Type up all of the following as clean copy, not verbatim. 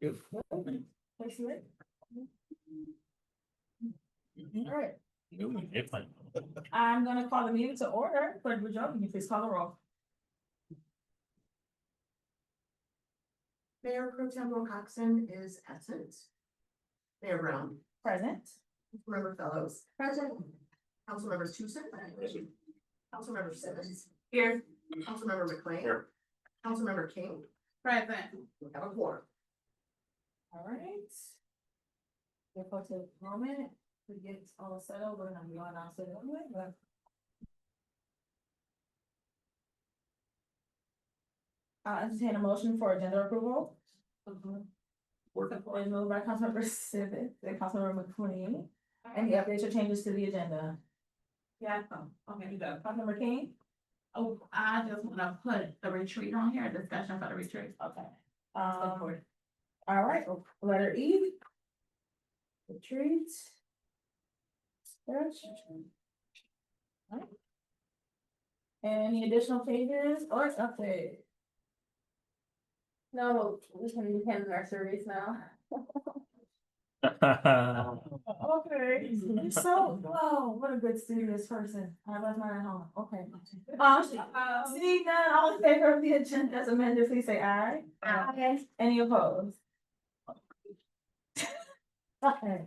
All right. I'm gonna call the meeting to order. Clerk Boudreaux, can you please call the roll? Mayor Pro Tem Wilcoxen is absent. Mayor Brown. Present. Councilmember Fellows. Present. Councilmember Tucson. Councilmember Simmons. Here. Councilmember McLean. Here. Councilmember King. Present. We have a quorum. All right. We'll go to a moment to get all settled. We're gonna be on our set anyway, but. Entertain a motion for agenda approval. Been moved by Councilmember Simmons and Councilmember McLean. Any updates or changes to the agenda? Yeah, okay, you go. Councilmember King? Oh, I just wanna put the retreat on here, discussion for the retreat. Okay. All right, letter E. Retreat. Search. Alright. Any additional changes or updates? No, we can hand our surveys now. Okay, so, oh, what a good studious person. I left mine at home, okay. See, none, all in favor of the agenda as amended, please say aye. Aye. Any opposed? Okay,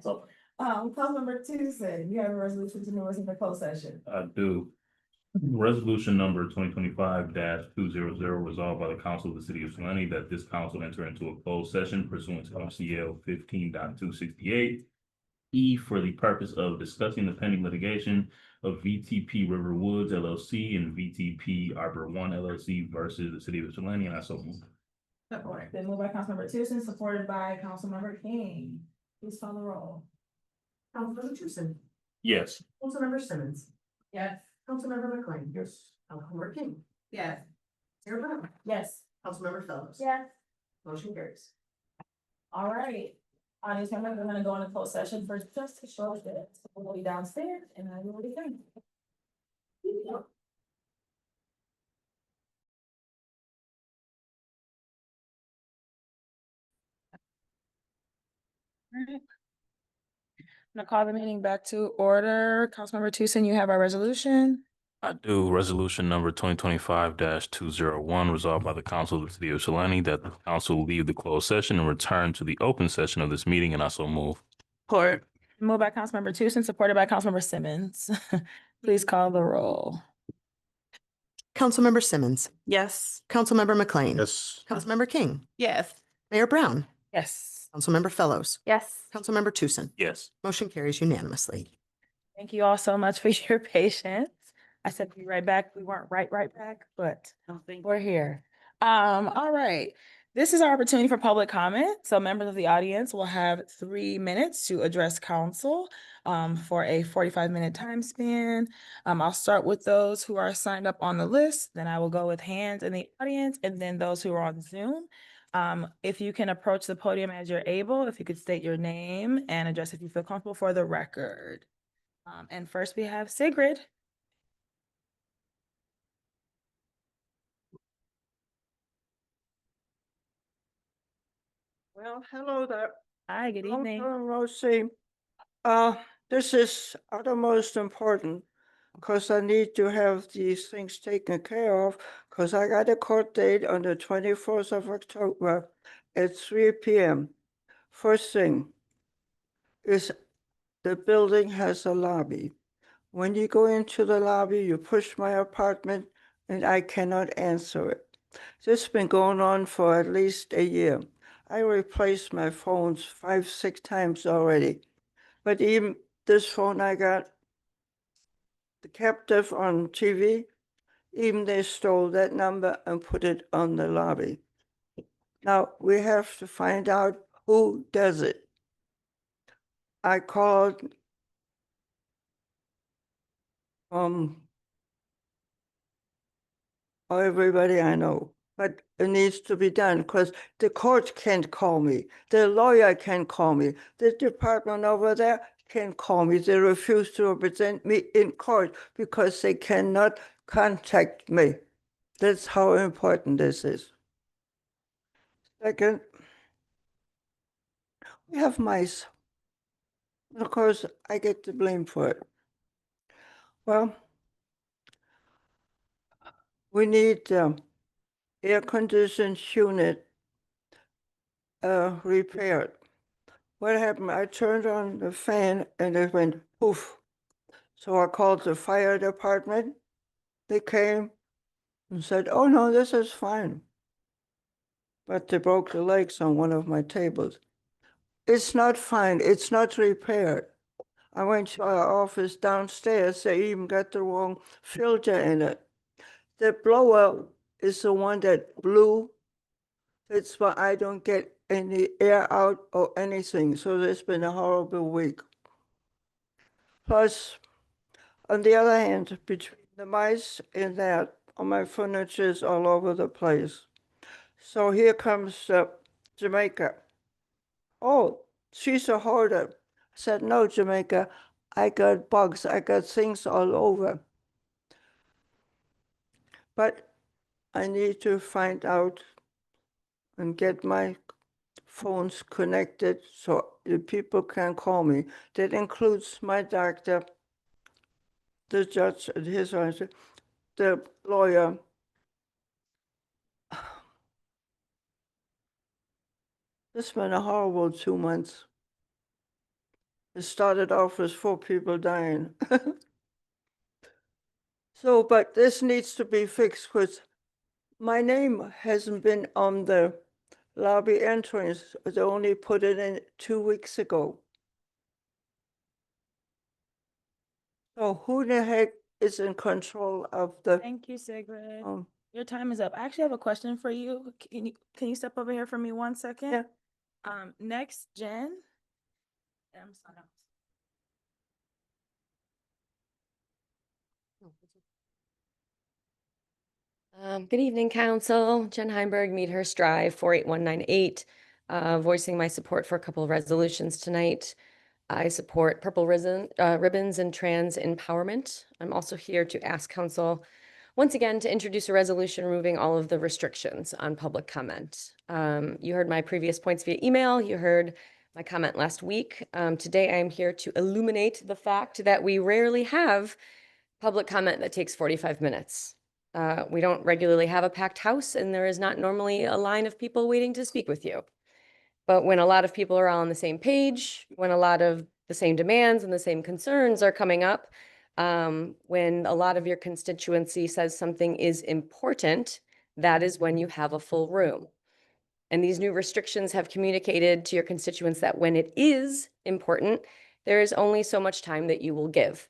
Councilmember Tucson, you have a resolution to move into closed session. I do. Resolution number 2025-200 resolved by the council of the city of Suwanee that this council enter into a closed session pursuant to MCL 15.268 E for the purpose of discussing the pending litigation of VTP River Woods LLC and VTP Arbor One LLC versus the city of Suwanee, and I so move. Support. Been moved by Councilmember Tucson, supported by Councilmember King. Please call the roll. Councilmember Tucson. Yes. Councilmember Simmons. Yes. Councilmember McLean. Yes. Councilmember King. Yes. Mayor Brown. Yes. Councilmember Fellows. Yes. Motion carries. All right. Audience members, we're gonna go into closed session for just a short bit. So we'll be downstairs and I will be done. I'm gonna call the meeting back to order. Councilmember Tucson, you have our resolution. I do. Resolution number 2025-201 resolved by the council of the city of Suwanee that the council leave the closed session and return to the open session of this meeting, and I so move. Support. Moved by Councilmember Tucson, supported by Councilmember Simmons. Please call the roll. Councilmember Simmons. Yes. Councilmember McLean. Yes. Councilmember King. Yes. Mayor Brown. Yes. Councilmember Fellows. Yes. Councilmember Tucson. Yes. Motion carries unanimously. Thank you all so much for your patience. I said be right back. We weren't right back, but we're here. All right. This is our opportunity for public comment. So members of the audience will have 3 minutes to address council for a 45-minute time span. I'll start with those who are signed up on the list, then I will go with hands in the audience, and then those who are on Zoom. If you can approach the podium as you're able, if you could state your name and address if you feel comfortable for the record. And first we have Sigrid. Well, hello there. Hi, good evening. Rosie. This is uttermost important because I need to have these things taken care of because I got a court date on the 24th of October at 3 p.m. First thing is the building has a lobby. When you go into the lobby, you push my apartment and I cannot answer it. This has been going on for at least a year. I replaced my phones 5, 6 times already. But even this phone I got, the captive on TV, even they stole that number and put it on the lobby. Now we have to find out who does it. I called everybody I know. But it needs to be done because the court can't call me. The lawyer can't call me. The department over there can't call me. They refuse to represent me in court because they cannot contact me. That's how important this is. Second, we have mice. And of course, I get the blame for it. Well, we need air conditioned unit repaired. What happened? I turned on the fan and it went poof. So I called the fire department. They came and said, "Oh no, this is fine." But they broke the legs on one of my tables. It's not fine. It's not repaired. I went to our office downstairs. They even got the wrong filter in it. The blower is the one that blew. It's why I don't get any air out or anything. So it's been a horrible week. Plus, on the other hand, between the mice and that, all my furniture is all over the place. So here comes Jamaica. "Oh, she's a hoarder." I said, "No, Jamaica, I got bugs. I got things all over." But I need to find out and get my phones connected so the people can call me. That includes my doctor, the judge and his answer, the lawyer. It's been a horrible 2 months. It started off with 4 people dying. So, but this needs to be fixed because my name hasn't been on the lobby entrance. They only put it in 2 weeks ago. So who the heck is in control of the, Thank you, Sigrid. um, Your time is up. I actually have a question for you. Can you step over here for me 1 second? Yeah. Next, Jen. I'm sorry. Good evening, Council. Jen Heimberg, Meadhurst Drive, 48198. Voicing my support for a couple of resolutions tonight. I support purple ribbons and trans empowerment. I'm also here to ask Council once again to introduce a resolution removing all of the restrictions on public comment. You heard my previous points via email. You heard my comment last week. Today, I am here to illuminate the fact that we rarely have public comment that takes 45 minutes. We don't regularly have a packed house, and there is not normally a line of people waiting to speak with you. But when a lot of people are all on the same page, when a lot of the same demands and the same concerns are coming up, when a lot of your constituency says something is important, that is when you have a full room. And these new restrictions have communicated to your constituents that when it is important, there is only so much time that you will give.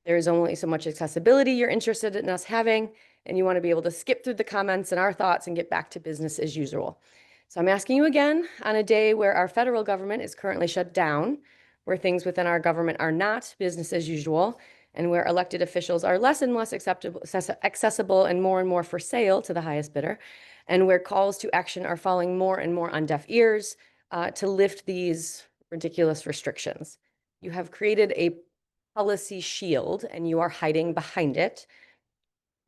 There is only so much accessibility you're interested in us having, and you want to be able to skip through the comments and our thoughts and get back to business as usual. So I'm asking you again, on a day where our federal government is currently shut down, where things within our government are not business as usual, and where elected officials are less and less accessible and more for sale to the highest bidder, and where calls to action are falling more and more on deaf ears to lift these ridiculous restrictions. You have created a policy shield and you are hiding behind it.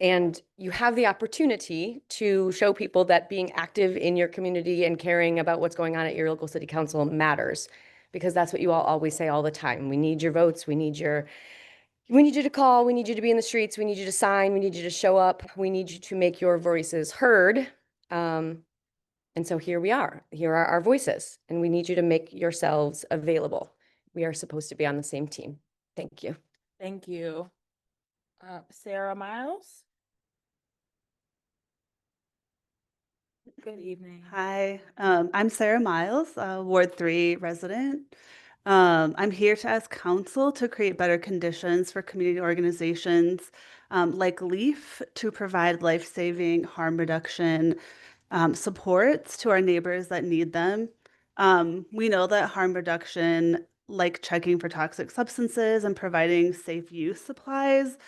And you have the opportunity to show people that being active in your community and caring about what's going on at your local city council matters, because that's what you all always say all the time. We need your votes. We need you to call. We need you to be in the streets. We need you to sign. We need you to show up. We need you to make your voices heard. And so here we are. Here are our voices, and we need you to make yourselves available. We are supposed to be on the same team. Thank you. Thank you. Sarah Miles. Good evening. Hi, I'm Sarah Miles, Ward 3 resident. I'm here to ask council to create better conditions for community organizations like LEAF to provide life-saving harm reduction supports to our neighbors that need them. We know that harm reduction, like checking for toxic substances and providing safe use supplies,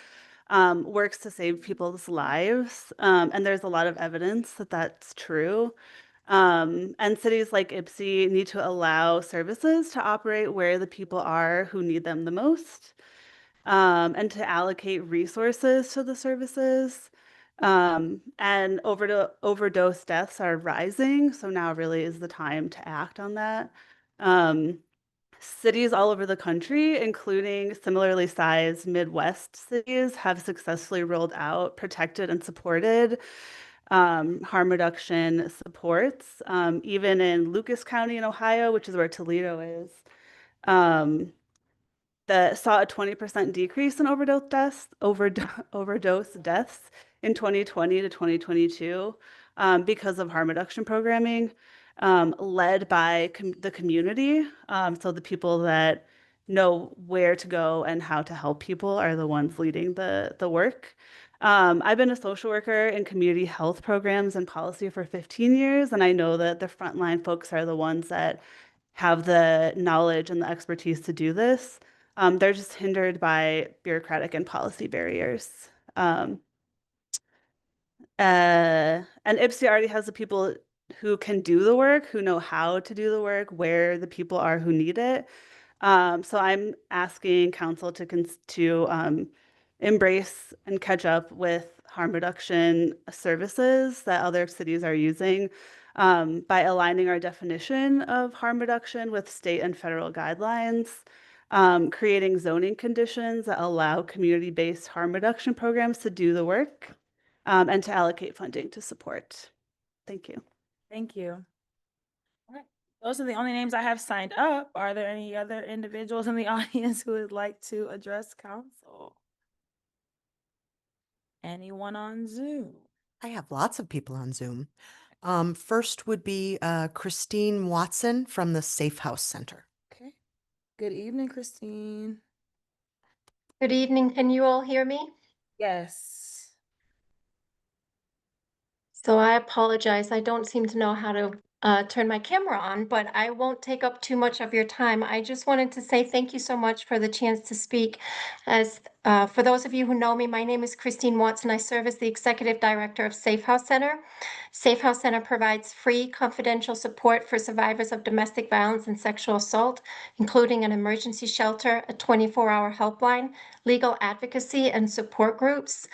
works to save people's lives. And there's a lot of evidence that that's true. And cities like Ypsi need to allow services to operate where the people are who need them the most, and to allocate resources to the services. And overdose deaths are rising, so now really is the time to act on that. Cities all over the country, including similarly sized Midwest cities, have successfully rolled out protected and supported harm reduction supports. Even in Lucas County in Ohio, which is where Toledo is, that saw a 20% decrease in overdose deaths in 2020 to 2022 because of harm reduction programming, led by the community. So the people that know where to go and how to help people are the ones leading the work. I've been a social worker in community health programs and policy for 15 years, and I know that the frontline folks are the ones that have the knowledge and the expertise to do this. They're just hindered by bureaucratic and policy barriers. And IPSI already has the people who can do the work, who know how to do the work, where the people are who need it. So I'm asking council to embrace and catch up with harm reduction services that other cities are using by aligning our definition of harm reduction with state and federal guidelines, creating zoning conditions that allow community-based harm reduction programs to do the work, and to allocate funding to support. Thank you. Thank you. All right. Those are the only names I have signed up. Are there any other individuals in the audience who would like to address council? Anyone on Zoom? I have lots of people on Zoom. First would be Christine Watson from the Safe House Center. Okay. Good evening, Christine. Good evening. Can you all hear me? Yes. So I apologize. I don't seem to know how to turn my camera on, but I won't take up too much of your time. I just wanted to say thank you so much for the chance to speak. As for those of you who know me, my name is Christine Watson. I serve as the Executive Director of Safe House Center. Safe House Center provides free confidential support for survivors of domestic violence and sexual assault, including an emergency shelter, a 24-hour helpline, legal advocacy, and support groups.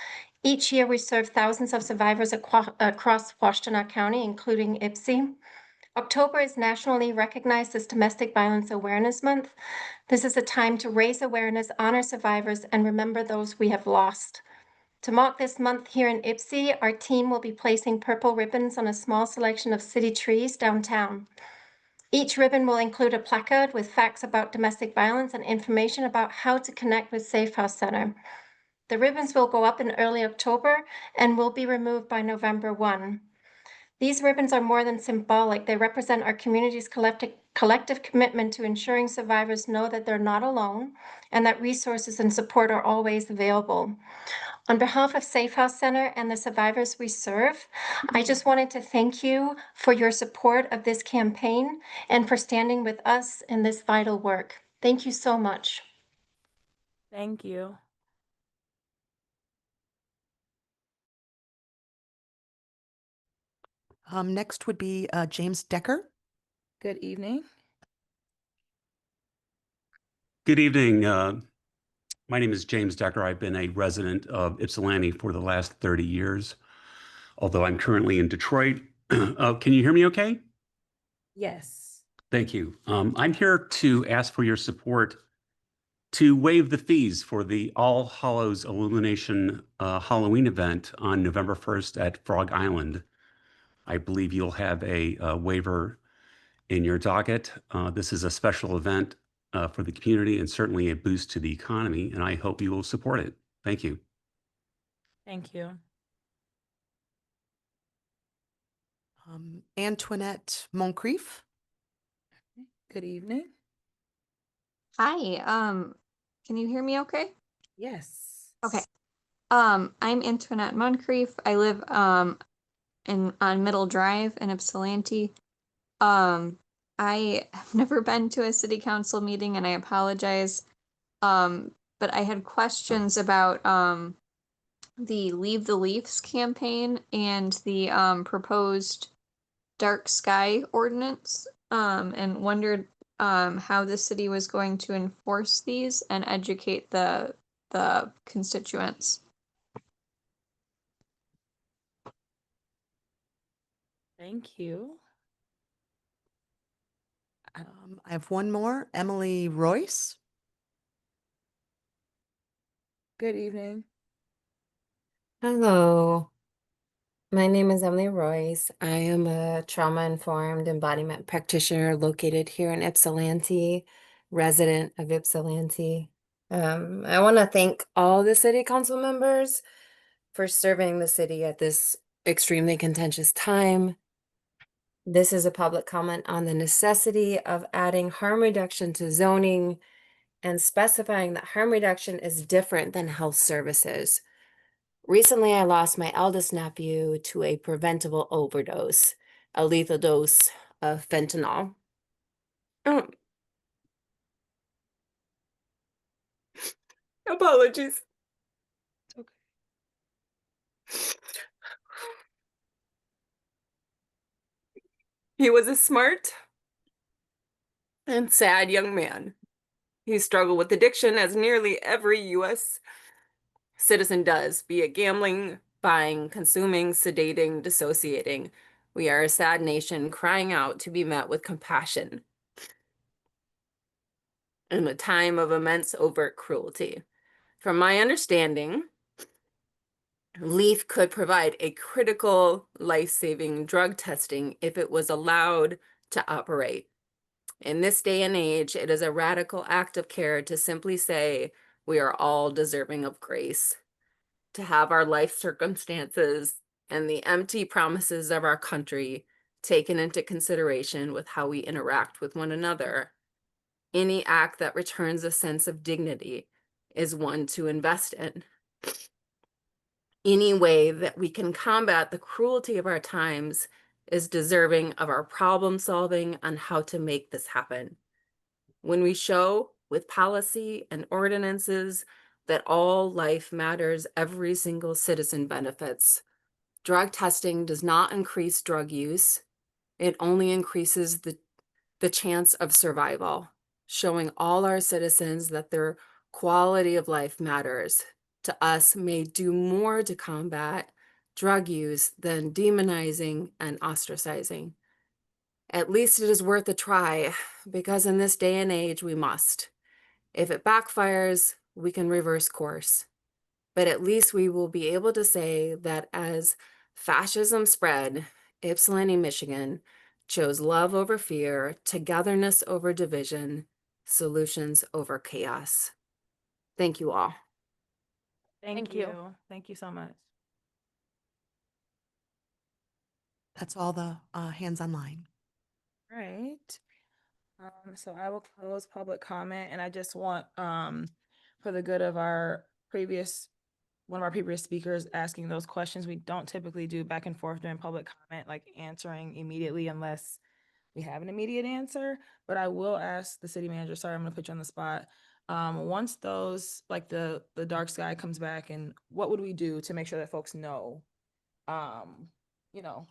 Each year, we serve thousands of survivors across Washtenaw County, including IPSI. October is nationally recognized as Domestic Violence Awareness Month. This is a time to raise awareness, honor survivors, and remember those we have lost. To mark this month here in IPSI, our team will be placing purple ribbons on a small selection of city trees downtown. Each ribbon will include a placard with facts about domestic violence and information about how to connect with Safe House Center. The ribbons will go up in early October and will be removed by November 1. These ribbons are more than symbolic. They represent our community's collective commitment to ensuring survivors know that they're not alone and that resources and support are always available. On behalf of Safe House Center and the survivors we serve, I just wanted to thank you for your support of this campaign and for standing with us in this vital work. Thank you so much. Thank you. Next would be James Decker. Good evening. Good evening. My name is James Decker. I've been a resident of Ypsilanti for the last 30 years, although I'm currently in Detroit. Can you hear me okay? Yes. Thank you. I'm here to ask for your support to waive the fees for the All Hallows Illumination Halloween event on November 1st at Frog Island. I believe you'll have a waiver in your docket. This is a special event for the community and certainly a boost to the economy, and I hope you will support it. Thank you. Thank you. Antoinette Moncrief. Good evening. Hi, can you hear me okay? Yes. Okay. I'm Antoinette Moncrief. I live on Middle Drive in Ypsilanti. I have never been to a city council meeting and I apologize. But I had questions about the Leave the Leafs campaign and the proposed dark sky ordinance, and wondered how the city was going to enforce these and educate the constituents. Thank you. I have one more, Emily Royce. Good evening. Hello, my name is Emily Royce. I am a trauma-informed embodiment practitioner located here in Ypsilanti, resident of Ypsilanti. I want to thank all the city council members for serving the city at this extremely contentious time. This is a public comment on the necessity of adding harm reduction to zoning and specifying that harm reduction is different than health services. Recently, I lost my eldest nephew to a preventable overdose, a lethal dose of fentanyl. Apologies. He was a smart and sad young man. He struggled with addiction as nearly every U.S. citizen does, be it gambling, buying, consuming, sedating, dissociating. We are a sad nation crying out to be met with compassion in a time of immense overt cruelty. From my understanding, LEAF could provide a critical life-saving drug testing if it was allowed to operate. In this day and age, it is a radical act of care to simply say we are all deserving of grace, to have our life circumstances and the empty promises of our country taken into consideration with how we interact with one another. Any act that returns a sense of dignity is one to invest in. Any way that we can combat the cruelty of our times is deserving of our problem solving on how to make this happen. When we show with policy and ordinances that all life matters, every single citizen benefits. Drug testing does not increase drug use. It only increases the chance of survival, showing all our citizens that their quality of life matters to us may do more to combat drug use than demonizing and ostracizing. At least it is worth a try, because in this day and age, we must. If it backfires, we can reverse course. But at least we will be able to say that as fascism spread, Ypsilanti, Michigan chose love over fear, togetherness over division, solutions over chaos. Thank you all. Thank you. Thank you so much. That's all the hands online. Right. So I will close public comment, and I just want, for the good of one of our previous speakers asking those questions, we don't typically do back and forth during public comment, like answering immediately unless we have an immediate answer. But I will ask the city manager, sorry, I'm gonna put you on the spot. Once those, like the dark sky comes back, and what would we do to make sure that folks know,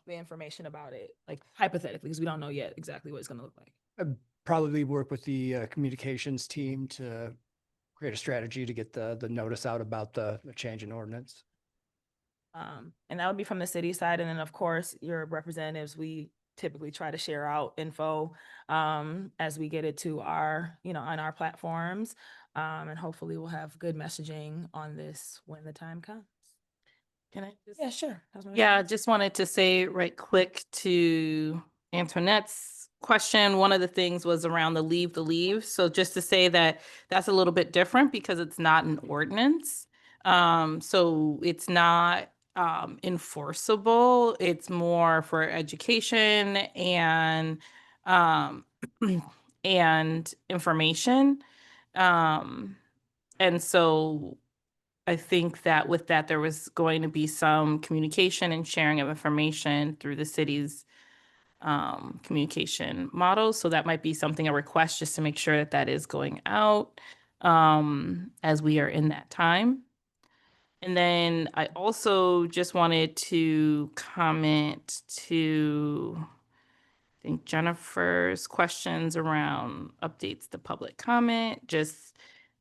the information about it, like hypothetically, because we don't know yet exactly what it's gonna look like. I'd probably work with the communications team to create a strategy to get the notice out about the change in ordinance. And that would be from the city side. And then of course, your representatives, we typically try to share out info as we get it to our, on our platforms. And hopefully we'll have good messaging on this when the time comes. Can I just? Yeah, sure. Yeah, just wanted to say right quick to Antoinette's question. One of the things was around the leave. So just to say that that's a little bit different because it's not an ordinance. So it's not enforceable. It's more for education and and information. And so I think that with that, there was going to be some communication and sharing of information through the city's communication models. So that might be something, a request, just to make sure that that is going out as we are in that time. And then I also just wanted to comment to, I think, Jennifer's questions around updates to public comment, just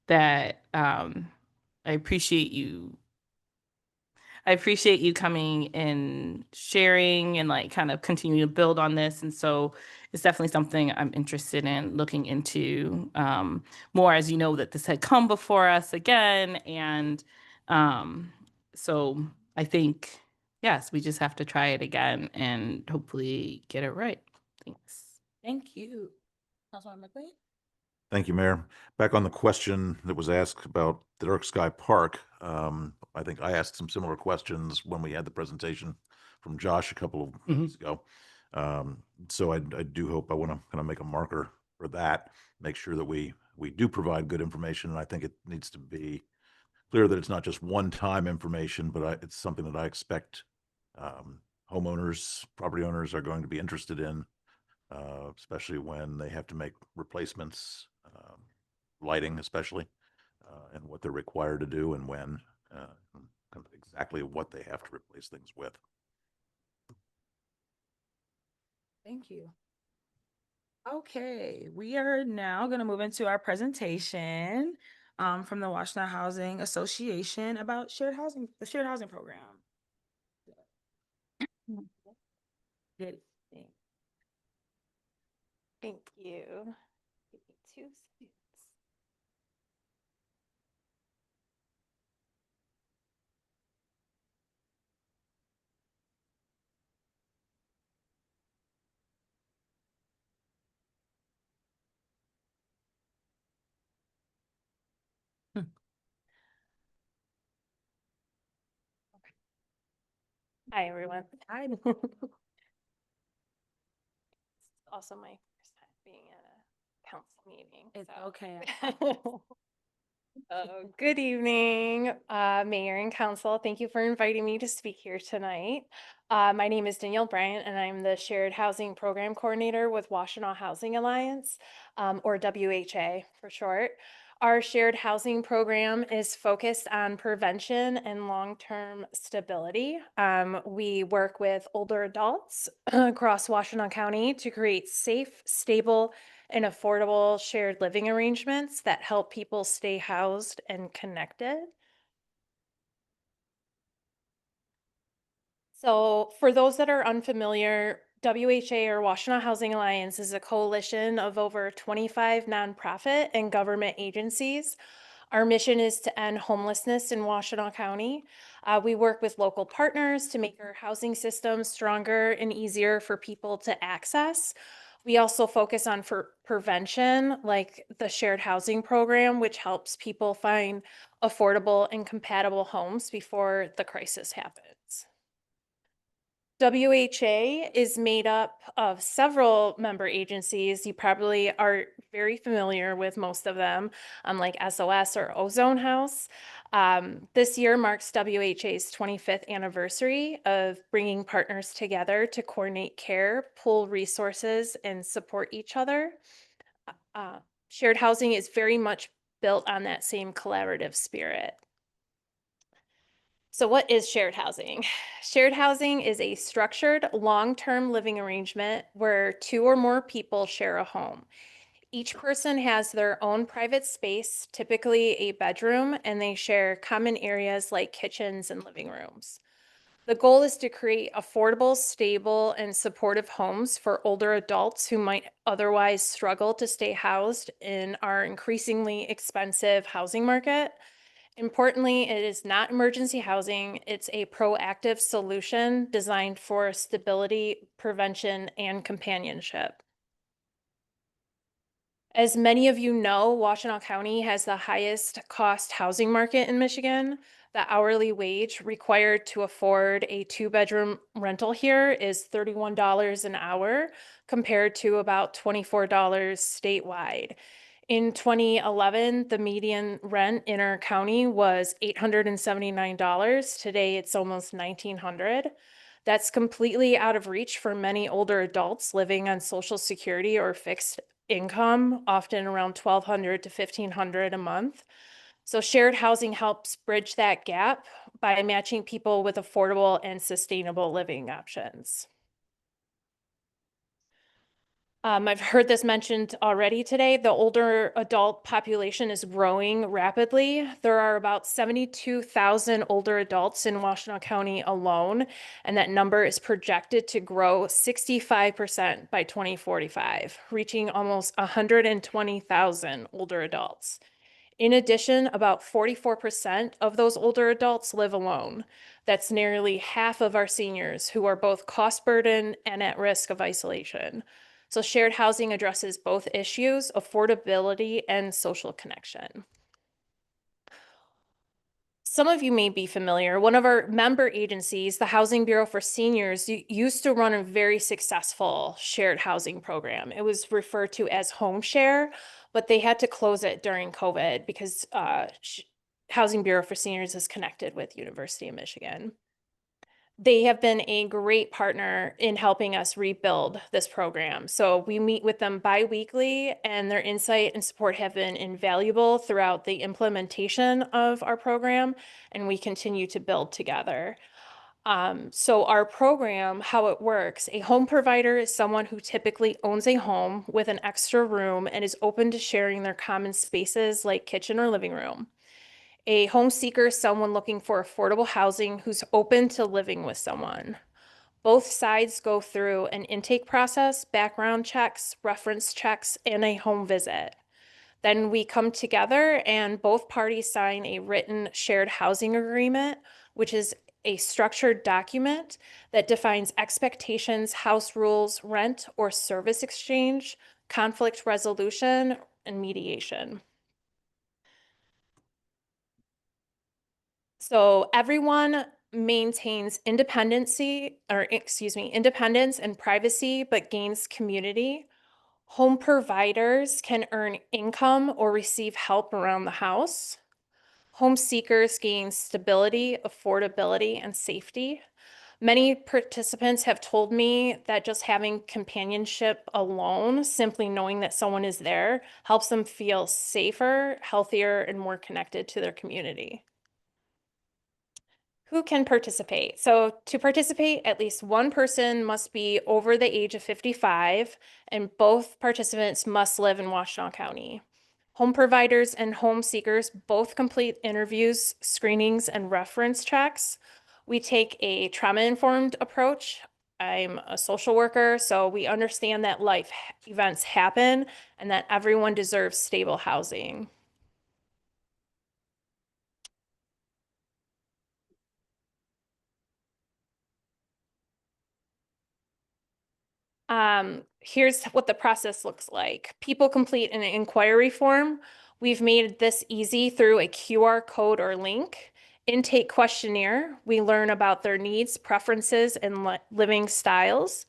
that I appreciate you I appreciate you coming and sharing and like kind of continue to build on this. And so it's definitely something I'm interested in looking into more, as you know that this had come before us again. And so I think, yes, we just have to try it again and hopefully get it right. Thanks. Thank you. Councilmember McLean? Thank you, Mayor. Back on the question that was asked about the Dark Sky Park, I think I asked some similar questions when we had the presentation from Josh a couple of weeks ago. So I do hope, I want to kind of make a marker for that, make sure that we do provide good information. And I think it needs to be clear that it's not just one-time information, but it's something that I expect homeowners, property owners are going to be interested in, especially when they have to make replacements, lighting especially, and what they're required to do and when, kind of exactly what they have to replace things with. Thank you. Okay, we are now going to move into our presentation from the Washington Housing Association about the shared housing program. Good. Thank you. Give me 2 seconds. Hi, everyone. Hi. It's also my first time being at a council meeting. It's so- okay. Good evening, Mayor and Council. Thank you for inviting me to speak here tonight. My name is Danielle Bryant, and I'm the Shared Housing Program Coordinator with Washtenaw Housing Alliance, or WHA for short. Our shared housing program is focused on prevention and long-term stability. We work with older adults across Washtenaw County to create safe, stable, and affordable shared living arrangements that help people stay housed and connected. So for those that are unfamiliar, WHA or Washtenaw Housing Alliance is a coalition of over 25 nonprofit and government agencies. Our mission is to end homelessness in Washtenaw County. We work with local partners to make our housing system stronger and easier for people to access. We also focus on prevention, like the shared housing program, which helps people find affordable and compatible homes before the crisis happens. WHA is made up of several member agencies. You probably are very familiar with most of them, like SOS or Ozone House. This year marks WHA's 25th anniversary of bringing partners together to coordinate care, pool resources, and support each other. Shared housing is very much built on that same collaborative spirit. So what is shared housing? Shared housing is a structured long-term living arrangement where 2 or more people share a home. Each person has their own private space, typically a bedroom, and they share common areas like kitchens and living rooms. The goal is to create affordable, stable, and supportive homes for older adults who might otherwise struggle to stay housed in our increasingly expensive housing market. Importantly, it is not emergency housing. It's a proactive solution designed for stability, prevention, and companionship. As many of you know, Washtenaw County has the highest cost housing market in Michigan. The hourly wage required to afford a 2-bedroom rental here is $31 an hour, compared to about $24 statewide. In 2011, the median rent in our county was $879. Today, it's almost $1,900. That's completely out of reach for many older adults living on Social Security or fixed income, often around $1,200 to $1,500 a month. So shared housing helps bridge that gap by matching people with affordable and sustainable living options. I've heard this mentioned already today. The older adult population is growing rapidly. There are about 72,000 older adults in Washtenaw County alone, and that number is projected to grow 65% by 2045, reaching almost 120,000 older adults. In addition, about 44% of those older adults live alone. That's nearly half of our seniors who are both cost burden and at risk of isolation. So shared housing addresses both issues, affordability and social connection. Some of you may be familiar. One of our member agencies, the Housing Bureau for Seniors, used to run a very successful shared housing program. It was referred to as Home Share, but they had to close it during COVID because Housing Bureau for Seniors is connected with University of Michigan. They have been a great partner in helping us rebuild this program. So we meet with them bi-weekly, and their insight and support have been invaluable throughout the implementation of our program, and we continue to build together. So our program, how it works, a home provider is someone who typically owns a home with an extra room and is open to sharing their common spaces like kitchen or living room. A home seeker is someone looking for affordable housing who's open to living with someone. Both sides go through an intake process, background checks, reference checks, and a home visit. Then we come together and both parties sign a written shared housing agreement, which is a structured document that defines expectations, house rules, rent or service exchange, conflict resolution, and mediation. So everyone maintains independence and privacy, but gains community. Home providers can earn income or receive help around the house. Home seekers gain stability, affordability, and safety. Many participants have told me that just having companionship alone, simply knowing that someone is there, helps them feel safer, healthier, and more connected to their community. Who can participate? So to participate, at least one person must be over the age of 55, and both participants must live in Washtenaw County. Home providers and home seekers both complete interviews, screenings, and reference checks. We take a trauma-informed approach. I'm a social worker, so we understand that life events happen and that everyone deserves stable housing. Here's what the process looks like. People complete an inquiry form. We've made this easy through a QR code or link. Intake questionnaire. We learn about their needs, preferences, and living styles.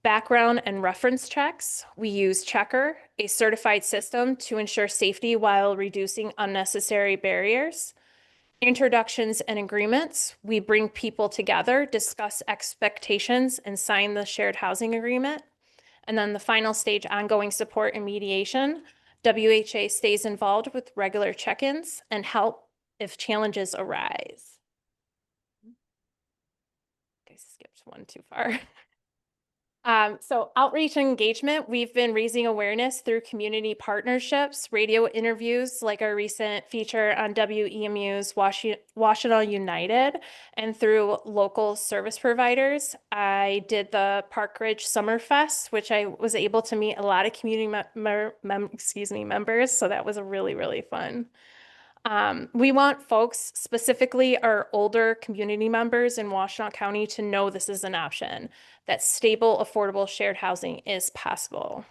Background and reference checks. We use Checker, a certified system to ensure safety while reducing unnecessary barriers. Introductions and agreements. We bring people together, discuss expectations, and sign the shared housing agreement. And then the final stage, ongoing support and mediation. WHA stays involved with regular check-ins and help if challenges arise. I skipped one too far. So outreach and engagement, we've been raising awareness through community partnerships, radio interviews, like our recent feature on WEMU's Washtenaw United, and through local service providers. I did the Park Ridge Summer Fest, which I was able to meet a lot of community members, so that was really, really fun. We want folks, specifically our older community members in Washtenaw County, to know this is an option, that stable, affordable shared housing is possible.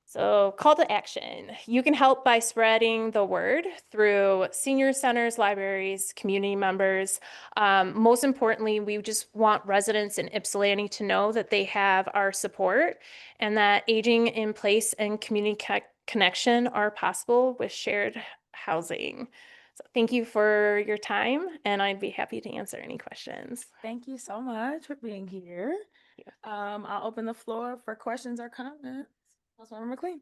So call to action. You can help by spreading the word through senior centers, libraries, community members. Most importantly, we just want residents in Ypsilanti to know that they have our support and that aging in place and community connection are possible with shared housing. So thank you for your time, and I'd be happy to answer any questions. Thank you so much for being here. I'll open the floor for questions or comments. Councilmember McLean.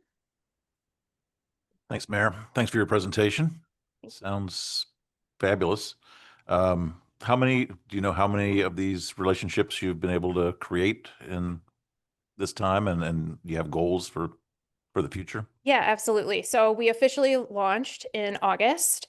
Thanks, Mayor. Thanks for your presentation. Sounds fabulous. Do you know how many of these relationships you've been able to create in this time and you have goals for the future? Yeah, absolutely. So we officially launched in August,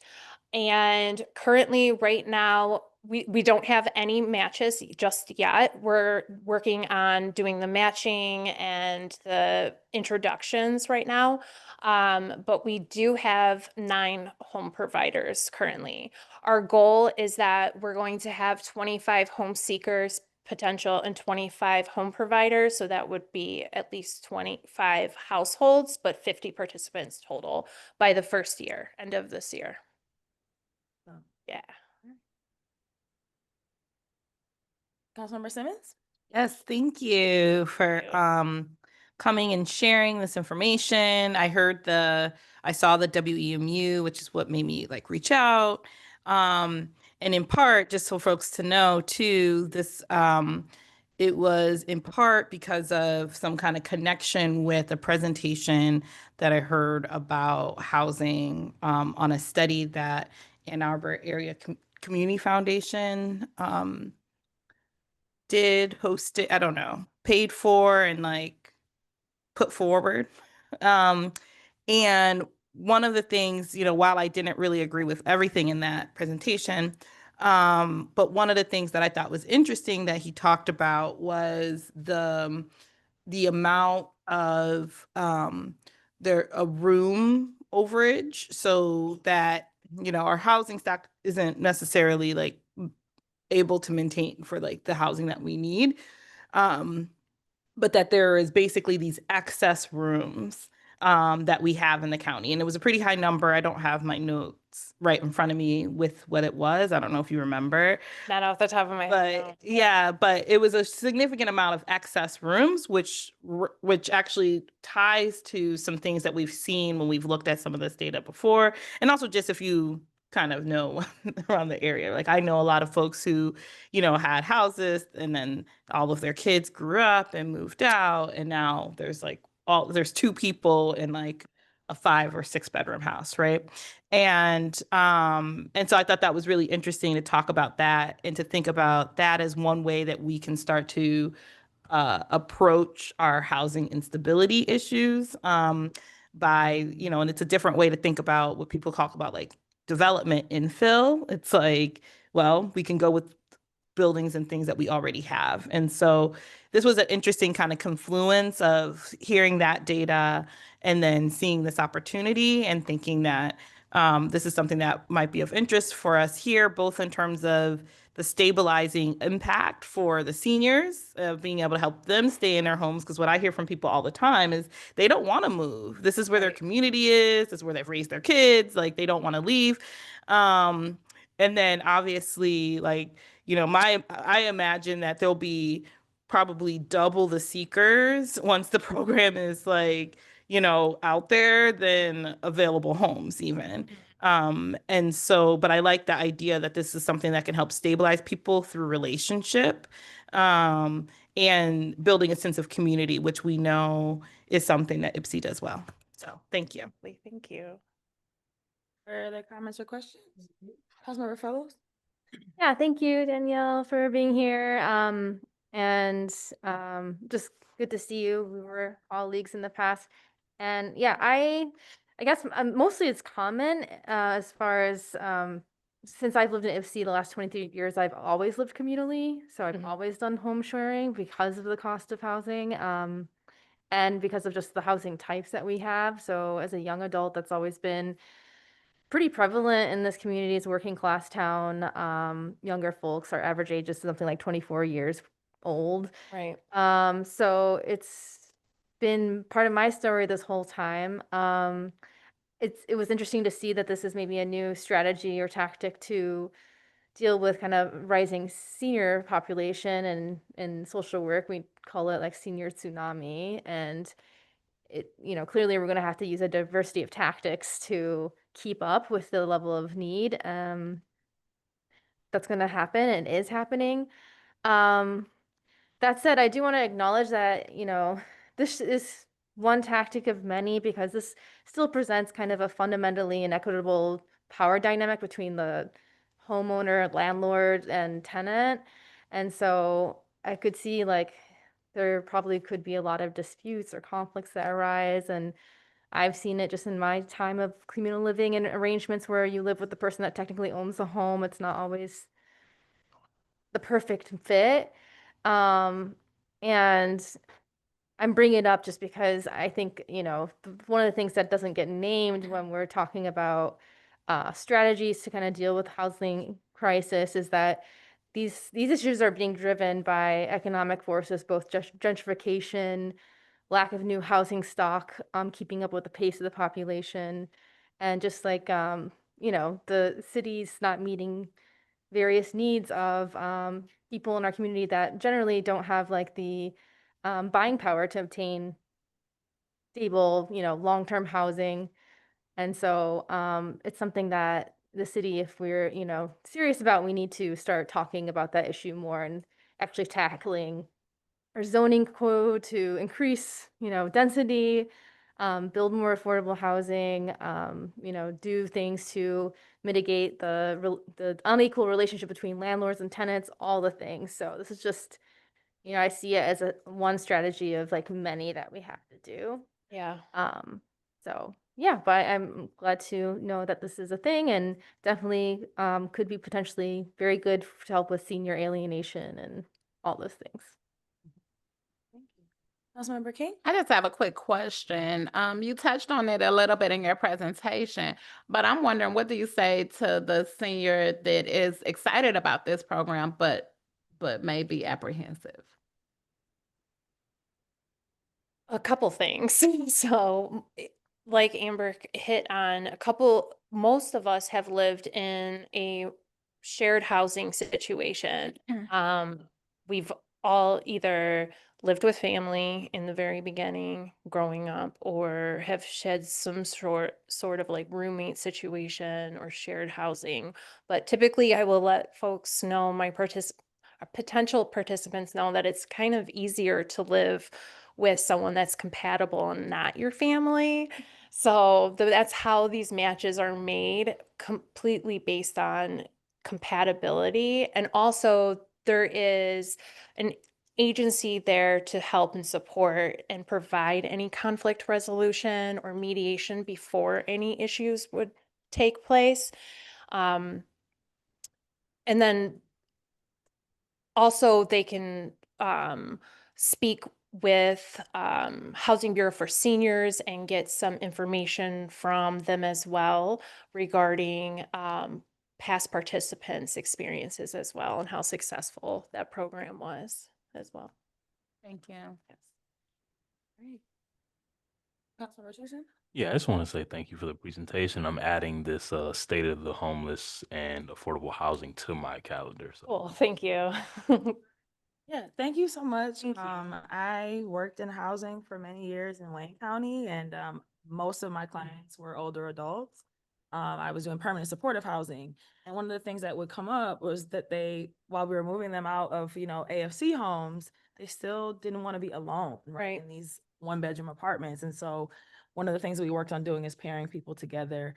and currently right now we don't have any matches just yet. We're working on doing the matching and the introductions right now. But we do have 9 home providers currently. Our goal is that we're going to have 25 home seekers potential and 25 home providers. So that would be at least 25 households, but 50 participants total by the first year, end of this year. Yeah. Councilmember Simmons? Yes, thank you for coming and sharing this information. I saw the WEMU, which is what made me like reach out. And in part, just so folks to know too, this it was in part because of some kind of connection with a presentation that I heard about housing on a study that Ann Arbor Area Community Foundation did host it, I don't know, paid for and like put forward. And one of the things, while I didn't really agree with everything in that presentation, but one of the things that I thought was interesting that he talked about was the amount of a room overage, so that our housing stock isn't necessarily like able to maintain for like the housing that we need. But that there is basically these excess rooms that we have in the county. And it was a pretty high number. I don't have my notes right in front of me with what it was. I don't know if you remember. Not off the top of my head. But yeah, but it was a significant amount of excess rooms, which actually ties to some things that we've seen when we've looked at some of this data before. And also just if you kind of know around the area. Like I know a lot of folks who, had houses and then all of their kids grew up and moved out. And now there's 2 people in like a 5 or 6 bedroom house. Right. And so I thought that was really interesting to talk about that and to think about that as one way that we can start to approach our housing instability issues by, and it's a different way to think about what people talk about like development infill. It's like, well, we can go with buildings and things that we already have. And so this was an interesting kind of confluence of hearing that data and then seeing this opportunity and thinking that this is something that might be of interest for us here, both in terms of the stabilizing impact for the seniors, being able to help them stay in their homes. Because what I hear from people all the time is they don't want to move. This is where their community is. This is where they've raised their kids. Like they don't want to leave. And then obviously, like, I imagine that there'll be probably double the seekers once the program is like, out there than available homes even. And so, but I like the idea that this is something that can help stabilize people through relationship, and building a sense of community, which we know is something that IPSI does well. So thank you. Thank you. Further comments or questions? Councilmember Fellows? Yeah, thank you, Danielle, for being here. Just good to see you. We were all leagues in the past. And yeah, I guess mostly it's common as far as since I've lived in IPSI the last 23 years, I've always lived communally. So I've always done home sharing because of the cost of housing and because of just the housing types that we have. So as a young adult, that's always been pretty prevalent in this community. It's a working class town. Younger folks, our average age is something like 24 years old. Right. So it's been part of my story this whole time. It was interesting to see that this is maybe a new strategy or tactic to deal with kind of rising senior population, and in social work we call it like senior tsunami. And it, clearly we're going to have to use a diversity of tactics to keep up with the level of need that's going to happen and is happening. That said, I do want to acknowledge that, this is one tactic of many, because this still presents kind of a fundamentally inequitable power dynamic between the homeowner, landlord, and tenant. And so I could see like there probably could be a lot of disputes or conflicts that arise. And I've seen it just in my time of communal living and arrangements where you live with the person that technically owns the home. It's not always the perfect fit. And I'm bringing it up just because I think, one of the things that doesn't get named when we're talking about strategies to kind of deal with housing crisis is that these issues are being driven by economic forces, both gentrification, lack of new housing stock, keeping up with the pace of the population, and just like the city's not meeting various needs of people in our community that generally don't have like the buying power to obtain stable, long-term housing. And so it's something that the city, if we're, serious about, we need to start talking about that issue more and actually tackling our zoning code to increase, density, build more affordable housing, do things to mitigate the unequal relationship between landlords and tenants, all the things. So this is just, I see it as one strategy of like many that we have to do. Yeah. So yeah, but I'm glad to know that this is a thing and definitely could be potentially very good to help with senior alienation and all those things. Councilmember King? I just have a quick question. You touched on it a little bit in your presentation, but I'm wondering, what do you say to the senior that is excited about this program, but may be apprehensive? A couple things. So, like Amber hit on, most of us have lived in a shared housing situation. We've all either lived with family in the very beginning growing up, or have shed some sort of like roommate situation or shared housing. But typically I will let folks know, potential participants know, that it's kind of easier to live with someone that's compatible and not your family. So that's how these matches are made, completely based on compatibility. And also there is an agency there to help and support and provide any conflict resolution or mediation before any issues would take place. And then also they can speak with Housing Bureau for Seniors and get some information from them as well regarding past participants' experiences as well and how successful that program was as well. Thank you. Great. Councilmember Tucson? Yeah, I just want to say thank you for the presentation. I'm adding this State of the Homeless and Affordable Housing to my calendar. So Cool, thank you. Yeah, thank you so much. I worked in housing for many years in Wayne County, and most of my clients were older adults. I was doing permanent supportive housing, and one of the things that would come up was that while we were moving them out of, AFC homes, they still didn't want to be alone, right, in these one-bedroom apartments. And so one of the things that we worked on doing is pairing people together,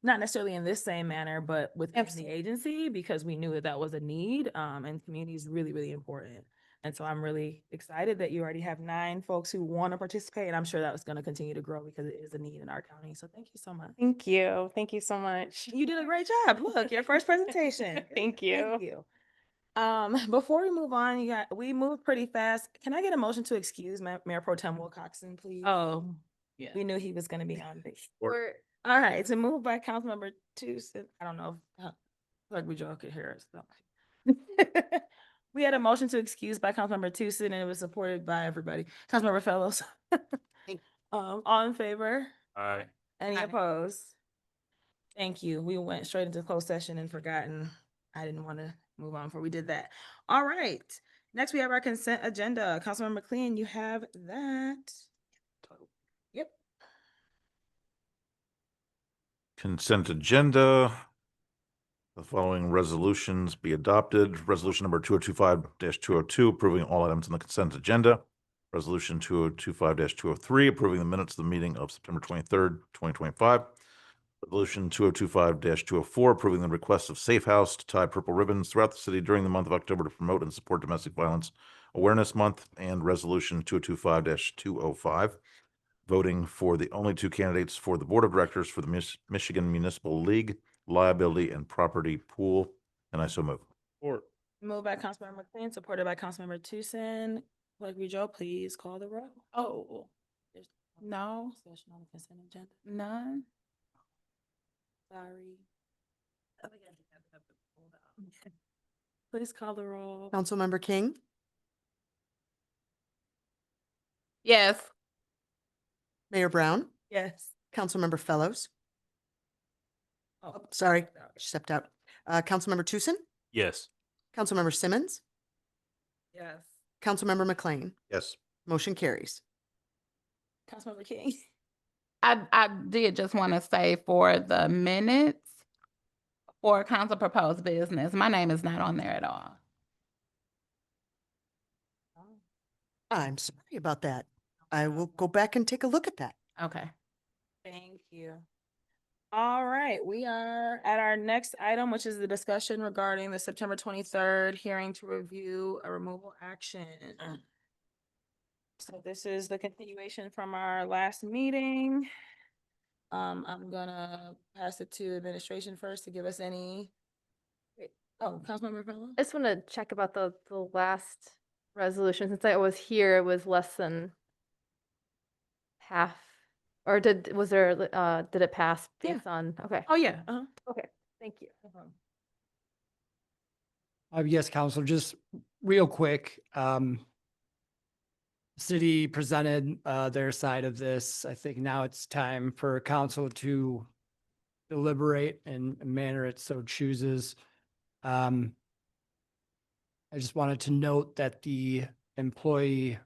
not necessarily in this same manner, but within the agency, because we knew that was a need, and community is really, really important. And so I'm really excited that you already have 9 folks who want to participate, and I'm sure that was going to continue to grow because it is a need in our county. So thank you so much. Thank you. Thank you so much. You did a great job. Look, your first presentation. Thank you. Thank you. Before we move on, we moved pretty fast. Can I get a motion to excuse Mayor Pro Tem Wilcoxon, please? Oh, yeah. We knew he was going to be on this. Or- All right, so moved by Councilmember Tucson. I don't know if like we all could hear us though. We had a motion to excuse by Councilmember Tucson, and it was supported by everybody. Councilmember Fellows. All in favor? Aye. Any opposed? Thank you. We went straight into closed session and forgotten. I didn't want to move on before we did that. All right. Next, we have our consent agenda. Councilmember McLean, you have that. Yep. Consent agenda. The following resolutions be adopted. Resolution number 2025-202, approving all items on the consent agenda. Resolution 2025-203, approving the minutes of the meeting of September 23rd, 2025. Resolution 2025-204, approving the request of Safe House to tie purple ribbons throughout the city during the month of October to promote and support domestic violence Awareness Month, and Resolution 2025-205, voting for the only two candidates for the Board of Directors for the Michigan Municipal League Liability and Property Pool, and I so move. Support. Moved by Councilmember McLean, supported by Councilmember Tucson. Clerk Joe, please call the roll. Oh, There's no, discussion on the consent agenda. none. Sorry. Please call the roll. Councilmember King, Yes. Mayor Brown, Yes. Councilmember Fellows. Oh, Sorry, she stepped out. Councilmember Tucson, Yes. Councilmember Simmons, yes. Councilmember McLean. Yes. Motion carries. Councilmember King. I did just want to say for the minutes for council proposed business, my name is not on there at all. I'm sorry about that. I will go back and take a look at that. Okay. Thank you. All right, we are at our next item, which is the discussion regarding the September 23rd hearing to review a removal action. So this is the continuation from our last meeting. I'm gonna pass it to administration first to give us any. Oh, Councilmember Fellows? I just want to check about the last resolution. Since I was here, it was less than half, or did it pass based on, okay. Oh, yeah. Okay, thank you. Yes, Council, just real quick, city presented their side of this. I think now it's time for council to deliberate in a manner it so chooses. I just wanted to note that the employee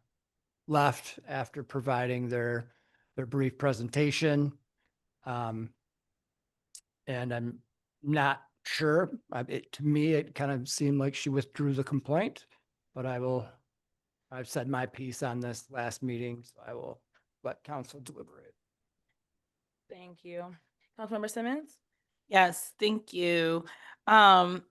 left after providing their brief presentation. And I'm not sure, to me, it kind of seemed like she withdrew the complaint, but I've said my piece on this last meeting, so I will let council deliberate. Thank you. Councilmember Simmons? Yes, thank you. I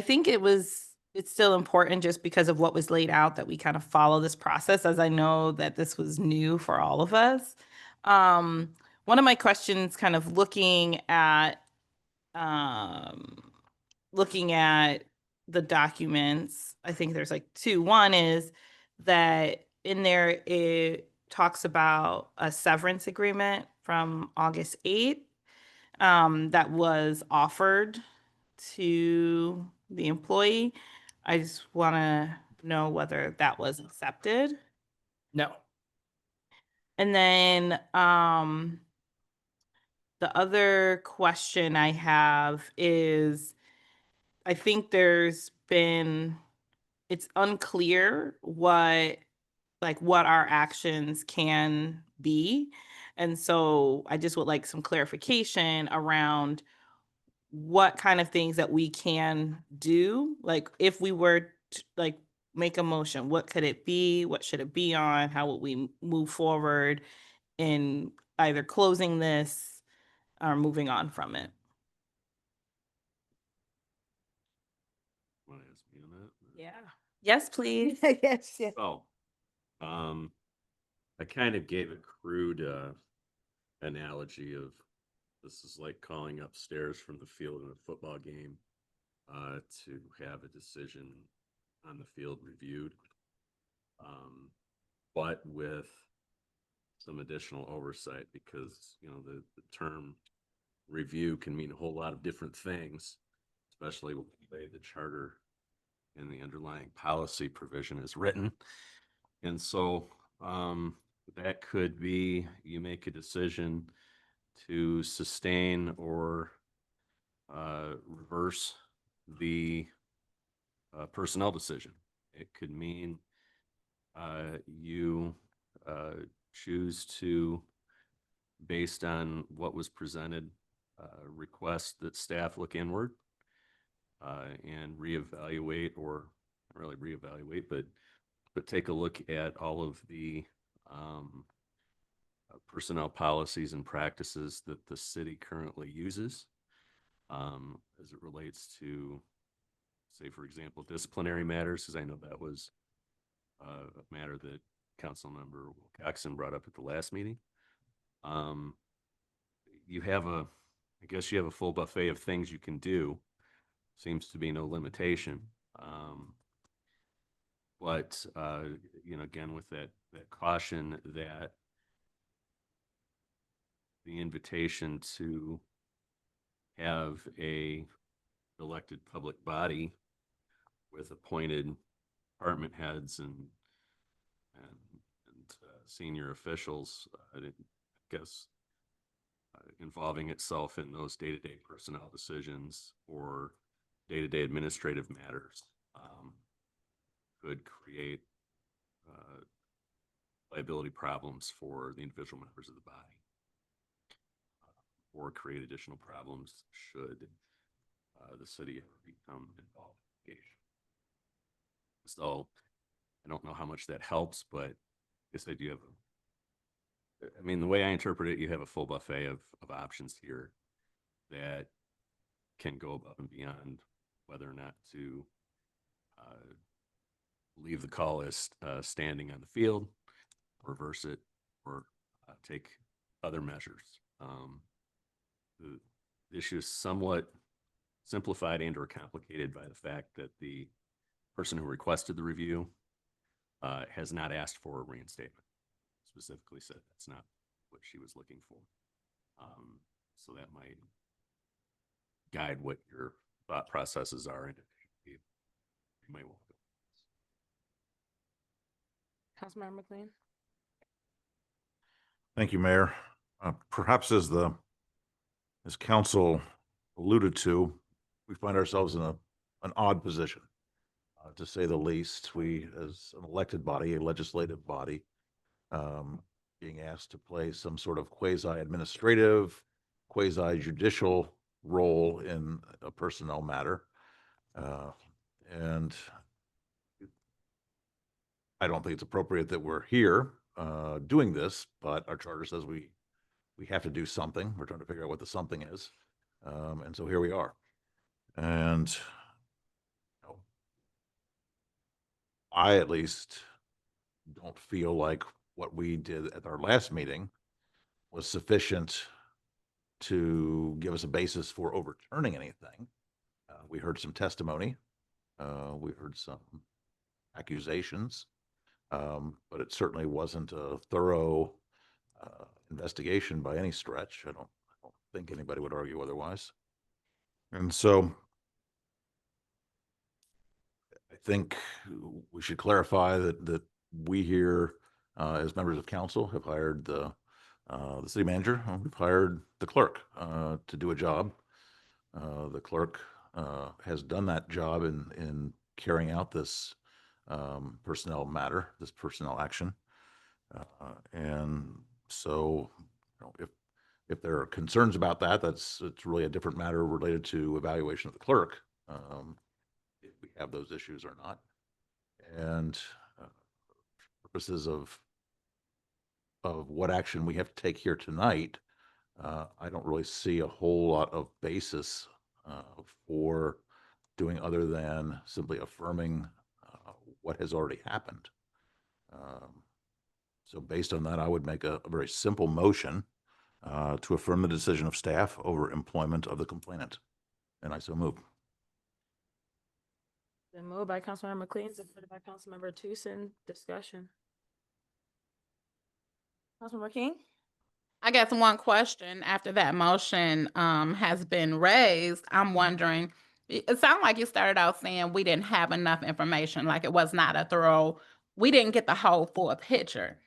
think it's still important just because of what was laid out that we kind of follow this process, as I know that this was new for all of us. One of my questions kind of looking at the documents, I think there's like two. One is that in there, it talks about a severance agreement from August 8th that was offered to the employee. I just want to know whether that was accepted. No. And then the other question I have is, I think it's unclear what our actions can be. And so I just would like some clarification around what kind of things that we can do. Like if we were to make a motion, what could it be? What should it be on? How would we move forward in either closing this or moving on from it? Want to ask me on that? Yeah. Yes, please. Yes, yes. Oh, I kind of gave a crude analogy of this is like calling upstairs from the field in a football game to have a decision on the field reviewed, but with some additional oversight, because the term review can mean a whole lot of different things, especially with the way the charter and the underlying policy provision is written. And so that could be you make a decision to sustain or reverse the personnel decision. It could mean you choose to, based on what was presented, request that staff look inward and reevaluate, or not really reevaluate, but take a look at all of the personnel policies and practices that the city currently uses as it relates to, say, for example, disciplinary matters, because I know that was a matter that Councilmember Wilcoxen brought up at the last meeting. You have I guess you have a full buffet of things you can do. Seems to be no limitation. But, you know, again, with that caution that the invitation to have a elected public body with appointed department heads and senior officials, I guess, involving itself in those day-to-day personnel decisions or day-to-day administrative matters, could create liability problems for the individual members of the body, or create additional problems should the city ever become involved in litigation. So I don't know how much that helps, but I guess I do have I mean, the way I interpret it, you have a full buffet of options here that can go above and beyond whether or not to leave the call as standing on the field, reverse it, or take other measures. The issue is somewhat simplified and or complicated by the fact that the person who requested the review has not asked for a reinstatement. Specifically said that's not what she was looking for. So that might guide what your thought processes are, and you might want to. Councilmember McLean. Thank you, Mayor. Perhaps as council alluded to, we find ourselves in an odd position, to say the least. We, as an elected body, a legislative body, being asked to play some sort of quasi-administrative, quasi-judicial role in a personnel matter. And I don't think it's appropriate that we're here doing this, but our charter says we have to do something. We're trying to figure out what the something is. And so here we are. And you know, I at least don't feel like what we did at our last meeting was sufficient to give us a basis for overturning anything. We heard some testimony. We heard some accusations. But it certainly wasn't a thorough investigation by any stretch. I don't think anybody would argue otherwise. And so I think we should clarify that we here, as members of council, have hired the city manager. We've hired the clerk to do a job. The clerk has done that job in carrying out this personnel matter, this personnel action. And so, you know, if there are concerns about that, it's really a different matter related to evaluation of the clerk, if we have those issues or not. And purposes of what action we have to take here tonight, I don't really see a whole lot of basis for doing other than simply affirming what has already happened. So based on that, I would make a very simple motion to affirm the decision of staff over employment of the complainant. And I so move. Then moved by Councilmember McLean, supported by Councilmember Tucson. Discussion. Councilmember King. I guess one question after that motion has been raised. I'm wondering, it sounded like you started out saying we didn't have enough information, like it was not a thorough, we didn't get the whole full picture.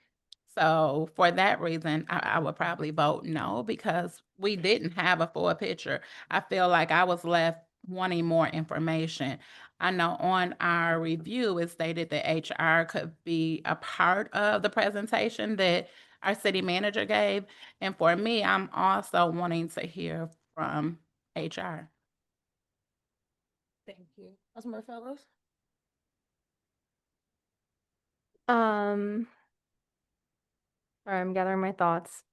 So for that reason, I would probably vote no, because we didn't have a full picture. I feel like I was left wanting more information. I know on our review, it stated that HR could be a part of the presentation that our city manager gave. And for me, I'm also wanting to hear from HR. Thank you. Councilmember Fellows. Sorry, I'm gathering my thoughts.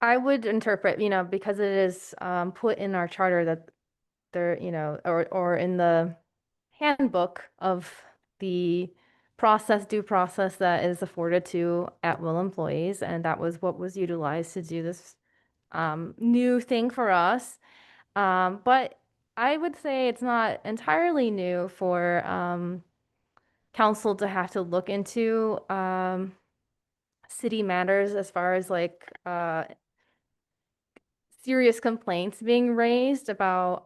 I would interpret, because it is put in our charter that there, you know, or in the handbook of the due process that is afforded to at-will employees, and that was what was utilized to do this new thing for us. But I would say it's not entirely new for council to have to look into city matters as far as like serious complaints being raised about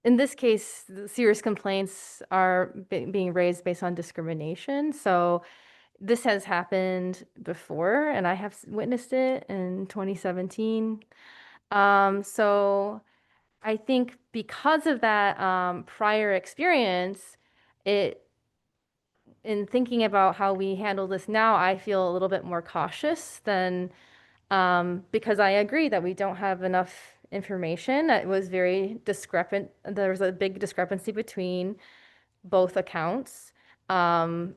in this case, the serious complaints are being raised based on discrimination. So this has happened before, and I have witnessed it in 2017. So I think because of that prior experience, in thinking about how we handle this now, I feel a little bit more cautious than because I agree that we don't have enough information. It was very discrepant. There was a big discrepancy between both accounts. And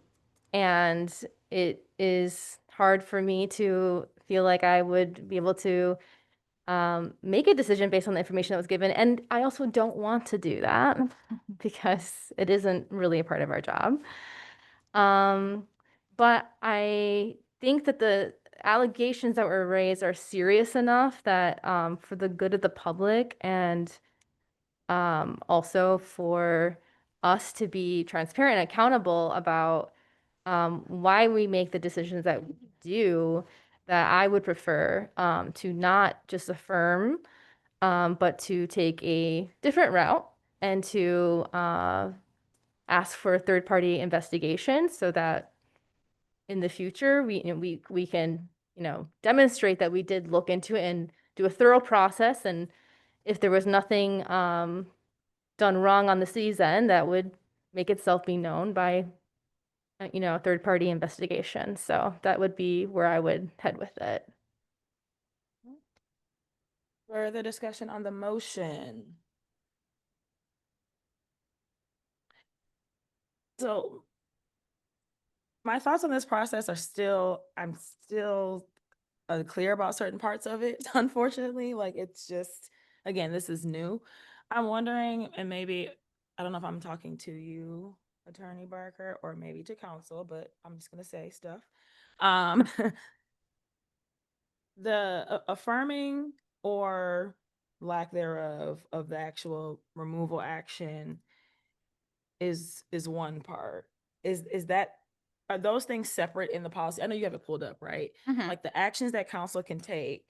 it is hard for me to feel like I would be able to make a decision based on the information that was given. And I also don't want to do that because it isn't really a part of our job. But I think that the allegations that were raised are serious enough that for the good of the public and also for us to be transparent and accountable about why we make the decisions that we do, that I would prefer to not just affirm, but to take a different route and to ask for a third-party investigation so that in the future we can demonstrate that we did look into it and do a thorough process, and if there was nothing done wrong on the city's end, that would make itself be known by a third-party investigation. So that would be where I would head with it. Further discussion on the motion? So my thoughts on this process are I'm still unclear about certain parts of it, unfortunately. Like, it's just, again, this is new. I'm wondering, and maybe, I don't know if I'm talking to you, Attorney Barker, or maybe to council, but I'm just gonna say stuff. The affirming or lack thereof of the actual removal action is one part. Are those things separate in the policy? I know you have it pulled up, right? Like the actions that council can take,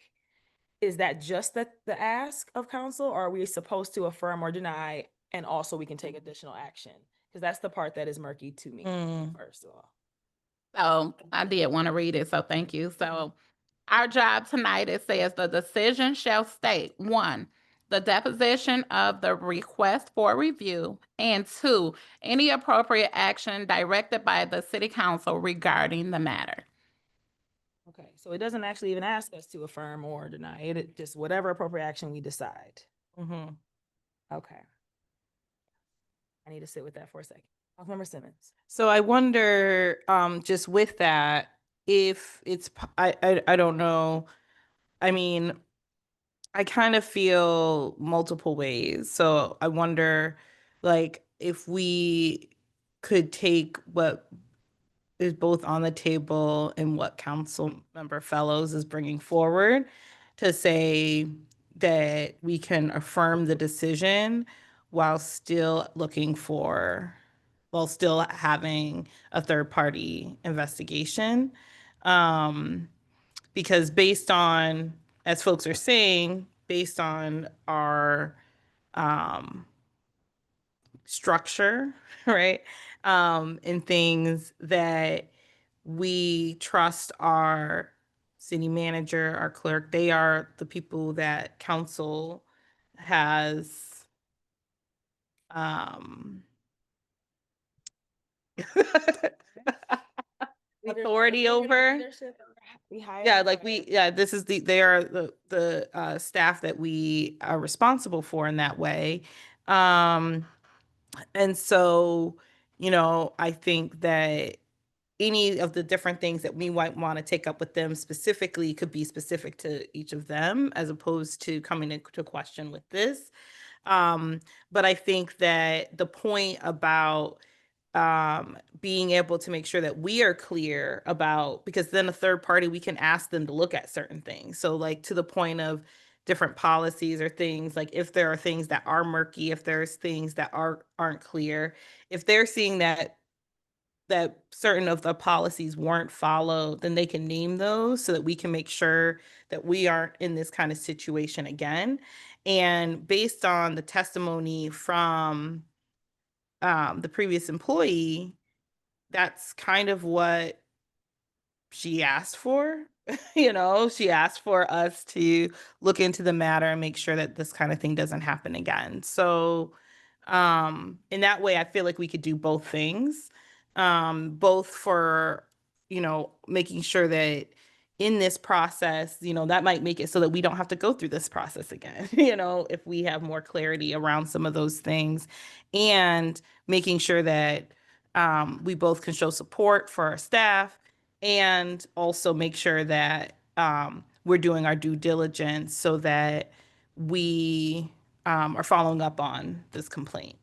is that just the ask of council, or are we supposed to affirm or deny and also we can take additional action? Because that's the part that is murky to me, first of all. So I did want to read it, so thank you. So our job tonight, it says the decision shall state, 1, the deposition of the request for review, and 2, any appropriate action directed by the city council regarding the matter. Okay, so it doesn't actually even ask us to affirm or deny it, it just whatever appropriate action we decide. Okay. I need to sit with that for a second. Councilmember Simmons. So I wonder, just with that, if it's, I don't know. I mean, I kind of feel multiple ways. So I wonder, like, if we could take what is both on the table and what Council Member Fellows is bringing forward to say that we can affirm the decision while still while still having a third-party investigation. Because based on, as folks are saying, based on our structure, right? And things that we trust our city manager, our clerk, they are the people that council has authority over. Yeah, like this is they are the staff that we are responsible for in that way. And so, I think that any of the different things that we might want to take up with them specifically could be specific to each of them as opposed to coming into question with this. But I think that the point about being able to make sure that we are clear about, because then a third party, we can ask them to look at certain things. So like to the point of different policies or things, like if there are things that are murky, if there's things that aren't clear, if they're seeing that certain of the policies weren't followed, then they can name those so that we can make sure that we aren't in this kind of situation again. And based on the testimony from the previous employee, that's kind of what she asked for. You know, she asked for us to look into the matter and make sure that this kind of thing doesn't happen again. So in that way, I feel like we could do both things, both for, you know, making sure that in this process, you know, that might make it so that we don't have to go through this process again, you know, if we have more clarity around some of those things, and making sure that we both can show support for our staff and also make sure that we're doing our due diligence so that we are following up on this complaint.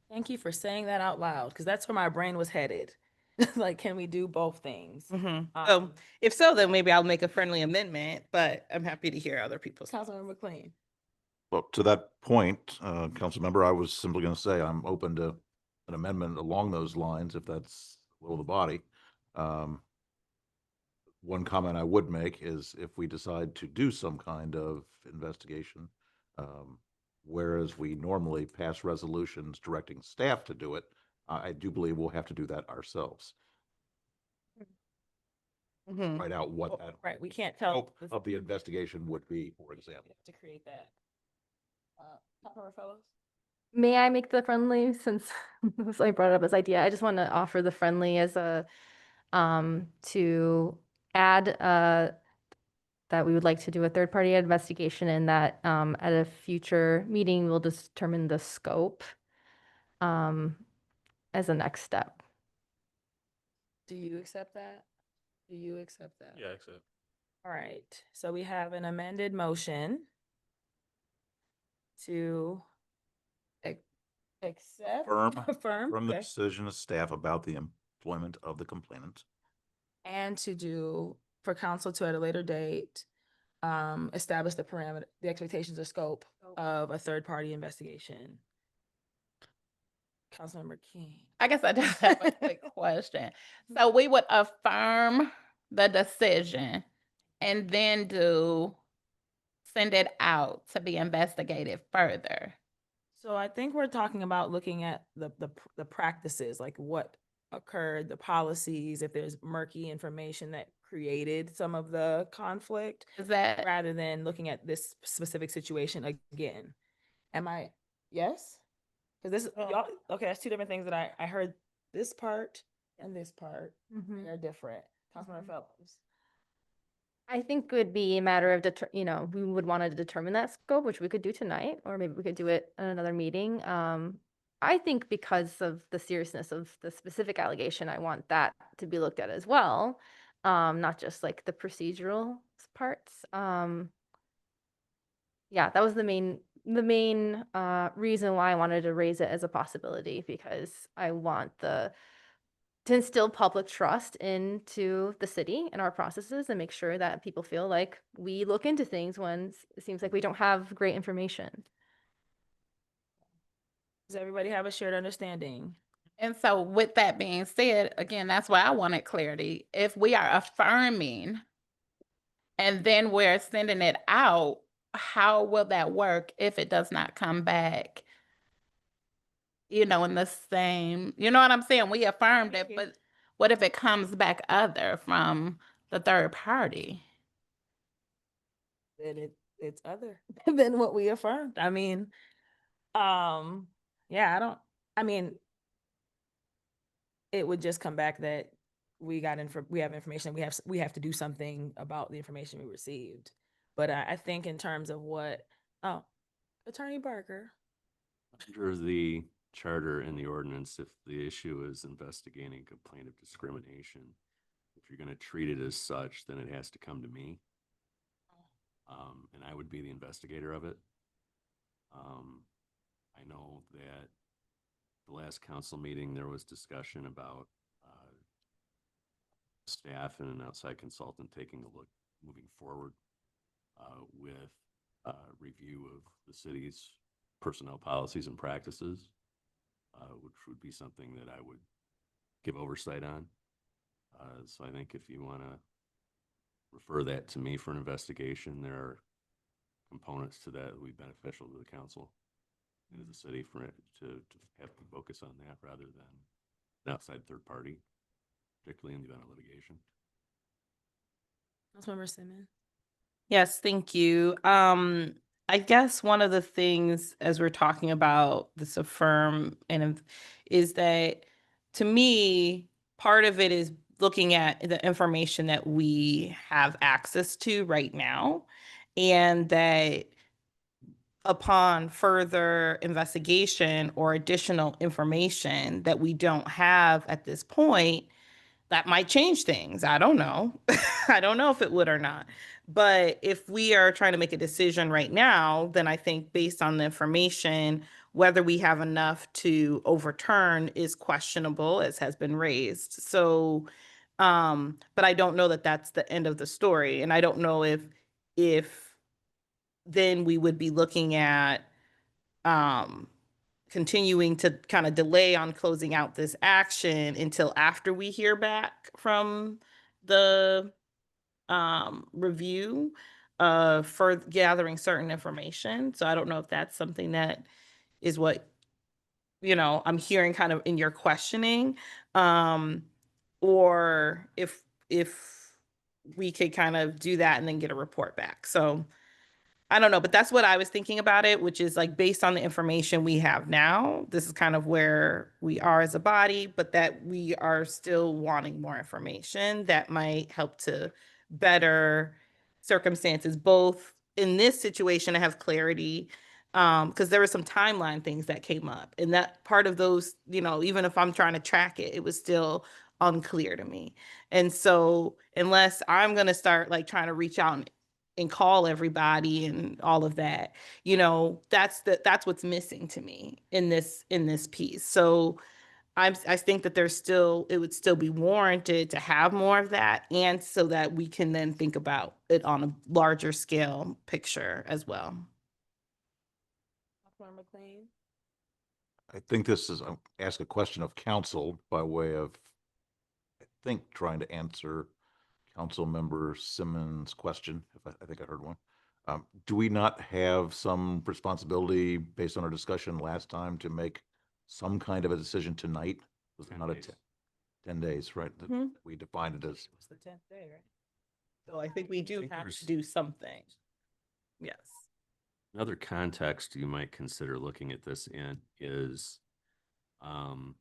Thank you for saying that out loud, because that's where my brain was headed. Like, can we do both things? So if so, then maybe I'll make a friendly amendment, but I'm happy to hear other people's. Councilmember McLean. Well, to that point, council member, I was simply going to say I'm open to an amendment along those lines if that's the will of the body. One comment I would make is if we decide to do some kind of investigation, whereas we normally pass resolutions directing staff to do it, I do believe we'll have to do that ourselves. Write out what that Right, we can't tell. scope of the investigation would be, for example. To create that. Councilmember Fellows? May I make the friendly, since I brought up this idea? I just want to offer the friendly as a, to add, that we would like to do a third-party investigation, and that at a future meeting, we'll determine the scope as a next step. Do you accept that? Do you accept that? Yeah, accept. All right, so we have an amended motion to accept. Affirm. From the Okay. decision of staff about the employment of the complainant. And to do, for council to at a later date, establish the parameter, the expectations or scope of a third-party investigation. Councilmember King. I guess I just have a quick question. So we would affirm the decision and then send it out to be investigated further. So I think we're talking about looking at the practices, like what occurred, the policies, if there's murky information that created some of the conflict. Is that rather than looking at this specific situation again? Am I, yes? Because this, y'all, okay, that's two different things that I heard this part and this part. They're different. Councilmember Fellows. I think it would be a matter of, we would want to determine that scope, which we could do tonight, or maybe we could do it at another meeting. I think because of the seriousness of the specific allegation, I want that to be looked at as well, not just like the procedural parts. Yeah, that was the main reason why I wanted to raise it as a possibility, because I want to instill public trust into the city and our processes and make sure that people feel like we look into things when it seems like we don't have great information. Does everybody have a shared understanding? And so with that being said, again, that's why I wanted clarity. If we are affirming and then we're sending it out, how will that work if it does not come back? In the same, you know what I'm saying? We affirmed it, but what if it comes back other from the third party? Then it's other than what we affirmed. I mean, yeah, it would just come back that we have information, we have to do something about the information we received. But I think in terms of Attorney Barker. Under the charter and the ordinance, if the issue is investigating a complaint of discrimination, if you're gonna treat it as such, then it has to come to me. And I would be the investigator of it. I know that the last council meeting, there was discussion about staff and an outside consultant taking a look moving forward with review of the city's personnel policies and practices, which would be something that I would give oversight on. So I think if you want to refer that to me for an investigation, there are components to that would be beneficial to the council and to the city for it to have to focus on that rather than an outside third party, particularly in the event of litigation. Councilmember Simmons. Yes, thank you. I guess one of the things as we're talking about this affirm is that to me, part of it is looking at the information that we have access to right now, and that upon further investigation or additional information that we don't have at this point, that might change things. I don't know. I don't know if it would or not. But if we are trying to make a decision right now, then I think based on the information, whether we have enough to overturn is questionable, as has been raised. So, but I don't know that that's the end of the story. And I don't know if then we would be looking at, continuing to kind of delay on closing out this action until after we hear back from the review for gathering certain information. So I don't know if that's something that is what, I'm hearing kind of in your questioning, or if we could kind of do that and then get a report back. So I don't know, but that's what I was thinking about it, which is like based on the information we have now, this is kind of where we are as a body, but that we are still wanting more information that might help to better circumstances, both in this situation to have clarity, because there were some timeline things that came up, and that part of those, even if I'm trying to track it, it was still unclear to me. And so unless I'm going to start like trying to reach out and call everybody and all of that, that's what's missing to me in this piece. So I think that it would still be warranted to have more of that, and so that we can then think about it on a larger scale picture as well. McLean. I think this is, ask a question of council by way of, I think, trying to answer Councilmember Simmons' question, I think I heard one. Do we not have some responsibility based on our discussion last time to make some kind of a decision tonight? Was it not a 10 days, right? That we defined it as. It's the 10th day, right? So I think we do have there's- to do something. Yes. Another context you might consider looking at this in is, in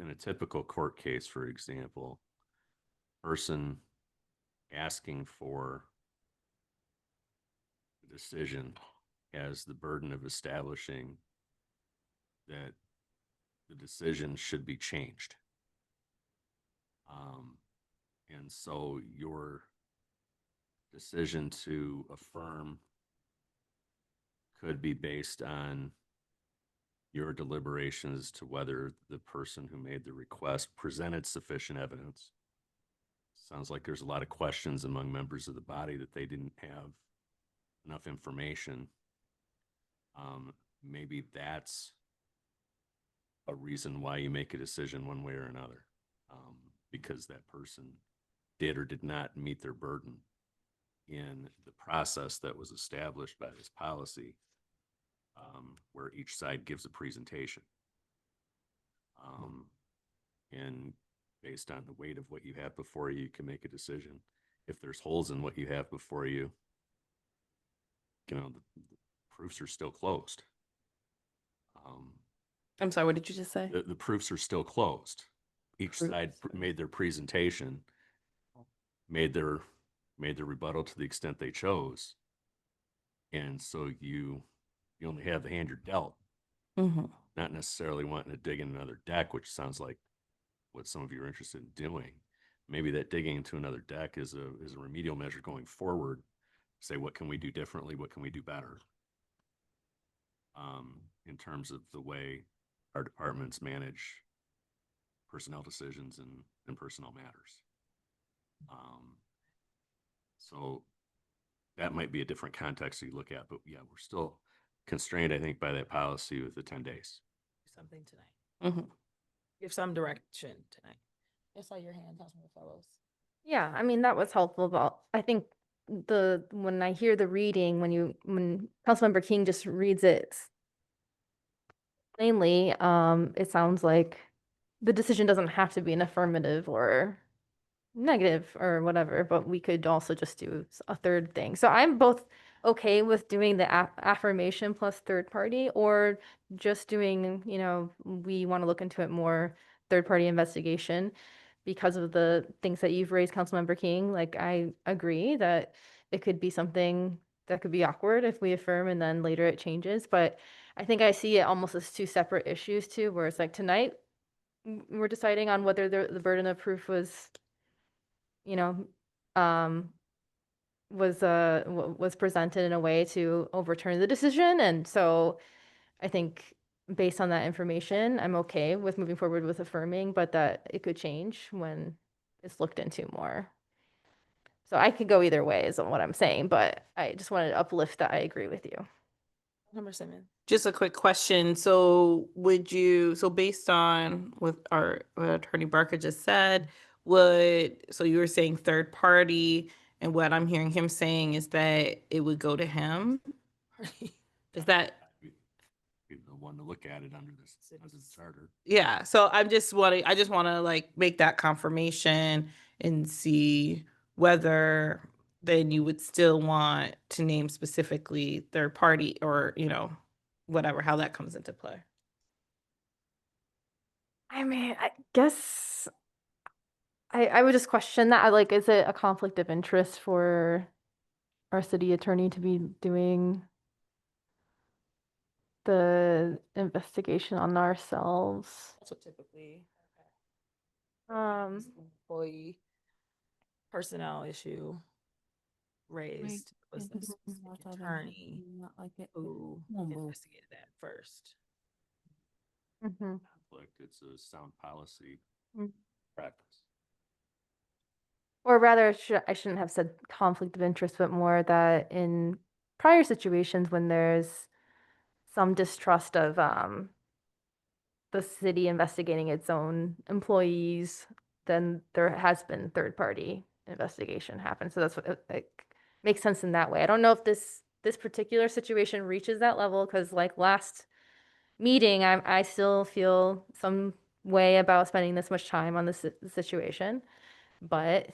a typical court case, for example, person asking for a decision has the burden of establishing that the decision should be changed. And so your decision to affirm could be based on your deliberations as to whether the person who made the request presented sufficient evidence. Sounds like there's a lot of questions among members of the body that they didn't have enough information. Maybe that's a reason why you make a decision one way or another, because that person did or did not meet their burden in the process that was established by this policy, where each side gives a presentation. And based on the weight of what you have before you, you can make a decision. If there's holes in what you have before you, the proofs are still closed. I'm sorry, what did you just say? The proofs are still closed. Each side made their presentation, made their rebuttal to the extent they chose. And so you only have the hand you're dealt not necessarily wanting to dig in another deck, which sounds like what some of you are interested in doing. Maybe that digging into another deck is a remedial measure going forward. Say, what can we do differently? What can we do better? In terms of the way our departments manage personnel decisions and personnel matters. So that might be a different context you look at, but yeah, we're still constrained, I think, by that policy with the 10 days. Something tonight. Give some direction tonight. I saw your hand, Councilman Fellows. Yeah, I mean, that was helpful, but I think when I hear the reading, when Councilmember King just reads it plainly, it sounds like the decision doesn't have to be an affirmative or negative or whatever, but we could also just do a third thing. So I'm both okay with doing the affirmation plus third party, or just doing, we want to look into it more, third party investigation, because of the things that you've raised, Councilmember King. Like, I agree that it could be something that could be awkward if we affirm and then later it changes. But I think I see it almost as two separate issues too, where it's like tonight we're deciding on whether the burden of proof was, was presented in a way to overturn the decision. And so I think based on that information, I'm okay with moving forward with affirming, but that it could change when it's looked into more. So I could go either way is what I'm saying, but I just wanted to uplift that I agree with you. Number 7. Just a quick question. So based on what Attorney Barker just said, so you were saying third party, and what I'm hearing him saying is that it would go to him? Is that? Be the one to look at it under this as a charter. Yeah, so I just want to like make that confirmation and see whether then you would still want to name specifically third party, or, whatever, how that comes into play. I mean, I guess I would just question that. Like, is it a conflict of interest for our city attorney to be doing the investigation on ourselves? That's what typically Um, employee personnel issue raised was the specific attorney who investigated that first. Conflict, it's a sound policy practice. Or rather, I shouldn't have said conflict of interest, but more that in prior situations when there's some distrust of the city investigating its own employees, then there has been third party investigation happen. So that's what it makes sense in that way. I don't know if this particular situation reaches that level, because like last meeting, I still feel some way about spending this much time on this situation, but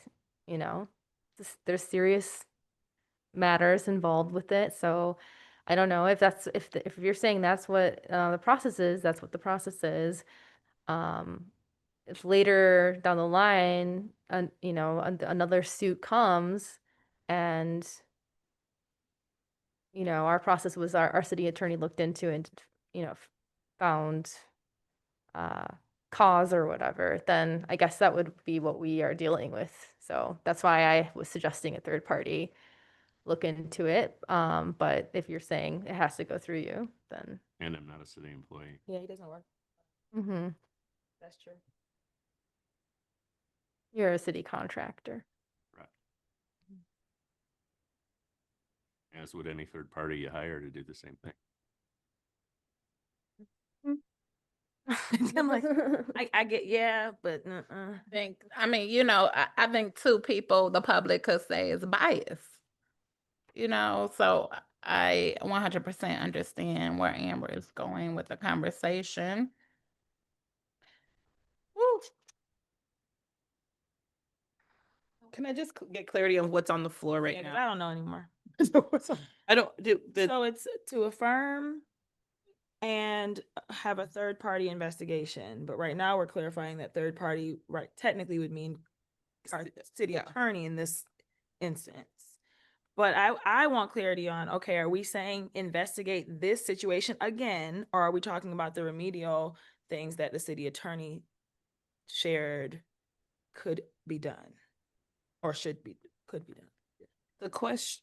there's serious matters involved with it. So I don't know if if you're saying that's what the process is, that's what the process is. If later down the line, another suit comes and, our process was our city attorney looked into and, found cause or whatever, then I guess that would be what we are dealing with. So that's why I was suggesting a third party look into it. But if you're saying it has to go through you, then. And I'm not a city employee. Yeah, he doesn't work. That's true. You're a city contractor. Right. As would any third party you hire to do the same thing. I'm like, I get, yeah, but I think two people the public could say is biased. So I 100% understand where Amber is going with the conversation. Woo. Can I just get clarity on what's on the floor right now? I don't know anymore. I don't do the. So it's to affirm and have a third party investigation. But right now we're clarifying that third party, right, technically would mean our city attorney in this instance. But I want clarity on, okay, are we saying investigate this situation again, or are we talking about the remedial things that the city attorney shared could be done? Or could be done? The question,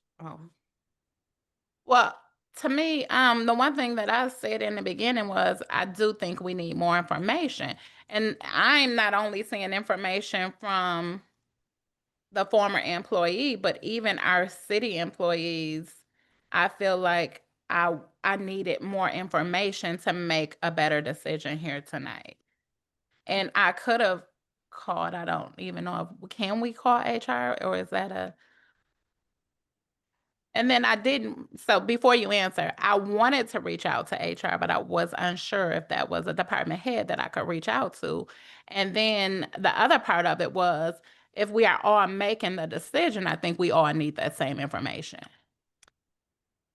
well, to me, the one thing that I said in the beginning was I do think we need more information. And I'm not only seeing information from the former employee, but even our city employees, I feel like I needed more information to make a better decision here tonight. And I could have called, I don't even know if, can we call HR or is that a? And then I didn't, so before you answer, I wanted to reach out to HR, but I was unsure if that was a department head that I could reach out to. And then the other part of it was, if we are all making the decision, I think we all need that same information.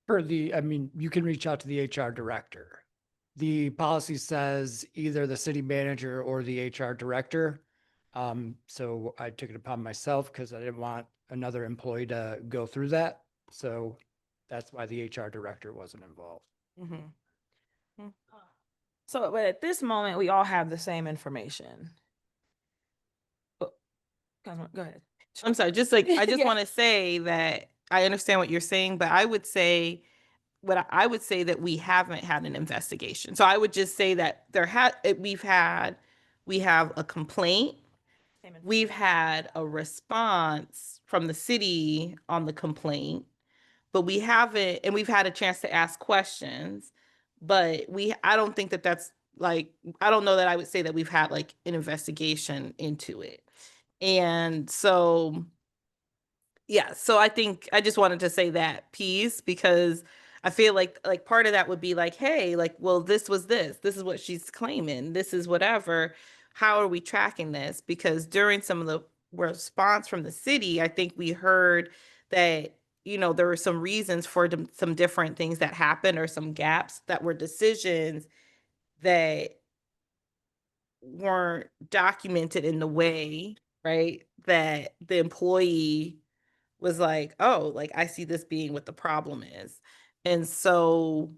I mean, you can reach out to the HR director. The policy says either the city manager or the HR director. So I took it upon myself because I didn't want another employee to go through that. So that's why the HR director wasn't involved. So, but at this moment, we all have the same information. Councilman, go ahead. I'm sorry, just like, I just Yeah. want to say that I understand what you're saying, but I would say, I would say that we haven't had an investigation. So I would just say that we have a complaint. We've had a response from the city on the complaint, but we haven't, and we've had a chance to ask questions, but I don't think that that's like, I don't know that I would say that we've had like an investigation into it. And so, yeah, so I think I just wanted to say that piece because I feel like part of that would be like, hey, like, well, this is what she's claiming, this is whatever. How are we tracking this? Because during some of the response from the city, I think we heard that, there were some reasons for some different things that happened or some gaps that were decisions that weren't documented in the way, right, that the employee was like, oh, like I see this being what the problem is. And so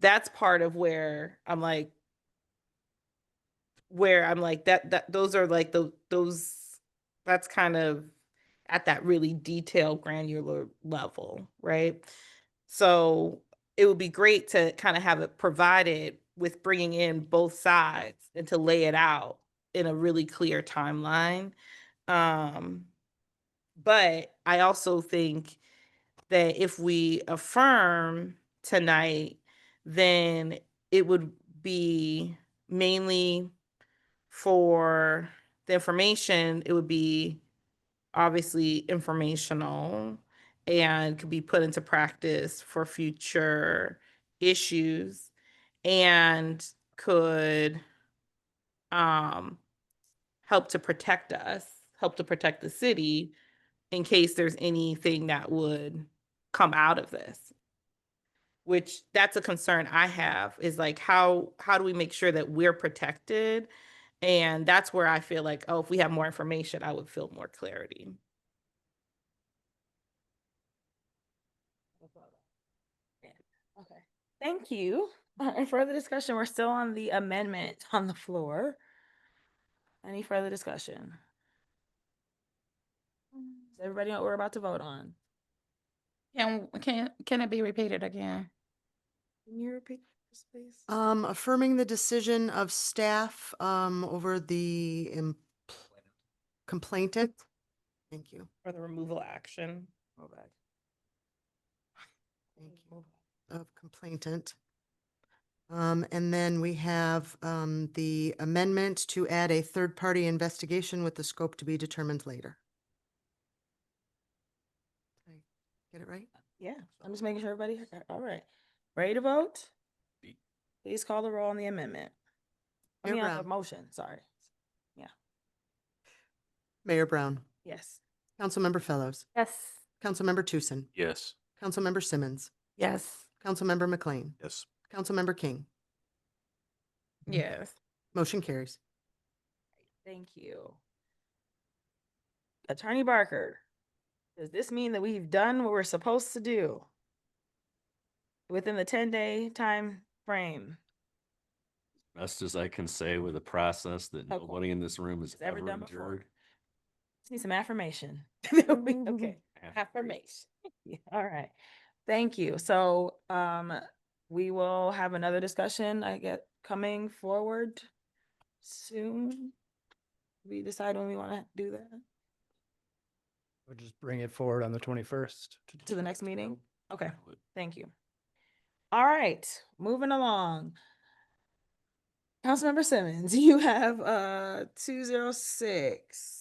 that's part of where I'm like that those are like those that's kind of at that really detailed granular level, right? So it would be great to kind of have it provided with bringing in both sides and to lay it out in a really clear timeline. But I also think that if we affirm tonight, then it would be mainly for the information, it would be obviously informational and could be put into practice for future issues and could help to protect us, help to protect the city in case there's anything that would come out of this. Which that's a concern I have is like, how do we make sure that we're protected? And that's where I feel like, oh, if we have more information, I would feel more clarity. Okay, thank you. And further discussion, we're still on the amendment on the floor. Any further discussion? Does everybody know what we're about to vote on? Can it be repeated again? Can you repeat this, please? Affirming the decision of staff, over the complainant. Thank you. For the removal action. Go back. Thank you. Of complainant. And then we have, the amendment to add a third-party investigation with the scope to be determined later. Did I get it right? Yeah, I'm just making sure everybody, all right. Ready to vote? Please call the roll on the amendment. I Mayor mean, on the Brown. motion, sorry. Yeah, Mayor Brown, yes. Councilmember Fellows, Yes. Councilmember Tucson, Yes. Councilmember Simmons, Yes. Councilmember McLean, Yes. Councilmember King. Yes. Motion carries. Thank you. Attorney Barker, Does this mean that we've done what we're supposed to do within the 10-day time frame? Best as I can say with a process that Okay. nobody in this room has It's ever ever done before. endured. Just need some affirmation. That'll be okay. Affirmation. Yeah, all right. Thank you. So, we will have another discussion, I get, coming forward soon. We decide when we want to do that, We'll just bring it forward on the 21st. to the next meeting? Okay, thank you. All right, moving along. Councilmember Simmons, you have 206.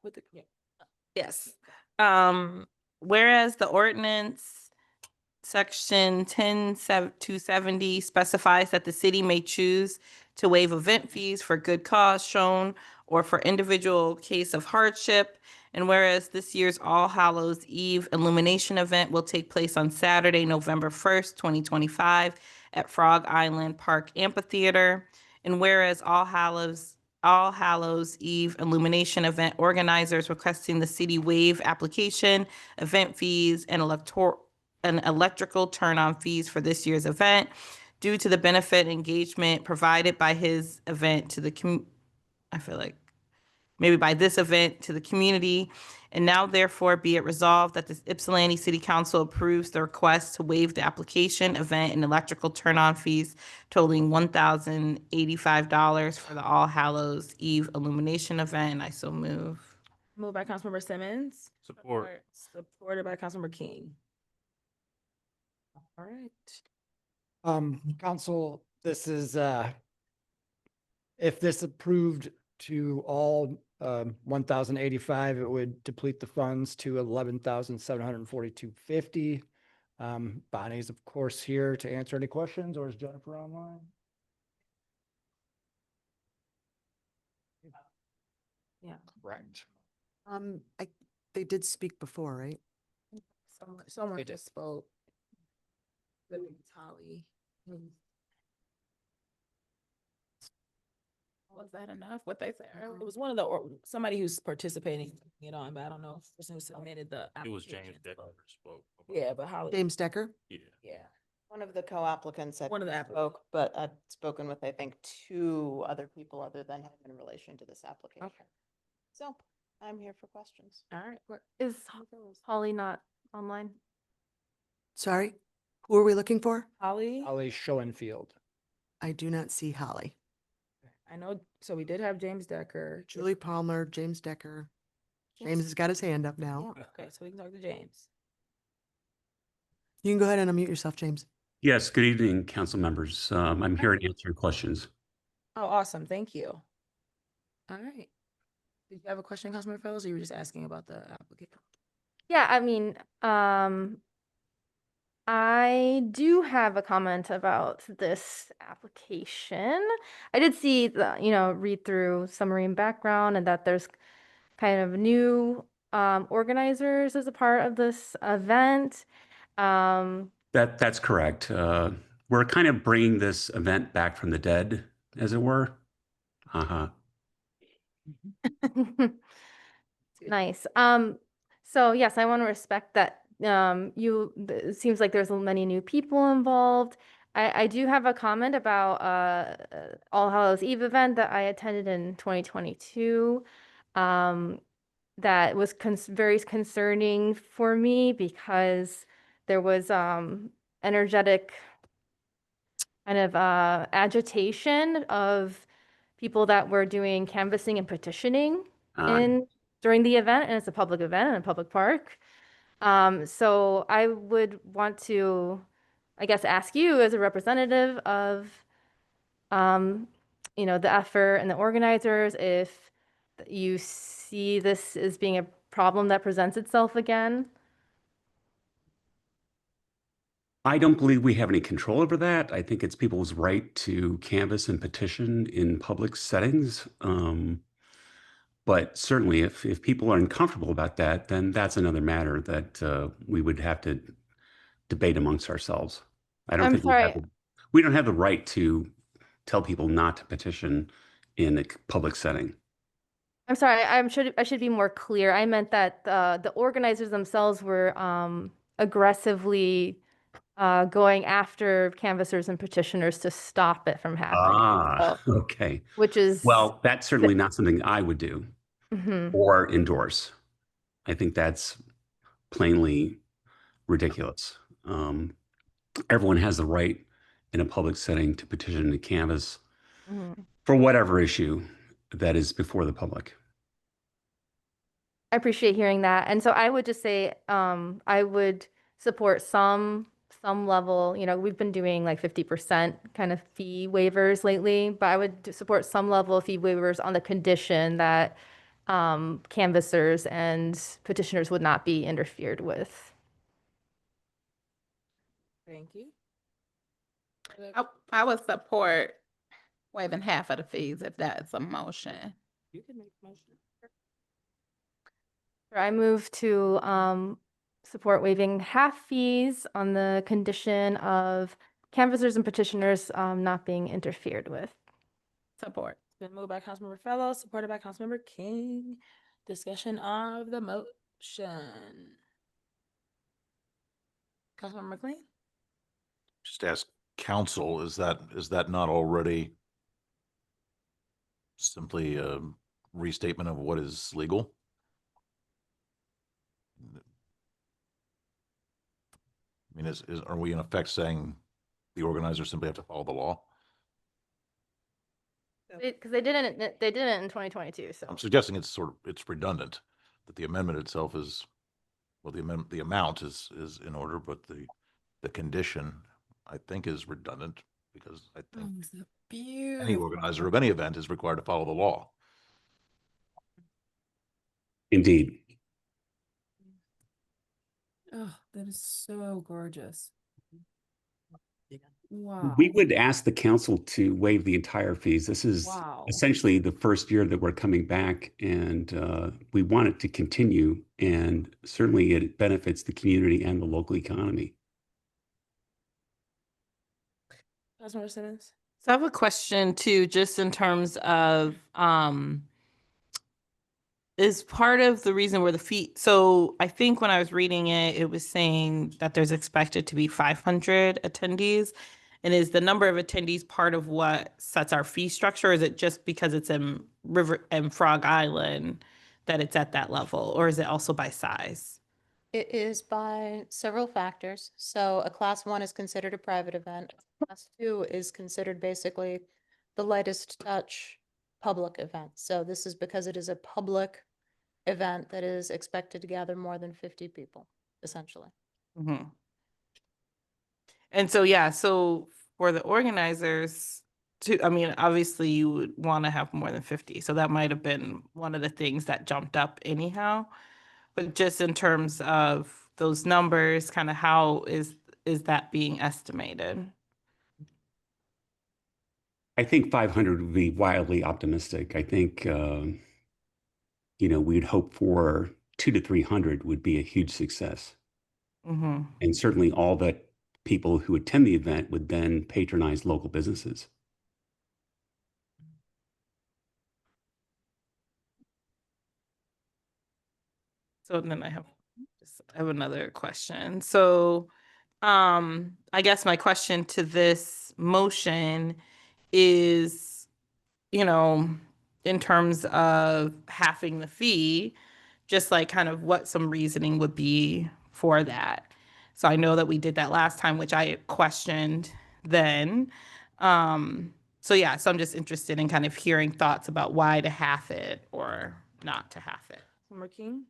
With the, yeah. Yes. Whereas the ordinance section 270 specifies that the city may choose to waive event fees for good cause shown or for individual case of hardship. And whereas this year's All Hallows Eve illumination event will take place on Saturday, November 1st, 2025 at Frog Island Park Amphitheater. And whereas All Hallows Eve illumination event organizers requesting the city waive application, event fees, and electrical turn-on fees for this year's event due to the benefit engagement provided by his event to the I feel like maybe by this event to the community. And now therefore be it resolved that the Ypsilanti City Council approves the request to waive the application, event, and electrical turn-on fees totaling $1,085 for the All Hallows Eve illumination event. And I so move. Moved by Councilmember Simmons. Support. Supported by Councilmember King. All right. Council, this is, if this approved to all 1,085, it would deplete the funds to 11,742.50. Bonnie's of course here to answer any questions, or is Jennifer online? Yeah. Correct. They did speak before, right? Someone They did. just spoke. The big Holly. Was that enough? What they said It earlier? was one of the, or somebody who's participating, you know, but I don't know if the person who submitted the. It was James application Decker spoke. spoke. Yeah, but Holly. James Decker? Yeah. Yeah. One of the co-applicants had One of the spoke, but I've spoken with, I think, 2 other people other than him in relation to this application. So I'm here for questions. All right. Is Holly not online? Sorry, who are we looking for? Holly, Holly Schoenfield. I do not see Holly. I know, so we did have James Decker. Julie Palmer, James Decker. James has got his hand up now. Okay, so we can talk to James. You can go ahead and unmute yourself, James. Yes, good evening, council members. I'm here to answer questions. Oh, awesome. Thank you. All right. Did you have a question, Councilmember Fellows, or you were just asking about the application? Yeah, I mean, I do have a comment about this application. I did see the, read through summary and background and that there's kind of new organizers as a part of this event. That's correct. We're kind of bringing this event back from the dead, as it were. Nice. So yes, I want to respect that it seems like there's many new people involved. I do have a comment about All Hallows Eve event that I attended in 2022. That was very concerning for me because there was energetic kind of agitation of people that were doing canvassing and petitioning during the event, and it's a public event in a public park. So I would want to, I guess, ask you as a representative of, the effort and the organizers, if you see this as being a problem that presents itself again. I don't believe we have any control over that. I think it's people's right to canvass and petition in public settings. But certainly if people are uncomfortable about that, then that's another matter that we would have to debate amongst ourselves. I don't I'm think sorry. we don't have the right to tell people not to petition in a public setting. I'm sorry, I should be more clear. I meant that the organizers themselves were aggressively going after canvassers and petitioners to stop it from happening. Ah, So, okay. which is Well, that's certainly not something I would do Mhm. or endorse. I think that's plainly ridiculous. Everyone has the right in a public setting to petition to canvass Mhm. for whatever issue that is before the public. I appreciate hearing that. And so I would just say, I would support some level, we've been doing like 50% kind of fee waivers lately, but I would support some level of fee waivers on the condition that canvassers and petitioners would not be interfered with. Thank you. I would support waiving half of the fees if that's a motion. You can make a motion. I move to support waiving half fees on the condition of canvassers and petitioners not being interfered with. Support. Been moved by Councilmember Fellow, supported by Councilmember King. Discussion of the motion. Councilmember McLean? Just ask council, is that not already simply a restatement of what is legal? I mean, are we in effect saying the organizers simply have to follow the law? Because they didn't in 2022. So I'm suggesting it's redundant, that the amendment itself is, well, the amount is in order, but the condition, I think, is redundant, because I think any organizer of any event is required to follow the law. Indeed. Oh, that is so gorgeous. Wow. We would ask the council to waive the entire fees. This is Wow. essentially the first year that we're coming back, and we want it to continue. And certainly it benefits the community and the local economy. Councilmember Simmons? So I have a question too, just in terms of, is part of the reason where the fee, so I think when I was reading it, it was saying that there's expected to be 500 attendees. And is the number of attendees part of what sets our fee structure? Or is it just because it's in Frog Island that it's at that level? Or is it also by size? It is by several factors. So a class 1 is considered a private event. Class 2 is considered basically the lightest touch public event. So this is because it is a public event that is expected to gather more than 50 people, essentially. Mhm. And so, yeah, so for the organizers to, I mean, obviously you would want to have more than 50. So that might have been one of the things that jumped up anyhow. But just in terms of those numbers, kind of how is that being estimated? I think 500 would be wildly optimistic. I think, we'd hope for 200 to 300 would be a huge success. Mm-hmm. And certainly all that people who attend the event would then patronize local businesses. So then I have another question. So I guess my question to this motion is, in terms of halving the fee, just like kind of what some reasoning would be for that. So I know that we did that last time, which I questioned then. So yeah, so I'm just interested in kind of hearing thoughts about why to half it or not to half it. Councilmember King?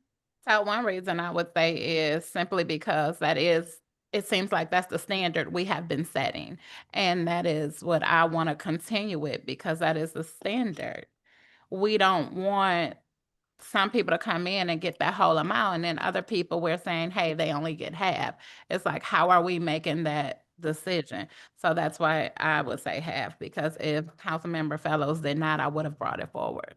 So one reason I would say is simply because it seems like that's the standard we have been setting. And that is what I want to continue with, because that is the standard. We don't want some people to come in and get that whole amount, and then other people we're saying, hey, they only get half. It's like, how are we making that decision? So that's why I would say half, because if Councilmember Fellows did not, I would have brought it forward.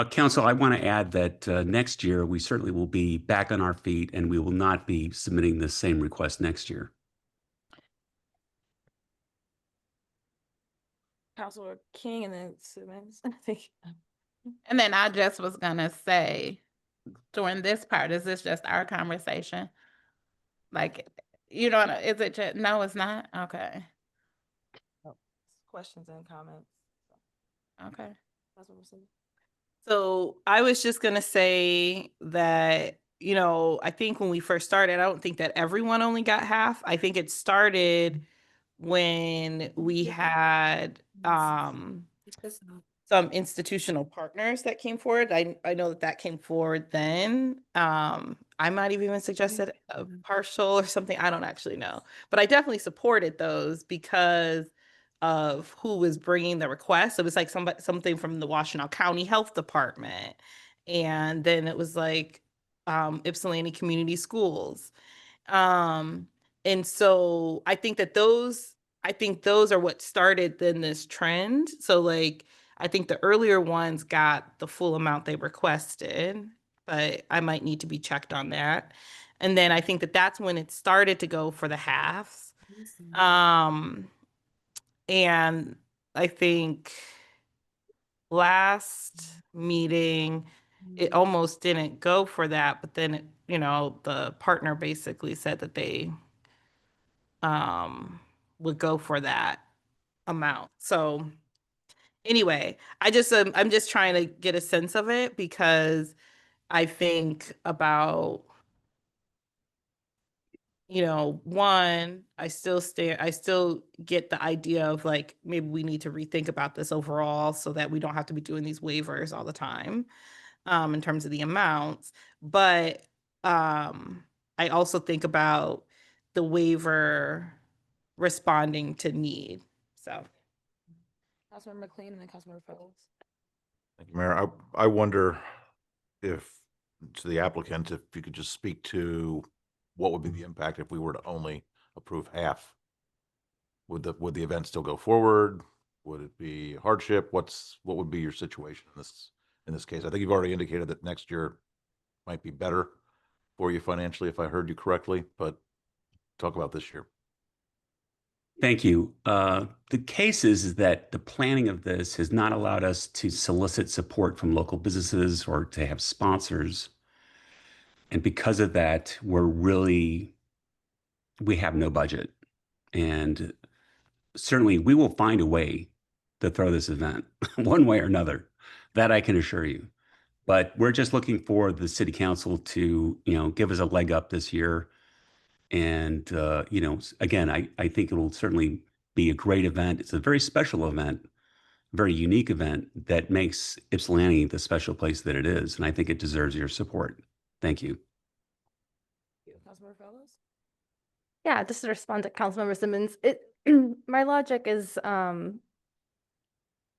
Council, I want to add that next year, we certainly will be back on our feet, and we will not be submitting the same request next year. Councilor King and then Simmons, I think. And then I just was gonna say, during this part, is this just our conversation? Like, you know, is it just, no, it's not? Okay, Questions and comments. okay. Councilmember Simmons. So I was just gonna say that, you know, I think when we first started, I don't think that everyone only got half. I think it started when we had some institutional partners that came forward. I know that that came forward then. I might have even suggested a partial or something. I don't actually know, but I definitely supported those because of who was bringing the request. It was like something from the Washtenaw County Health Department, and then it was like Ypsilanti Community Schools. Um, and so I think those are what started then this trend. So like I think the earlier ones got the full amount they requested, but I might need to be checked on that. And then I think that that's when it started to go for the halves. And I think last meeting, it almost didn't go for that, but then, you know, the partner basically said that they would go for that amount. So anyway, I'm just trying to get a sense of it because I think about, you know, one, I still get the idea of like, maybe we need to rethink about this overall so that we don't have to be doing these waivers all the time, in terms of the amounts. But, I also think about the waiver responding to need, so. Councilmember McLean and then Councilmember Fellows. Thank you, Mayor. I wonder if, to the applicant, if you could just speak to what would be the impact if we were to only approve half? Would the event still go forward? Would it be hardship? What would be your situation in this case? I think you've already indicated that next year might be better for you financially, if I heard you correctly, but talk about this year. Thank you. The case is that the planning of this has not allowed us to solicit support from local businesses or to have sponsors. And because of that, we have no budget. And certainly we will find a way to throw this event one way or another. That I can assure you. But we're just looking for the city council to, you know, give us a leg up this year. And, you know, again, I think it'll certainly be a great event. It's a very special event, very unique event that makes Ypsilanti the special place that it is. And I think it deserves your support. Thank you. Councilmember Fellows. Yeah, just to respond to Councilmember Simmons, my logic is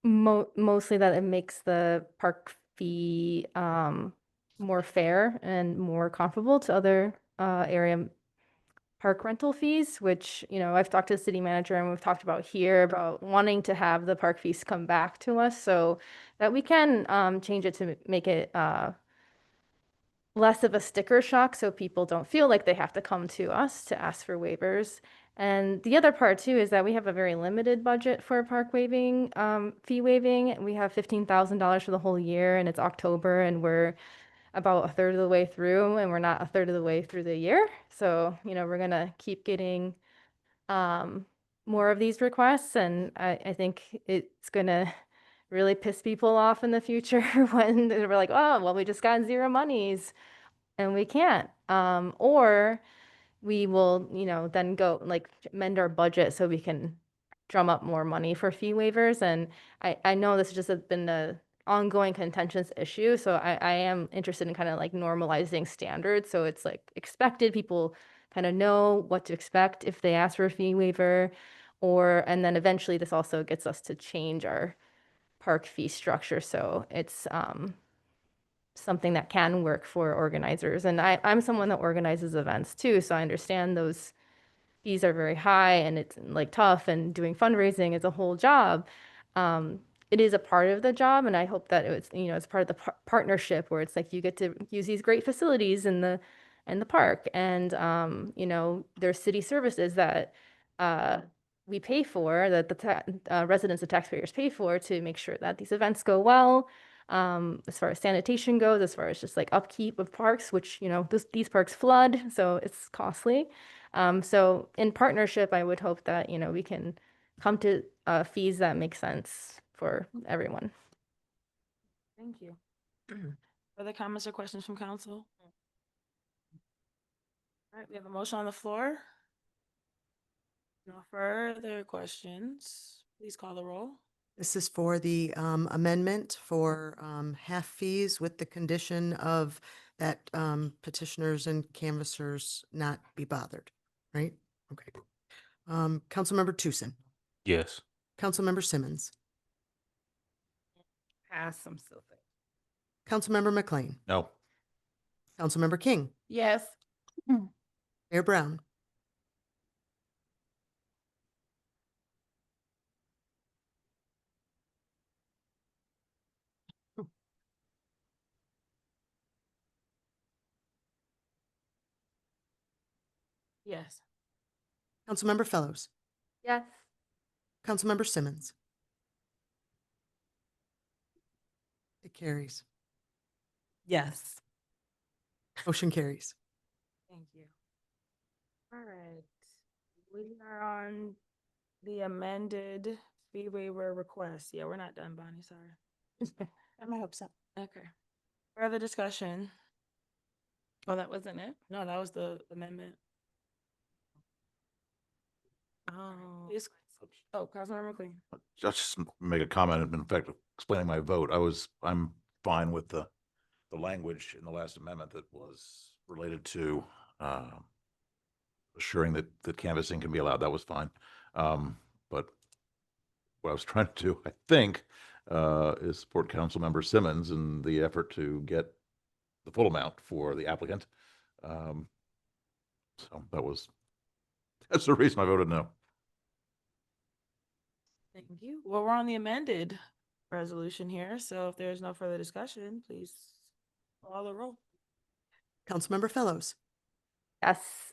mostly that it makes the park fee more fair and more comparable to other area park rental fees, which, you know, I've talked to the city manager and we've talked about here about wanting to have the park fees come back to us so that we can change it to make it less of a sticker shock so people don't feel like they have to come to us to ask for waivers. And the other part too is that we have a very limited budget for park waiving, fee waiving. We have $15,000 for the whole year and it's October and we're about a third of the way through and we're not a third of the way through the year. So, you know, we're gonna keep getting more of these requests and I think it's gonna really piss people off in the future when we're like, oh, well, we just got zero monies and we can't. Or we will, you know, then go like mend our budget so we can drum up more money for fee waivers. And I know this has just been a ongoing contentious issue. So I am interested in kind of like normalizing standards. So it's like expected people kind of know what to expect if they ask for a fee waiver and then eventually this also gets us to change our park fee structure. So it's something that can work for organizers. And I'm someone that organizes events too. So I understand those fees are very high and it's like tough and doing fundraising is a whole job. It is a part of the job. And I hope that it's, you know, it's part of the partnership where it's like you get to use these great facilities in the park. And, you know, there's city services that we pay for, that the residents and taxpayers pay for, to make sure that these events go well. As far as sanitation goes, as far as just like upkeep of parks, which, you know, these parks flood, so it's costly. So in partnership, I would hope that, you know, we can come to fees that make sense for everyone. Thank you. Other comments or questions from council? All right, we have a motion on the floor. No further questions. Please call the roll. This is for the amendment for half fees with the condition of that petitioners and canvassers not be bothered, right? Okay. Councilmember Tucson, Yes. Councilmember Simmons, Pass, I'm still thinking. Councilmember McLean, No. Councilmember King, Yes. Mayor Brown, Yes. Councilmember Fellows, Yes. Councilmember Simmons. It carries. Yes. Motion carries. Thank you. All right. We are on the amended fee waiver request. Yeah, we're not done, Bonnie, sorry. I hope so. Okay. Further discussion? Oh, that wasn't it? No, that was the amendment. Oh. Please. Oh, Councilmember McLean. Just make a comment, in fact, explaining my vote. I'm fine with the language in the last amendment that was related to assuring that canvassing can be allowed. That was fine. But what I was trying to do, I think, is support Councilmember Simmons in the effort to get the full amount for the applicant. So that's the reason I voted no. Thank you. Well, we're on the amended resolution here, so if there's no further discussion, please call the roll. Councilmember Fellows, Yes.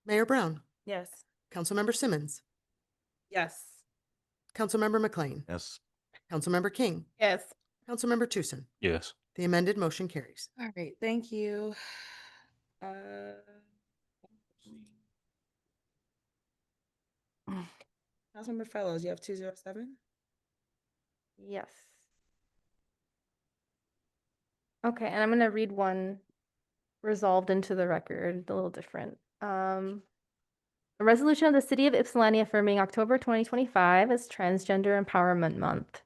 Mayor Brown, Yes. Councilmember Simmons, Yes. Councilmember McLean, Yes. Councilmember King, Yes. Councilmember Tucson. Yes. The amended motion carries. All right, thank you. Councilmember Fellows, you have 207? Yes. Okay, and I'm gonna read one resolved into the record, a little different. A resolution of the City of Ypsilanti affirming October 2025 as Transgender Empowerment Month.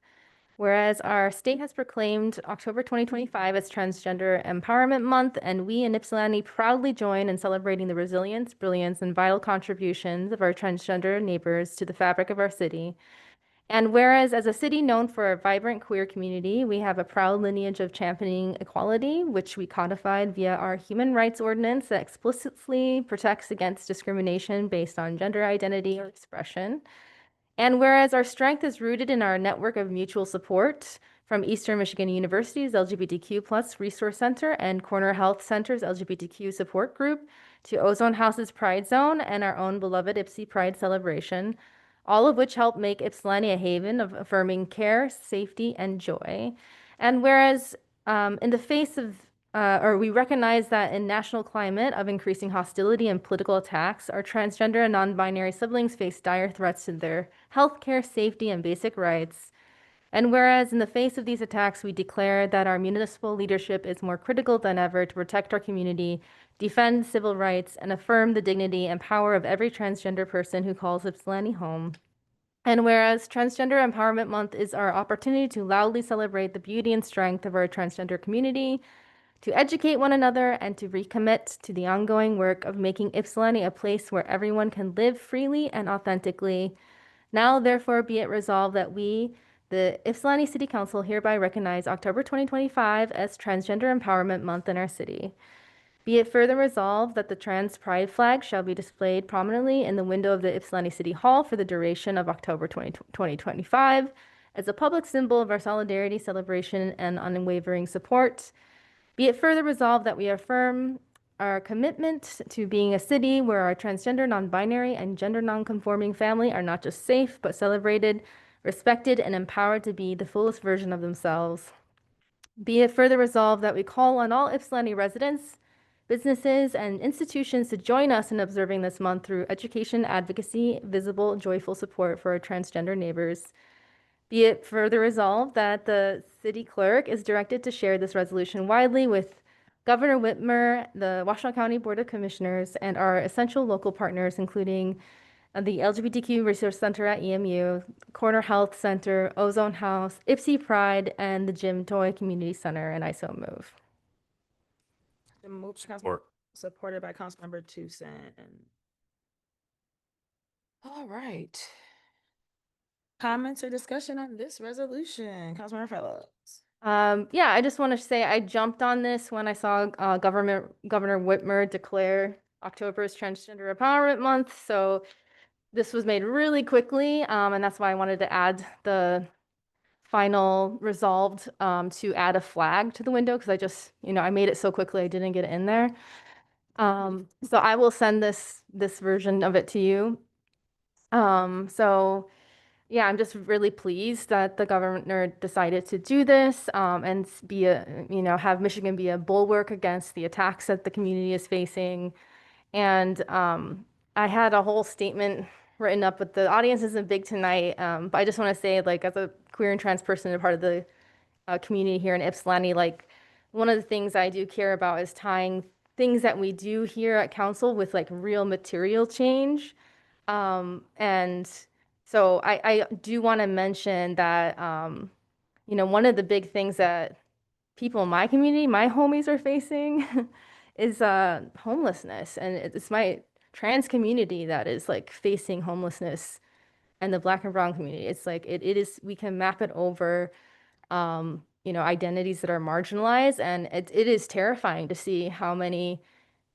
Whereas our state has proclaimed October 2025 as Transgender Empowerment Month, and we in Ypsilanti proudly join in celebrating the resilience, brilliance, and vital contributions of our transgender neighbors to the fabric of our city. And whereas as a city known for a vibrant queer community, we have a proud lineage of championing equality, which we codified via our human rights ordinance that explicitly protects against discrimination based on gender identity or expression. And whereas our strength is rooted in our network of mutual support from Eastern Michigan University's LGBTQ+ Resource Center and Corner Health Center's LGBTQ support group to Ozone House's Pride Zone and our own beloved Ypsi Pride celebration, all of which help make Ypsilanti a haven of affirming care, safety, and joy. And whereas in the face of we recognize that in national climate of increasing hostility and political attacks, our transgender and non-binary siblings face dire threats to their healthcare, safety, and basic rights. And whereas in the face of these attacks, we declare that our municipal leadership is more critical than ever to protect our community, defend civil rights, and affirm the dignity and power of every transgender person who calls Ypsilanti home. And whereas Transgender Empowerment Month is our opportunity to loudly celebrate the beauty and strength of our transgender community, to educate one another, and to recommit to the ongoing work of making Ypsilanti a place where everyone can live freely and authentically. Now, therefore, be it resolved that we, the Ypsilanti City Council, hereby recognize October 2025 as Transgender Empowerment Month in our city. Be it further resolved that the trans pride flag shall be displayed prominently in the window of the Ypsilanti City Hall for the duration of October 2025 as a public symbol of our solidarity, celebration, and unwavering support. Be it further resolved that we affirm our commitment to being a city where our transgender, non-binary, and gender non-conforming family are not just safe, but celebrated, respected, and empowered to be the fullest version of themselves. Be it further resolved that we call on all Ypsilanti residents, businesses, and institutions to join us in observing this month through education, advocacy, visible, joyful support for our transgender neighbors. Be it further resolved that the city clerk is directed to share this resolution widely with Governor Whitmer, the Washtenaw County Board of Commissioners, and our essential local partners, including the LGBTQ Resource Center at EMU, Corner Health Center, Ozone House, Ipsy Pride, and the Jim Toy Community Center, and I so move. The move, Support. supported by Councilmember Tucson. All right. Comments or discussion on this resolution? Councilmember Fellows. Yeah, I just want to say I jumped on this when I saw Governor Whitmer declare October as Transgender Empowerment Month. So this was made really quickly, and that's why I wanted to add the final resolved to add a flag to the window because I just, I made it so quickly I didn't get it in there. So I will send this version of it to you. So yeah, I'm just really pleased that the governor decided to do this and be have Michigan be a bulwark against the attacks that the community is facing. And I had a whole statement written up, but the audience isn't big tonight. But I just want to say, like, as a queer and trans person and part of the community here in Ypsilanti, like, one of the things I do care about is tying things that we do here at council with like real material change. And so I do want to mention that, one of the big things that people in my community, my homies are facing is homelessness. And it's my trans community that is like facing homelessness and the Black and brown community. It's like, it is, we can map it over, identities that are marginalized. And it is terrifying to see how many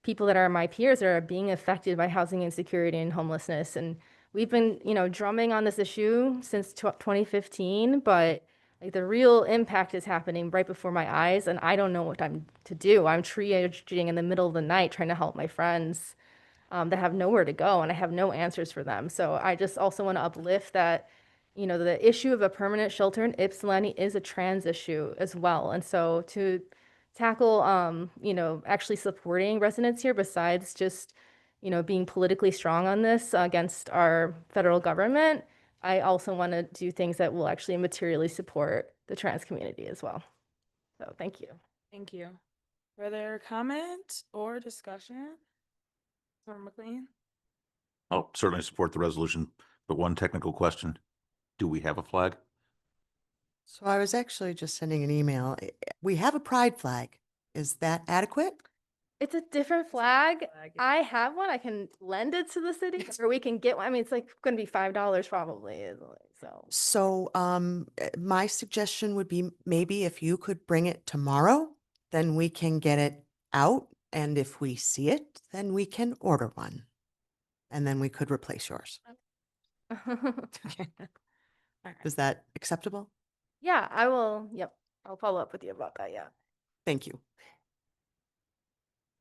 people that are my peers are being affected by housing insecurity and homelessness. And we've been, drumming on this issue since 2015, but like the real impact is happening right before my eyes, and I don't know what I'm to do. I'm triaging in the middle of the night trying to help my friends that have nowhere to go, and I have no answers for them. So I just also want to uplift that, the issue of a permanent shelter in Ypsilanti is a trans issue as well. And so to tackle, actually supporting residents here besides just, being politically strong on this against our federal government, I also want to do things that will actually materially support the trans community as well. So thank you. Thank you. Further comment or discussion? Councilmember McLean? I'll certainly support the resolution, but one technical question. Do we have a flag? So I was actually just sending an email. We have a pride flag. Is that adequate? It's a different flag. I have one. I can lend it to the city, or we can get one. I mean, it's like going to be $5 probably. So my suggestion would be maybe if you could bring it tomorrow, then we can get it out. And if we see it, then we can order one. And then we could replace yours. Okay. Is that acceptable? Yeah, I will. Yep. I'll follow up with you about that. Yeah. Thank you.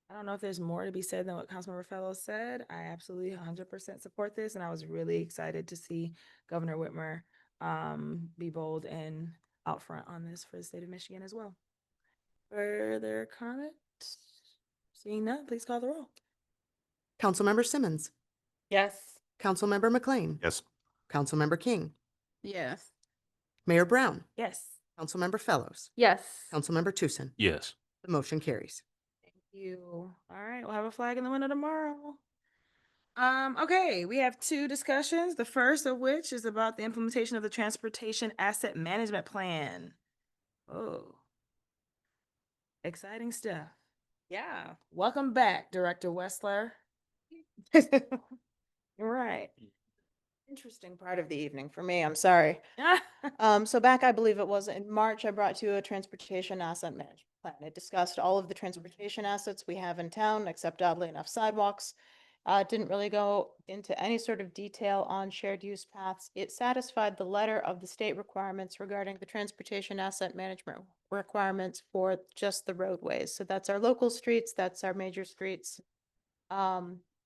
I don't know if there's more to be said than what Councilmember Fellows said. I absolutely 100% support this, and I was really excited to see Governor Whitmer be bold and out front on this for the state of Michigan as well. Further comment? Seeing none, please call the roll. Councilmember Simmons. Yes. Councilmember McLean. Yes. Councilmember King. Yes. Mayor Brown. Yes. Councilmember Fellows. Yes. Councilmember Tucson. Yes. The motion carries. Thank you. All right, we'll have a flag in the window tomorrow. Okay, we have two discussions. The first of which is about the implementation of the Transportation Asset Management Plan. Oh, exciting stuff. Yeah. Welcome back, Director Westler. You're right. Interesting part of the evening for me. I'm sorry. So back, I believe it was in March, I brought to you a transportation asset management plan. It discussed all of the transportation assets we have in town, except oddly enough sidewalks. Didn't really go into any sort of detail on shared use paths. It satisfied the letter of the state requirements regarding the transportation asset management requirements for just the roadways. So that's our local streets, that's our major streets.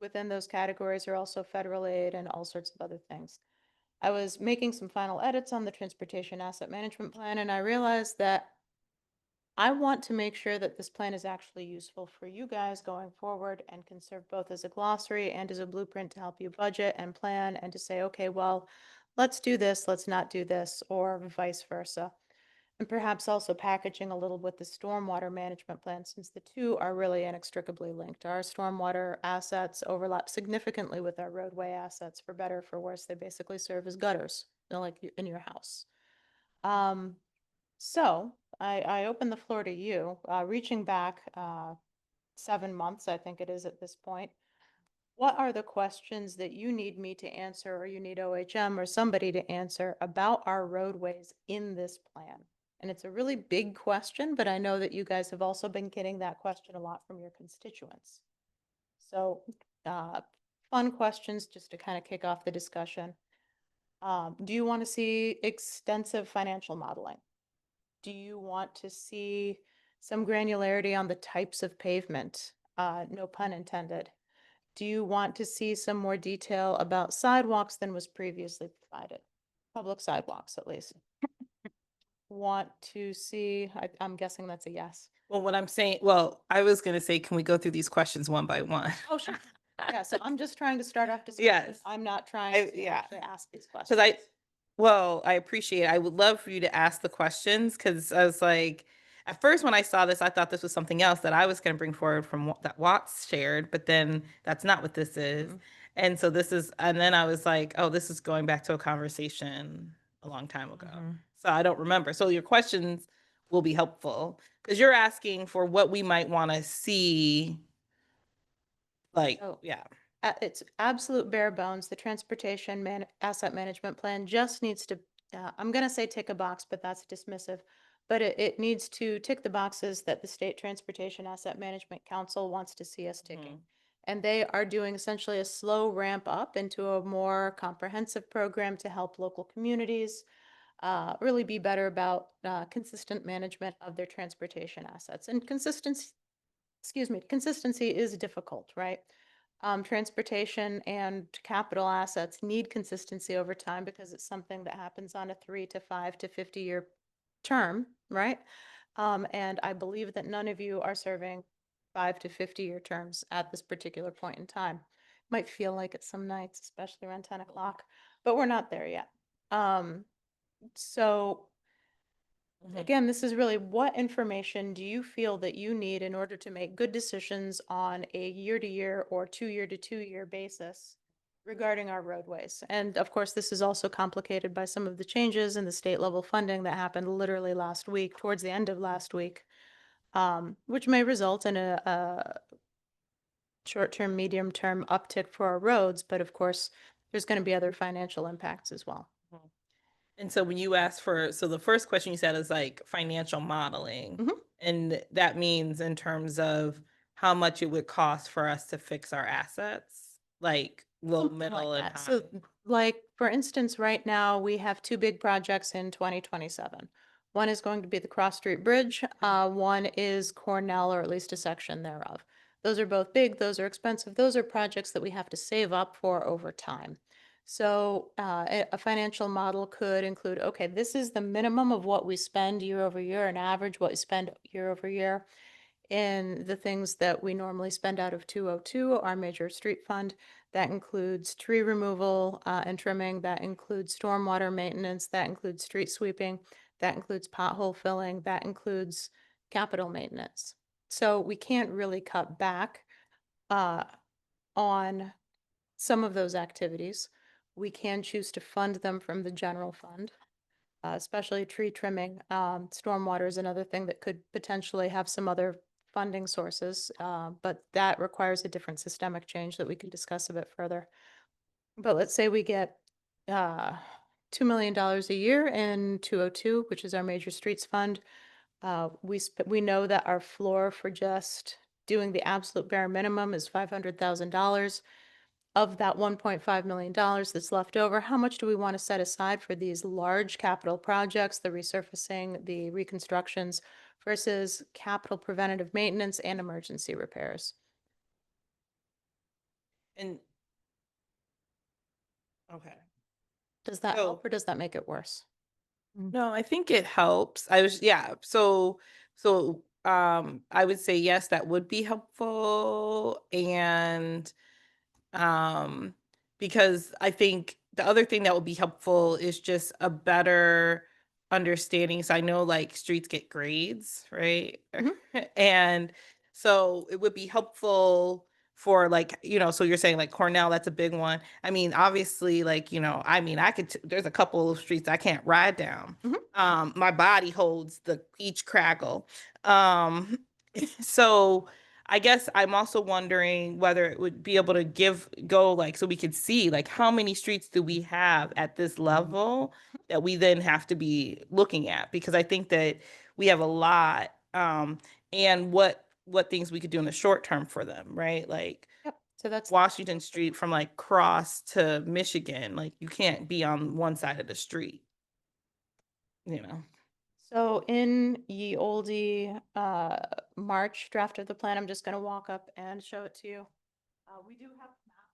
Within those categories are also federal aid and all sorts of other things. I was making some final edits on the transportation asset management plan, and I realized that I want to make sure that this plan is actually useful for you guys going forward and can serve both as a glossary and as a blueprint to help you budget and plan and to say, okay, well, let's do this, let's not do this, or vice versa. And perhaps also packaging a little with the stormwater management plan, since the two are really inextricably linked. Our stormwater assets overlap significantly with our roadway assets, for better or for worse. They basically serve as gutters, like in your house. So I open the floor to you, reaching back 7 months, I think it is at this point. What are the questions that you need me to answer, or you need OHM or somebody to answer about our roadways in this plan? And it's a really big question, but I know that you guys have also been getting that question a lot from your constituents. So fun questions just to kind of kick off the discussion. Do you want to see extensive financial modeling? Do you want to see some granularity on the types of pavement? No pun intended. Do you want to see some more detail about sidewalks than was previously provided? Public sidewalks, at least. Want to see, I'm guessing that's a yes. Well, what I'm saying, well, I was gonna say, can we go through these questions one by one? Oh, sure. Yeah, so I'm just trying to start off discussion. Yes. I'm not trying to yeah. actually ask these questions. Because well, I appreciate it. I would love for you to ask the questions, because I was like, at first when I saw this, I thought this was something else that I was going to bring forward from that Watts shared, but then that's not what this is. And so this is, and then I was like, oh, this is going back to a conversation a long time ago. So I don't remember. So your questions will be helpful, because you're asking for what we might want to see. Like, Oh. yeah. It's absolute bare bones. The transportation asset management plan just needs to, I'm going to say tick a box, but that's dismissive. But it needs to tick the boxes that the State Transportation Asset Management Council wants to see us ticking. And they are doing essentially a slow ramp up into a more comprehensive program to help local communities really be better about consistent management of their transportation assets. And consistency is difficult, right? Transportation and capital assets need consistency over time because it's something that happens on a 3 to 5 to 50-year term, right? And I believe that none of you are serving 5 to 50-year terms at this particular point in time. Might feel like it some nights, especially around 10 o'clock, but we're not there yet. So again, this is really, what information do you feel that you need in order to make good decisions on a year-to-year or 2-year to 2-year basis regarding our roadways? And of course, this is also complicated by some of the changes in the state level funding that happened literally last week, towards the end of last week, which may result in a short-term, medium-term uptick for our roads. But of course, there's going to be other financial impacts as well. And so when you ask for, so the first question you said is like financial modeling. And that means in terms of how much it would cost for us to fix our assets, like low, Something middle, like and that. high. So like, for instance, right now we have 2 big projects in 2027. One is going to be the Cross Street Bridge. One is Cornell, or at least a section thereof. Those are both big, those are expensive. Those are projects that we have to save up for over time. So a financial model could include, okay, this is the minimum of what we spend year over year, an average what we spend year over year in the things that we normally spend out of 202, our major street fund. That includes tree removal and trimming, that includes stormwater maintenance, that includes street sweeping, that includes pothole filling, that includes capital maintenance. So we can't really cut back on some of those activities. We can choose to fund them from the general fund, especially tree trimming. Stormwater is another thing that could potentially have some other funding sources, but that requires a different systemic change that we can discuss a bit further. But let's say we get $2 million a year in 202, which is our major streets fund. We know that our floor for just doing the absolute bare minimum is $500,000. of that $1.5 million that's left over, how much do we want to set aside for these large capital projects, the resurfacing, the reconstructions, versus capital preventative maintenance and emergency repairs? And okay. Does that So- help or does that make it worse? No, I think it helps. I would say yes, that would be helpful. And because I think the other thing that would be helpful is just a better understanding. So I know like streets get grades, right? And so it would be helpful for like, so you're saying like Cornell, that's a big one. I mean, obviously, like, there's a couple of streets I can't ride down. My body holds each craggle. So I guess I'm also wondering whether it would be able to go like, so we could see like how many streets do we have at this level that we then have to be looking at, because I think that we have a lot, and what things we could do in the short term for them, right? Like So that's Washington Street from like Cross to Michigan, like you can't be on one side of the street, So in ye olde March draft of the plan, I'm just going to walk up and show it to you. We do have map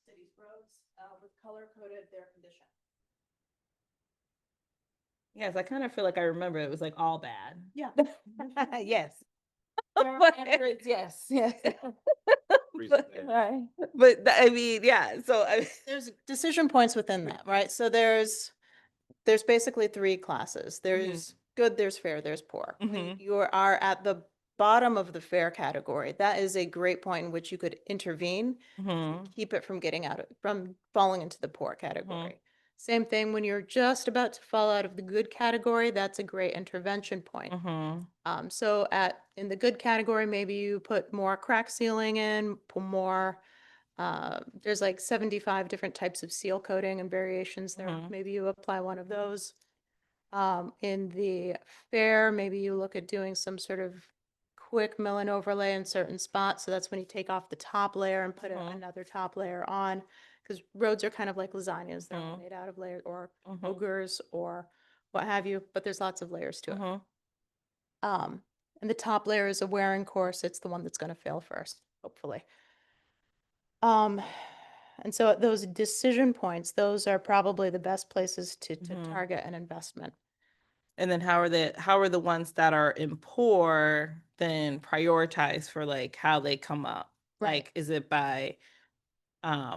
cities roads with color coded their condition. Yes, I kind of feel like I remember it was like all bad. Yeah. Yes. But- Yes, yes. But- Right. But I mean, yeah, so There's decision points within that, right? So there's basically three classes. There's good, there's fair, there's poor. When you are at the bottom of the fair category, that is a great point in which you could intervene, to keep it from from falling into the poor category. Same thing when you're just about to fall out of the good category, that's a great intervention point. So in the good category, maybe you put more crack sealing in, put more, there's like 75 different types of seal coating and variations there. Maybe you apply one of those. In the fair, maybe you look at doing some sort of quick mill and overlay in certain spots. So that's when you take off the top layer and put another top layer on. Because roads are kind of like lasagnas. They're all made out of layers, or ogres or what have you, but there's lots of layers to it. And the top layer is a wearing course. It's the one that's going to fail first, hopefully. And so at those decision points, those are probably the best places to target an investment. And then how are the ones that are in poor then prioritized for like how they come up? Right. Like, is it by, I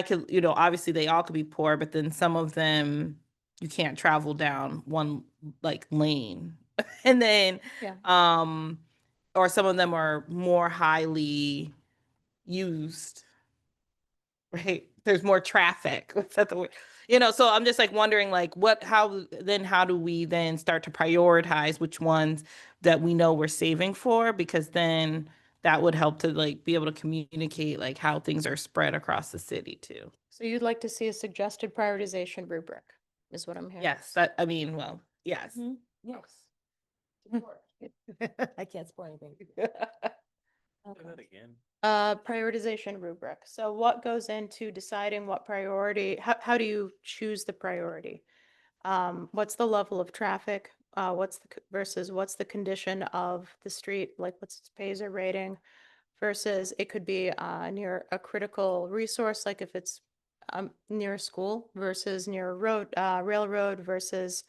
could, obviously they all could be poor, but then some of them you can't travel down one like lane. And then, Yeah. or some of them are more highly used, right? There's more traffic. What's that the word? So I'm just like wondering like how do we then start to prioritize which ones that we know we're saving for? Because then that would help to like be able to communicate like how things are spread across the city too. So you'd like to see a suggested prioritization rubric, is what I'm hearing. Yes, yes. Yes. I can't spoil anything. Okay. Prioritization rubric. So what goes into deciding what priority, how do you choose the priority? What's the level of traffic? What's the condition of the street? Like what's its Paisley rating? Versus it could be near a critical resource, like if it's near a school versus near a road, railroad versus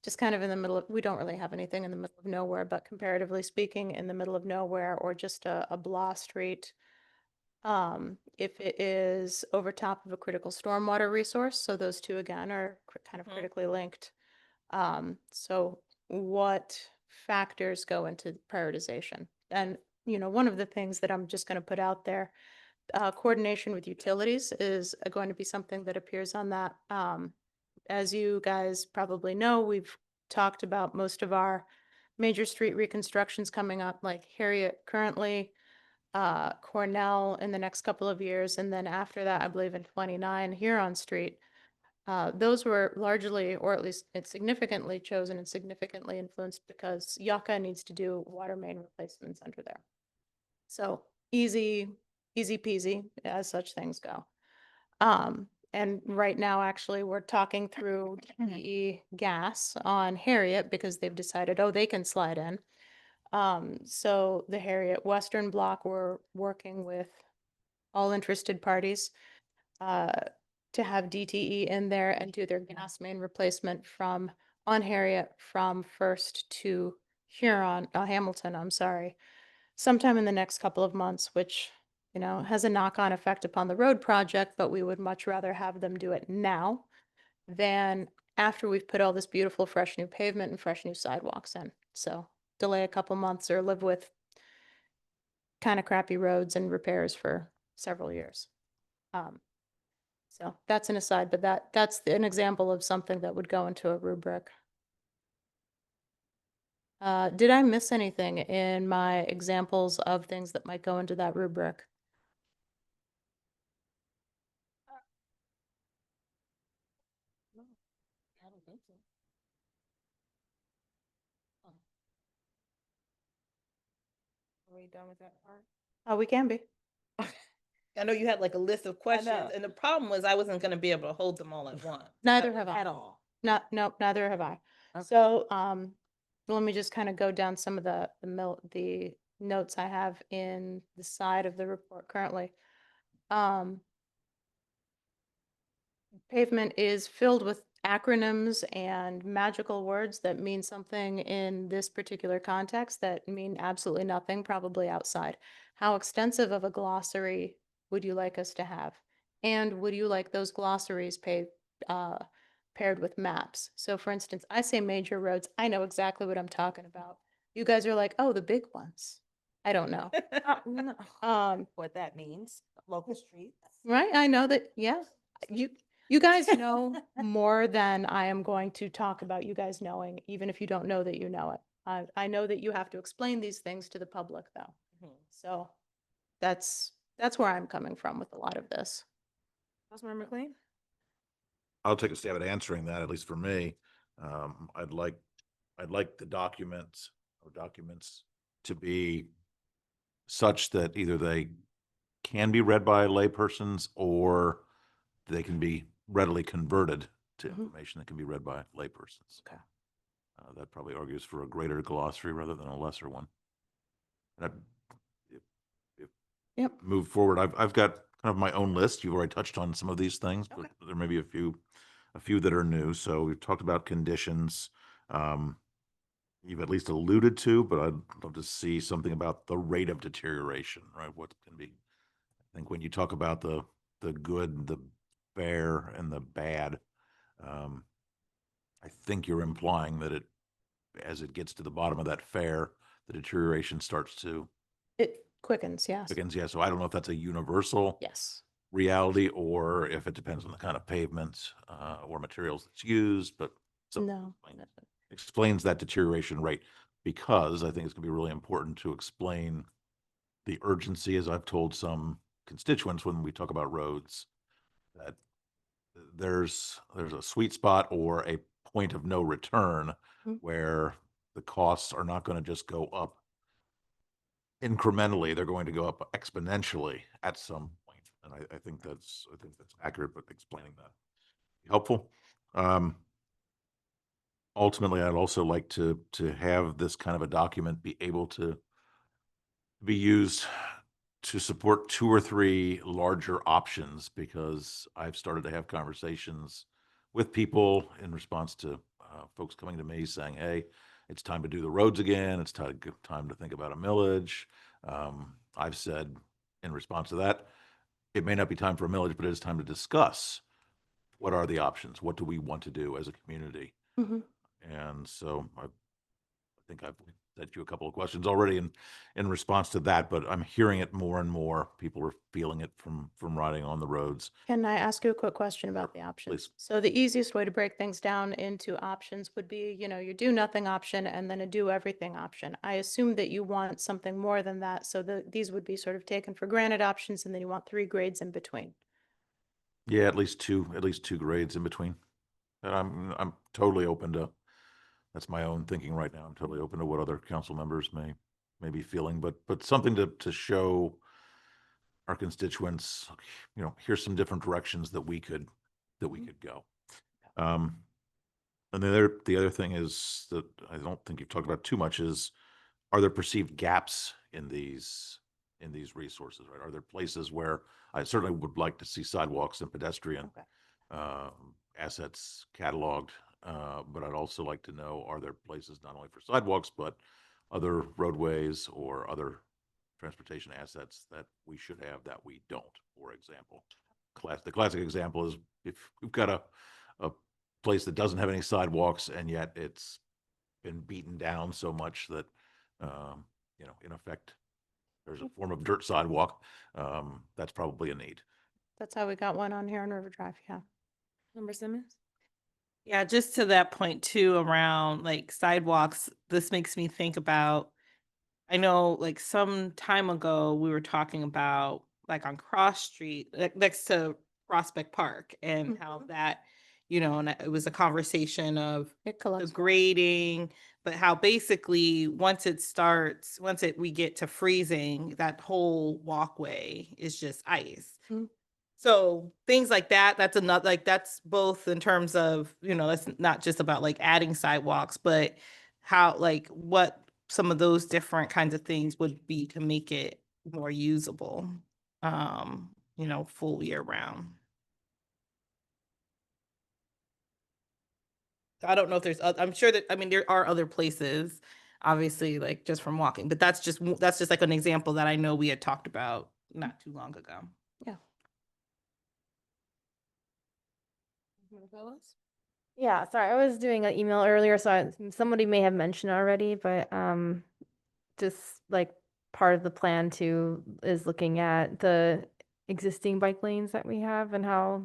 just kind of in the middle of, we don't really have anything in the middle of nowhere, but comparatively speaking, in the middle of nowhere or just a blah street. If it is over top of a critical stormwater resource, so those two again are kind of critically linked. So what factors go into prioritization? And, one of the things that I'm just going to put out there, coordination with utilities is going to be something that appears on that. As you guys probably know, we've talked about most of our major street reconstructions coming up, like Harriet currently, Cornell in the next couple of years, and then after that, I believe in 29, Huron Street. Those were largely, or at least it's significantly chosen and significantly influenced because Yucca needs to do water main replacements under there. So easy easy peasy as such things go. And right now, actually, we're talking through DTE Gas on Harriet because they've decided, oh, they can slide in. So the Harriet Western Block, we're working with all interested parties to have DTE in there and do their gas main replacement from on Harriet from First to Huron, Hamilton, I'm sorry, sometime in the next couple of months, which, you know, has a knock-on effect upon the road project, but we would much rather have them do it now than after we've put all this beautiful, fresh new pavement and fresh new sidewalks in. So delay a couple months or live with kind of crappy roads and repairs for several years. So that's an aside, but that's an example of something that would go into a rubric. Did I miss anything in my examples of things that might go into that rubric? I don't think so. Are we done with that part? Oh, we can be. I know you had like a list of questions, know. and the problem was I wasn't gonna be able to hold them all at once. Neither have I. At all. Nope, neither have I. Okay. So, let me just kind of go down some of the notes I have in the side of the report currently. Pavement is filled with acronyms and magical words that mean something in this particular context that mean absolutely nothing, probably outside. How extensive of a glossary would you like us to have? And would you like those glossaries paired with maps? So for instance, I say major roads, I know exactly what I'm talking about. You guys are like, oh, the big ones. I don't know. What that means, local streets. Right, I know that, yeah. You guys know more than I am going to talk about you guys knowing, even if you don't know that you know it. I know that you have to explain these things to the public though. So that's where I'm coming from with a lot of this. Councilmember McLean? I'll take a stab at answering that, at least for me. I'd like the documents to be such that either they can be read by laypersons or they can be readily converted to information that can be read by laypersons. Okay. That probably argues for a greater glossary rather than a lesser one. And Yep. move forward. I've got kind of my own list. You've already touched on some of these things, but there may be a few that are new. So we've talked about conditions. You've at least alluded to, but I'd love to see something about the rate of deterioration, right? What can be, I think when you talk about the good, the fair, and the bad, I think you're implying that as it gets to the bottom of that fair, the deterioration starts to It quickens, yes. yeah. So I don't know if that's a universal Yes. reality or if it depends on the kind of pavement or materials that's used, but No. explains that deterioration rate, because I think it's going to be really important to explain the urgency, as I've told some constituents when we talk about roads, that there's a sweet spot or a point of no return where the costs are not going to just go up incrementally, they're going to go up exponentially at some point. And I think that's accurate, but explaining that helpful. Ultimately, I'd also like to have this kind of a document be able to be used to support 2 or 3 larger options, because I've started to have conversations with people in response to folks coming to me saying, hey, it's time to do the roads again. It's time to think about a millage. I've said in response to that, it may not be time for a millage, but it is time to discuss what are the options? What do we want to do as a community? And so I think I've said you a couple of questions already in response to that, but I'm hearing it more and more. People are feeling it from riding on the roads. Can I ask you a quick question about the options? So the easiest way to break things down into options would be, you know, your do nothing option and then a do everything option. I assume that you want something more than that. So these would be sort of taken for granted options, and then you want 3 grades in between. Yeah, at least two grades in between. And I'm totally open to, that's my own thinking right now. I'm totally open to what other council members may be feeling, but something to show our constituents, here's some different directions that we could go. And the other thing is that I don't think you've talked about too much is, are there perceived gaps in these resources, right? Are there places where I certainly would like to see sidewalks and pedestrian assets cataloged, but I'd also like to know, are there places not only for sidewalks, but other roadways or other transportation assets that we should have that we don't, for example? The classic example is if we've got a place that doesn't have any sidewalks and yet it's been beaten down so much that, in effect, there's a form of dirt sidewalk, that's probably a need. That's how we got one on here on River Drive, yeah. Member Simmons? Yeah, just to that point too, around like sidewalks, this makes me think about, I know like some time ago, we were talking about like on Cross Street, like next to Prospect Park, and how that, and it was a conversation of the grading, but how basically once we get to freezing, that whole walkway is just ice. So things like that, that's another, like that's both in terms of, that's not just about like adding sidewalks, but how, like what some of those different kinds of things would be to make it more usable, full year round. I don't know if there's, I'm sure that, I mean, there are other places, obviously, like just from walking, but that's just like an example that I know we had talked about not too long ago. Yeah. Yeah, sorry, I was doing an email earlier, so somebody may have mentioned already, but just like part of the plan too is looking at the existing bike lanes that we have and how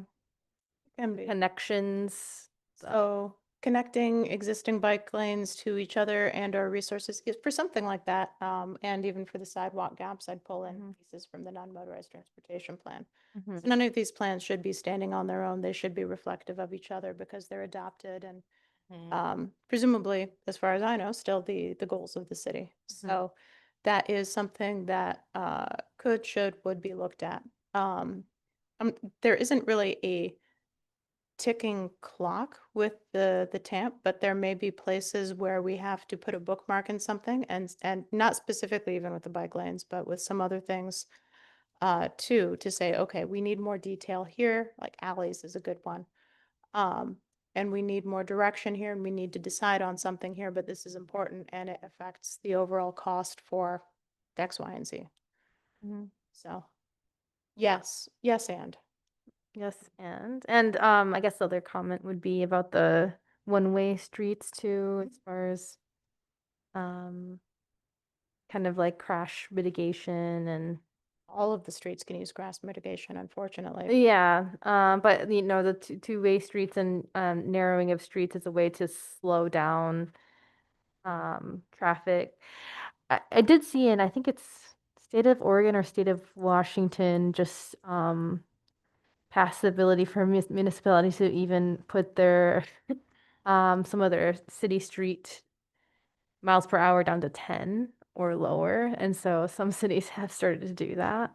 connections. So connecting existing bike lanes to each other and our resources for something like that. And even for the sidewalk gaps, I'd pull in pieces from the non-motorized transportation plan. So none of these plans should be standing on their own. They should be reflective of each other because they're adopted and presumably, as far as I know, still the goals of the city. So that is something that would be looked at. There isn't really a ticking clock with the TAMP, but there may be places where we have to put a bookmark in something and not specifically even with the bike lanes, but with some other things too, to say, okay, we need more detail here, like alleys is a good one. And we need more direction here and we need to decide on something here, but this is important and it affects the overall cost for X, Y, and Z. So yes, and. Yes, and I guess the other comment would be about the one-way streets too, as far as kind of like crash mitigation and all of the streets can use crash mitigation, unfortunately. yeah, but the two-way streets and narrowing of streets is a way to slow down traffic. I did see, and I think it's state of Oregon or state of Washington just pass the ability for municipalities to even put their some of their city street miles per hour down to 10 or lower, and so some cities have started to do that,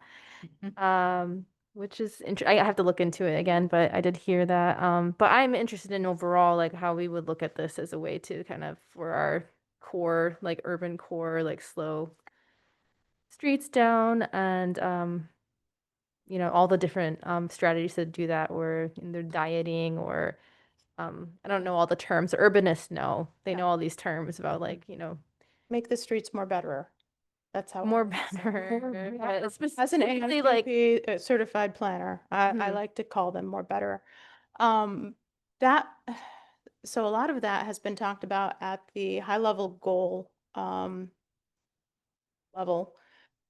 which is I have to look into it again, but I did hear that. But I'm interested in overall like how we would look at this as a way to kind of for our core, like urban core, like slow streets down and all the different strategies to do that, or they're dieting or I don't know all the terms. Urbanists know. They know all these terms about like, Make the streets more better. That's how. more I would say. better. Yeah, As an specifically, like ASPP certified planner, I like to call them more better. That so a lot of that has been talked about at the high level goal level,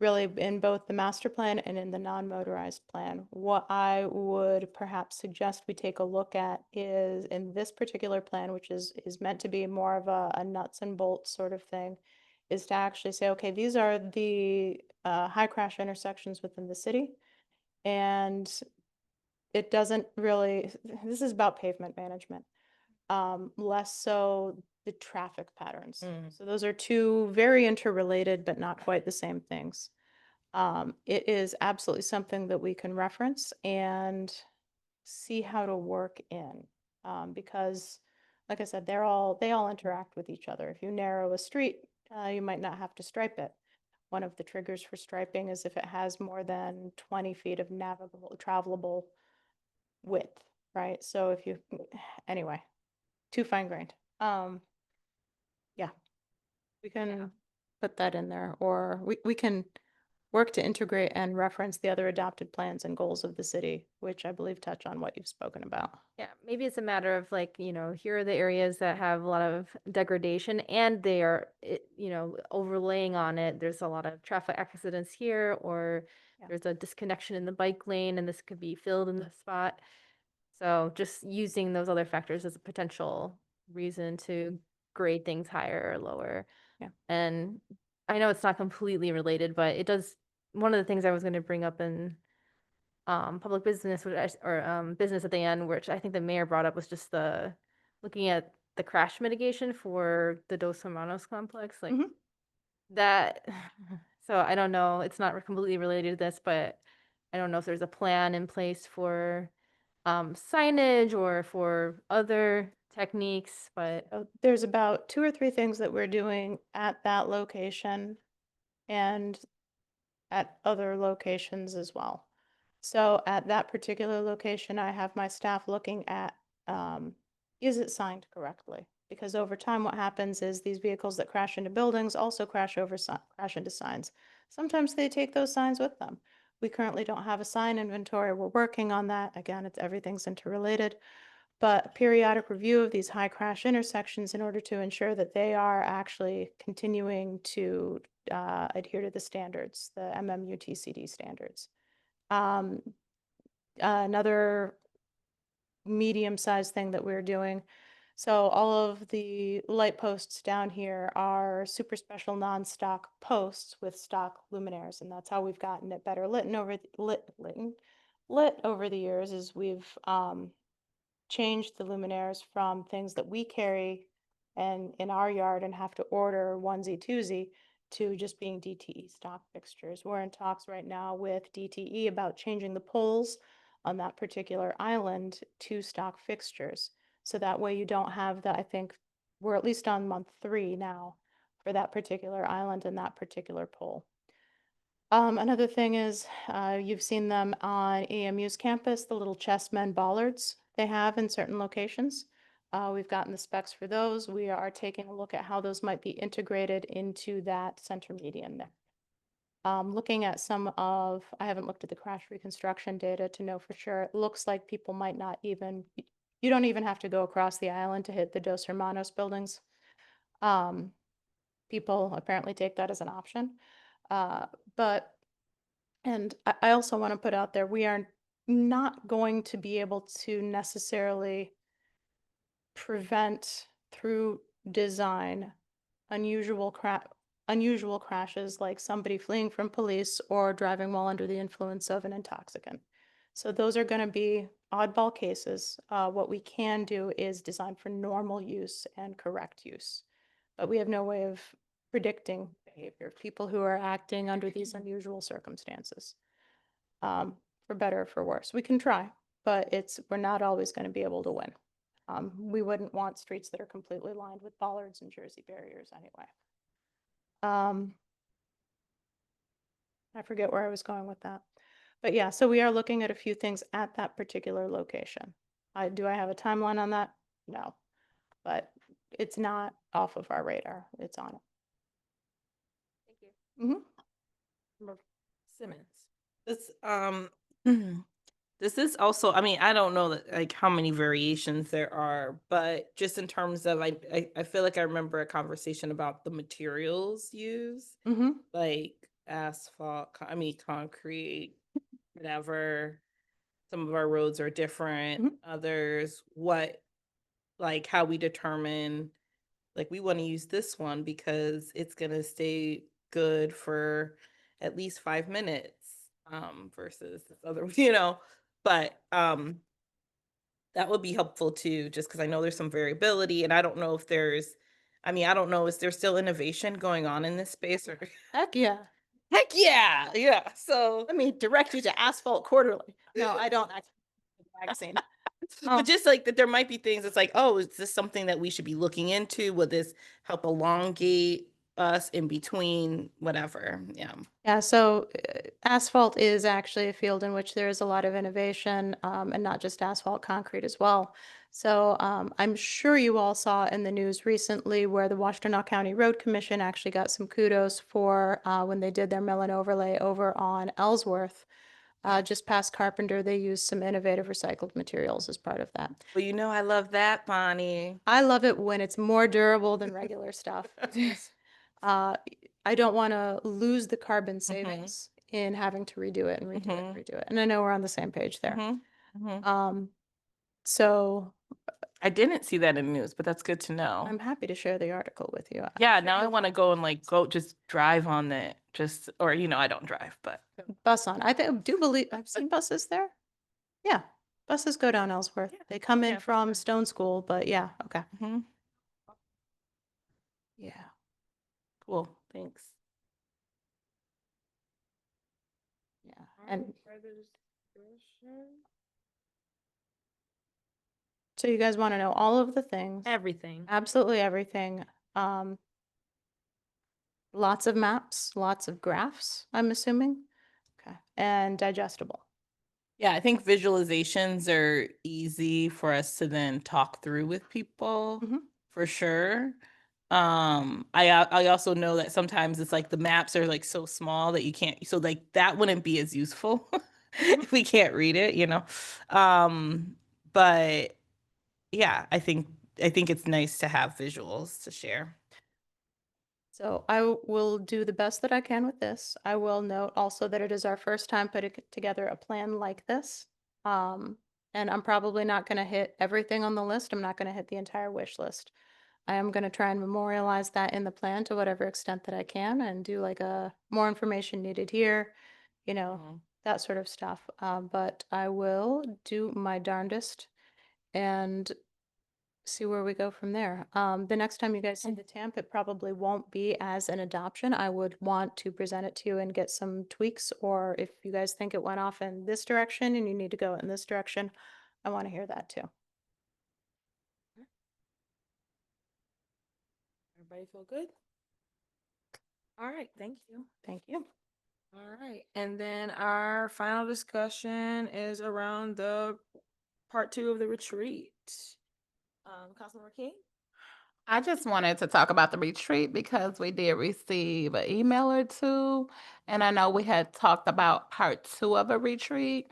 really in both the master plan and in the non-motorized plan. What I would perhaps suggest we take a look at is in this particular plan, which is meant to be more of a nuts and bolts sort of thing, is to actually say, okay, these are the high crash intersections within the city. And it doesn't really, this is about pavement management, less so the traffic patterns. So those are two very interrelated, but not quite the same things. It is absolutely something that we can reference and see how to work in. Because like I said, they all interact with each other. If you narrow a street, you might not have to stripe it. One of the triggers for striping is if it has more than 20 feet of navigable, travelable width, right? So if you, anyway, too fine grained. Yeah, we can put that in there, or we can work to integrate and reference the other adopted plans and goals of the city, which I believe touch on what you've spoken about. Yeah, maybe it's a matter of like, here are the areas that have a lot of degradation and they are, overlaying on it. There's a lot of traffic accidents here, or there's a disconnection in the bike lane and this could be filled in the spot. So just using those other factors as a potential reason to grade things higher or lower. Yeah. And I know it's not completely related, but it does, one of the things I was going to bring up in public business, business at the end, which I think the mayor brought up, was just looking at the crash mitigation for the Dos Hermanos complex, like that. So I don't know, it's not completely related to this, but I don't know if there's a plan in place for signage or for other techniques, but There's about 2 or 3 things that we're doing at that location and at other locations as well. So at that particular location, I have my staff looking at, is it signed correctly? Because over time, what happens is these vehicles that crash into buildings also crash into signs. Sometimes they take those signs with them. We currently don't have a sign inventory. We're working on that. Again, everything's interrelated. But periodic review of these high crash intersections in order to ensure that they are actually continuing to adhere to the standards, the MMUTCD standards. Another medium-sized thing that we're doing. So all of the light posts down here are super special non-stock posts with stock luminaires, and that's how we've gotten it better lit over the years. Is we've changed the luminaires from things that we carry and in our yard and have to order onesie twosie to just being DTE stock fixtures. We're in talks right now with DTE about changing the poles on that particular island to stock fixtures. So that way you don't have that. I think we're at least on month 3 now for that particular island and that particular pole. Another thing is, you've seen them on AMU's campus, the little chessmen bollards they have in certain locations. We've gotten the specs for those. We are taking a look at how those might be integrated into that center median there. Looking at I haven't looked at the crash reconstruction data to know for sure. It looks like people might not even, you don't even have to go across the island to hit the Dos Hermanos buildings. People apparently take that as an option. And I also want to put out there, we are not going to be able to necessarily prevent through design unusual crashes like somebody fleeing from police or driving while under the influence of an intoxicant. So those are going to be oddball cases. What we can do is design for normal use and correct use, but we have no way of predicting behavior, people who are acting under these unusual circumstances, for better or for worse. We can try, but we're not always going to be able to win. We wouldn't want streets that are completely lined with bollards and Jersey barriers anyway. I forget where I was going with that. But yeah, so we are looking at a few things at that particular location. Do I have a timeline on that? No, but it's not off of our radar. It's on it. Thank you. Simmons. This is also, I mean, I don't know like how many variations there are, but just in terms of, I feel like I remember a conversation about the materials used, like asphalt, concrete, whatever. Some of our roads are different, others, how we determine, like, we want to use this one because it's going to stay good for at least 5 minutes, versus this other, but that would be helpful too, just because I know there's some variability and I don't know if I don't know, is there still innovation going on in this space or? Heck yeah. Heck yeah, yeah. So, Let me direct you to Asphalt Quarterly. No, I don't. Magazine. but just like that, there might be things that's like, oh, is this something that we should be looking into? Will this help elongate us in between whatever? Yeah. Yeah, so asphalt is actually a field in which there is a lot of innovation, and not just asphalt, concrete as well. So I'm sure you all saw in the news recently where the Washtenaw County Road Commission actually got some kudos for when they did their mill and overlay over on Ellsworth. Just past Carpenter, they used some innovative recycled materials as part of that. Well, you know, I love that, Bonnie. I love it when it's more durable than regular stuff. I don't want to lose the carbon savings in having to redo it and redo it and redo it. And I know we're on the same page there. So I didn't see that in the news, but that's good to know. I'm happy to share the article with you. Yeah, now I want to go and like go just drive on it, just or you know, I don't drive, but Bus on. I do believe I've seen buses there. Yeah, buses go down Ellsworth. They come in from Stone School, but yeah, okay. Yeah. Cool. Thanks. Yeah. And so you guys want to know all of the things? Everything. Absolutely everything. Lots of maps, lots of graphs, I'm assuming. Okay. And digestible. Yeah, I think visualizations are easy for us to then talk through with people for sure. I also know that sometimes it's like the maps are like so small that you can't, so like that wouldn't be as useful if we can't read it, you know. But yeah, I think it's nice to have visuals to share. So I will do the best that I can with this. I will note also that it is our first time putting together a plan like this. And I'm probably not going to hit everything on the list. I'm not going to hit the entire wish list. I am going to try and memorialize that in the plan to whatever extent that I can and do like a more information needed here, you know, that sort of stuff. But I will do my darndest and see where we go from there. The next time you guys see the TAMP, it probably won't be as an adoption. I would want to present it to you and get some tweaks, or if you guys think it went off in this direction and you need to go in this direction, I want to hear that too. Everybody feel good? All right, thank you. Thank you. All right, and then our final discussion is around the part 2 of the retreat. Councilmember King? I just wanted to talk about the retreat because we did receive an email or two, and I know we had talked about part 2 of a retreat.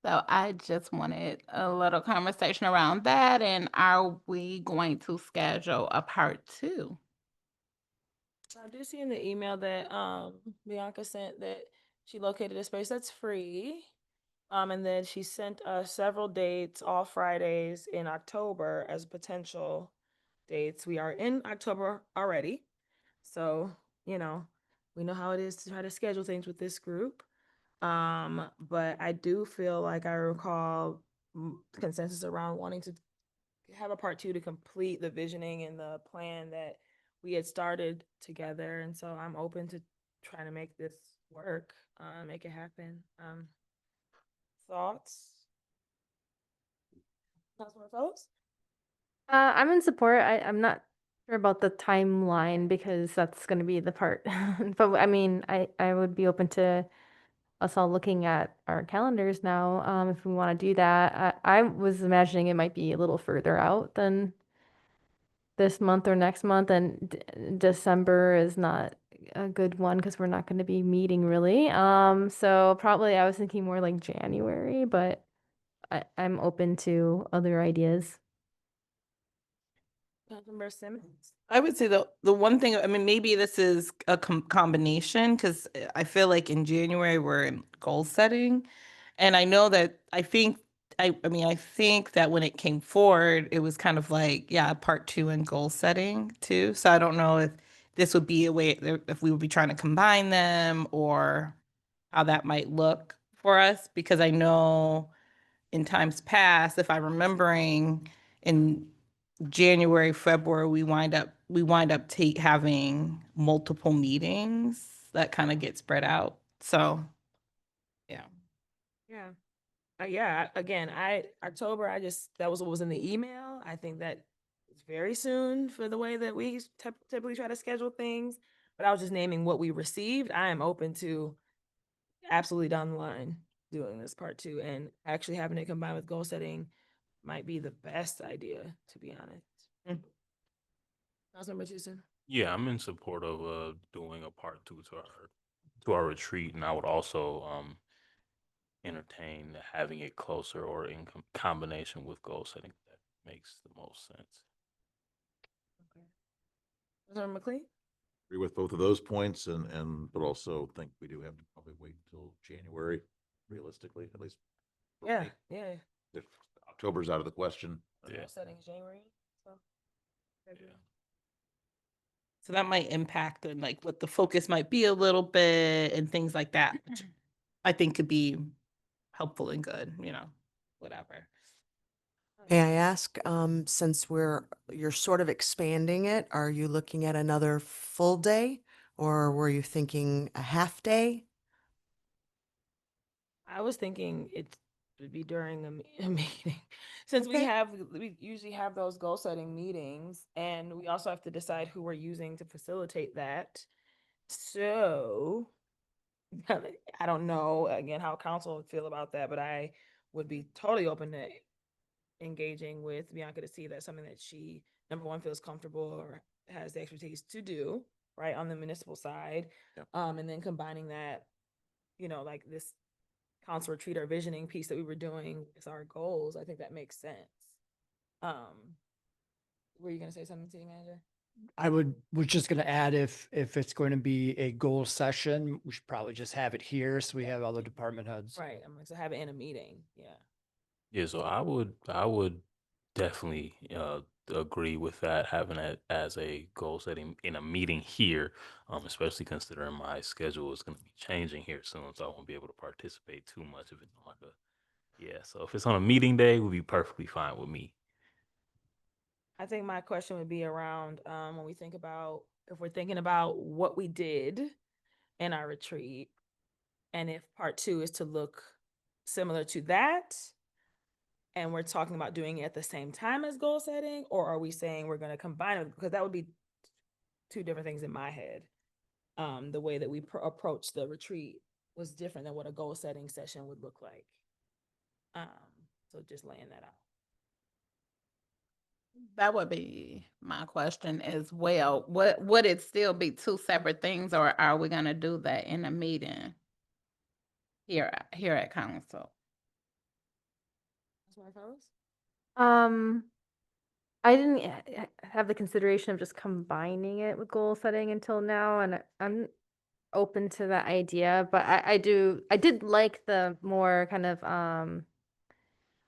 So I just wanted a little conversation around that, and are we going to schedule a part 2? I do see in the email that Bianca sent that she located a space that's free. And then she sent us several dates, all Fridays in October as potential dates. We are in October already. So, you know, we know how it is to try to schedule things with this group. But I do feel like I recall consensus around wanting to have a part 2 to complete the visioning and the plan that we had started together. And so I'm open to trying to make this work, make it happen. Thoughts? Councilmember Phillips? I'm in support. I'm not sure about the timeline because that's going to be the part. But I mean, I would be open to us all looking at our calendars now, if we want to do that. I was imagining it might be a little further out than this month or next month, and December is not a good one because we're not going to be meeting really. So probably I was thinking more like January, but I'm open to other ideas. Councilmember Simmons? I would say the one thing, I mean, maybe this is a combination because I feel like in January we're in goal setting. And I know that I think that when it came forward, it was kind of like, yeah, part 2 and goal setting too. So I don't know if this would be a way, if we would be trying to combine them or how that might look for us. Because I know in times past, if I'm remembering in January, February, we wind up having multiple meetings that kind of get spread out. So, yeah. Yeah. Again, October, that was what was in the email. I think that it's very soon for the way that we typically try to schedule things. But I was just naming what we received. I am open to absolutely down the line doing this part 2, and actually having it combined with goal setting might be the best idea, to be honest. Councilmember Houston. Yeah, I'm in support of doing a part 2 to our retreat, and I would also entertain having it closer or in combination with goal setting. That makes the most sense. Councilmember McLean. Agree with both of those points but also think we do have to probably wait until January, realistically, at least. for Yeah, me. yeah. If October's out of the question. Goal setting is January, so. So that might impact and like what the focus might be a little bit and things like that, which I think could be helpful and good, whatever. May I ask, since you're sort of expanding it, are you looking at another full day or were you thinking a half day? I was thinking it would be during a meeting. Since we usually have those goal setting meetings, and we also have to decide who we're using to facilitate that. So I don't know again how council would feel about that, but I would be totally open to engaging with Bianca to see that's something that she, number one, feels comfortable or has the expertise to do, right, on the municipal side. Yep. And then combining that, like this council retreat or visioning piece that we were doing with our goals. I think that makes sense. Were you gonna say something, city manager? I was just gonna add, if it's going to be a goal session, we should probably just have it here so we have all the department heads. Right, I'm like, so have it in a meeting, yeah. Yeah, so I would definitely agree with that, having it as a goal setting in a meeting here, especially considering my schedule is going to be changing here soon, so I won't be able to participate too much if it's on so if it's on a meeting day, would be perfectly fine with me. I think my question would be around when we think about, if we're thinking about what we did in our retreat, and if part 2 is to look similar to that, and we're talking about doing it at the same time as goal setting, or are we saying we're going to combine it? Because that would be 2 different things in my head. The way that we approach the retreat was different than what a goal setting session would look like. So just laying that out. That would be my question as well. Would it still be 2 separate things, or are we gonna do that in a meeting here at council? I didn't have the consideration of just combining it with goal setting until now, and I'm open to that idea, but I did like the more kind of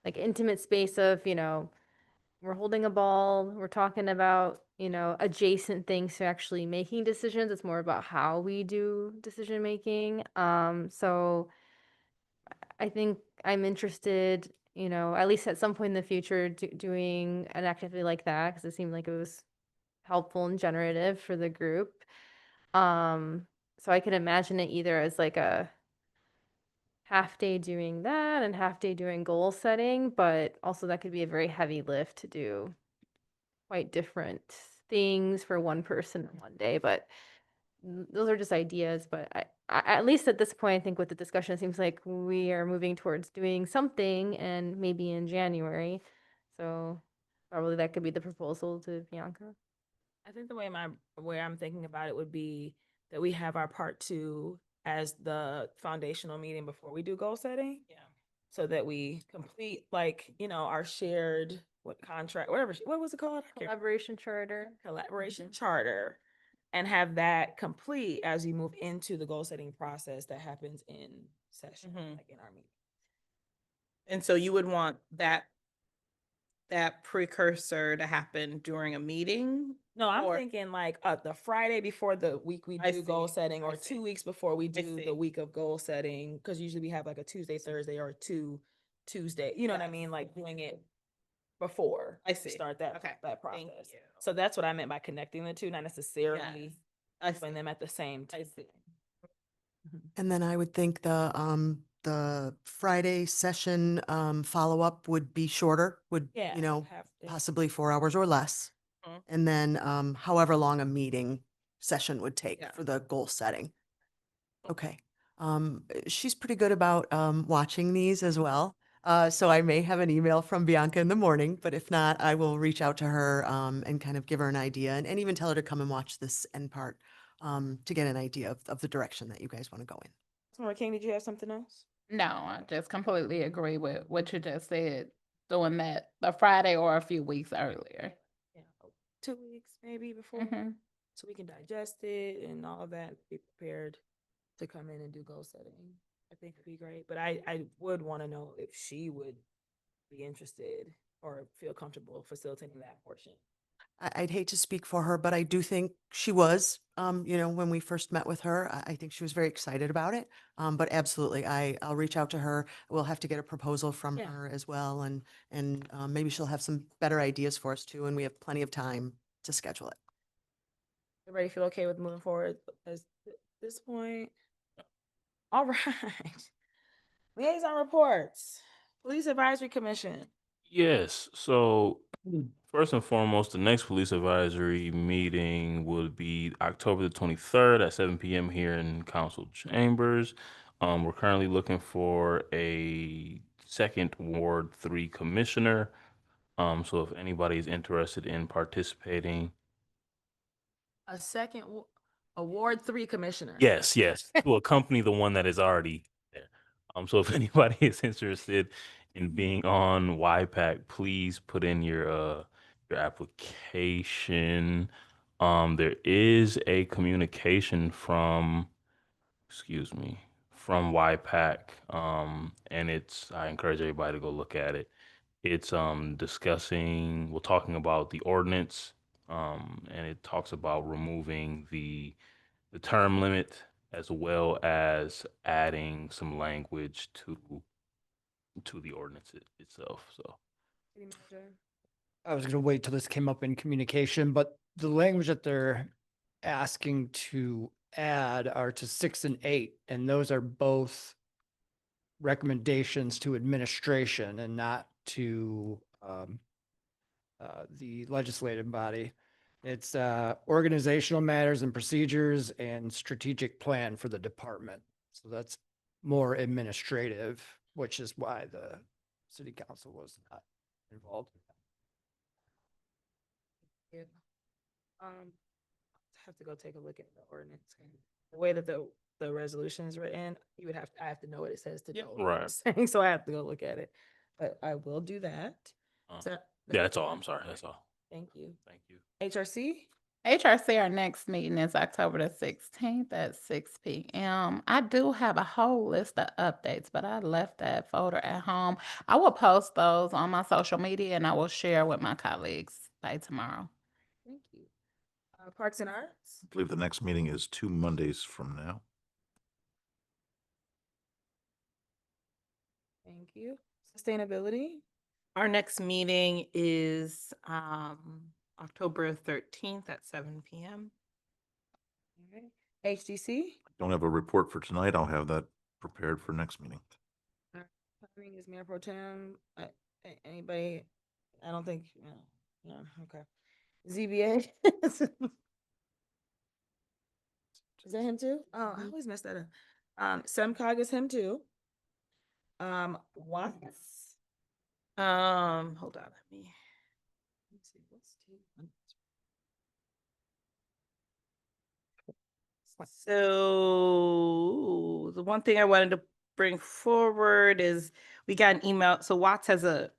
like intimate space of, we're holding a ball, we're talking about, adjacent things to actually making decisions. It's more about how we do decision making. So I think I'm interested, at least at some point in the future, doing an activity like that, because it seemed like it was helpful and generative for the group. So I could imagine it either as like a half day doing that and half day doing goal setting, but also that could be a very heavy lift to do quite different things for one person in one day. But those are just ideas. But I at least at this point, I think with the discussion, it seems like we are moving towards doing something, and maybe in January. So probably that could be the proposal to Bianca. I think the way I'm thinking about it would be that we have our part 2 as the foundational meeting before we do goal setting. Yeah. So that we complete our shared contract, what was it called? Collaboration charter. Collaboration charter, and have that complete as we move into the goal setting process that happens in session, like in our meeting. And so you would want that precursor to happen during a meeting? No, I'm thinking like the Friday before the week we I do goal see. setting, or I 2 see. weeks before we do see. the week of goal setting, because usually we have like a Tuesday, Thursday, or 2 Tuesday. You know what I mean? Like doing it before I see. start that Okay. that Thank process. you. So that's what I meant by connecting the 2, not necessarily I doing them at the same time. I see. And then I would think the Friday session, follow-up would be shorter, would, Yeah, you know, half day. possibly 4 hours or less. Mhm. And then, however long a meeting session would take Yeah. for the goal setting. Okay. She's pretty good about, watching these as well. So I may have an email from Bianca in the morning, but if not, I will reach out to her, and kind of give her an idea and even tell her to come and watch this end part, to get an idea of the direction that you guys want to go in. Councilmember King, did you have something else? No, I just completely agree with what you just said, doing that the Friday or a few weeks earlier. Yeah, 2 weeks maybe before, Mhm. so we can digest it and all of that, be prepared to come in and do goal setting. I think it'd be great, but I would want to know if she would be interested or feel comfortable facilitating that portion. I'd hate to speak for her, but I do think she was, you know, when we first met with her, I think she was very excited about it. But absolutely, I'll reach out to her. We'll have to get a proposal from Yeah. her as well, and maybe she'll have some better ideas for us too, and we have plenty of time to schedule it. Everybody feel okay with moving forward at this point? All right. Liaison reports, Police Advisory Commission. Yes, so first and foremost, the next police advisory meeting would be October the 23rd at 7 p.m. here in council chambers. We're currently looking for a second Ward 3 commissioner. So if anybody is interested in participating, A second Award 3 commissioner. yes, to accompany the one that is already there. So if anybody is interested in being on YPAC, please put in your application. There is a communication from, from YPAC. And I encourage everybody to go look at it. It's we're talking about the ordinance, and it talks about removing the term limit as well as adding some language to the ordinance itself. So City Manager. I was gonna wait till this came up in communication, but the language that they're asking to add are to 6 and 8, and those are both recommendations to administration and not to the legislative body. It's organizational matters and procedures and strategic plan for the department. So that's more administrative, which is why the city council was not involved. Yeah. Have to go take a look at the ordinance. The way that the resolution is written, I have to know what it says to know what Right. it's saying, so I have to go look at it. But I will do that. So yeah, that's all. I'm sorry. That's all. Thank you. Thank you. HRC? HRC, our next meeting is October the 16th at 6 p.m. I do have a whole list of updates, but I left that folder at home. I will post those on my social media and I will share with my colleagues by tomorrow. Thank you. Parks and Arts? I believe the next meeting is 2 Mondays from now. Thank you. Sustainability? Our next meeting is October 13th at 7 p.m. All right. HDC? Don't have a report for tonight. I'll have that prepared for next meeting. Hiring is Mayor Pro Tem. Anybody? I don't think, no, okay. ZBA? Is that him too? Oh, I always mess that up. SEMCOG is him too. Watts? Hold on, let me see, what's So the one thing I wanted to bring forward is we got an email. So Watts has a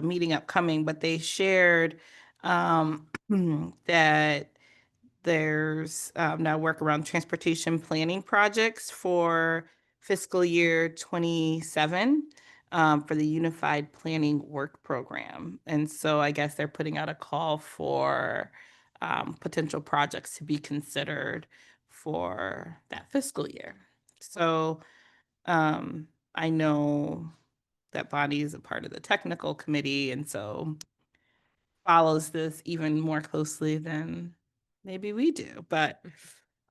meeting upcoming, but they shared that there's now work around transportation planning projects for fiscal year 27 for the Unified Planning Work Program. And so I guess they're putting out a call for potential projects to be considered for that fiscal year. So I know that Bonnie is a part of the technical committee and so follows this even more closely than maybe we do. But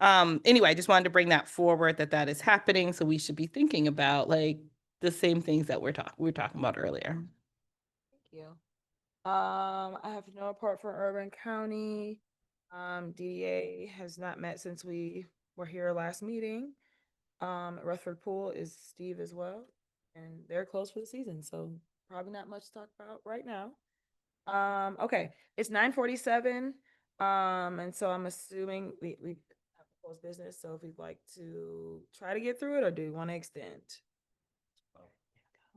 Anyway, I just wanted to bring that forward that that is happening. So we should be thinking about like the same things that we were talking about earlier. Thank you. I have no report for Urban County. DDA has not met since we were here last meeting. Rutherford Pool is Steve as well, and they're closed for the season, so probably not much to talk about right now. Okay, it's 9:47. And so I'm assuming we have to close business. So if we'd like to try to get through it, or do you want to extend?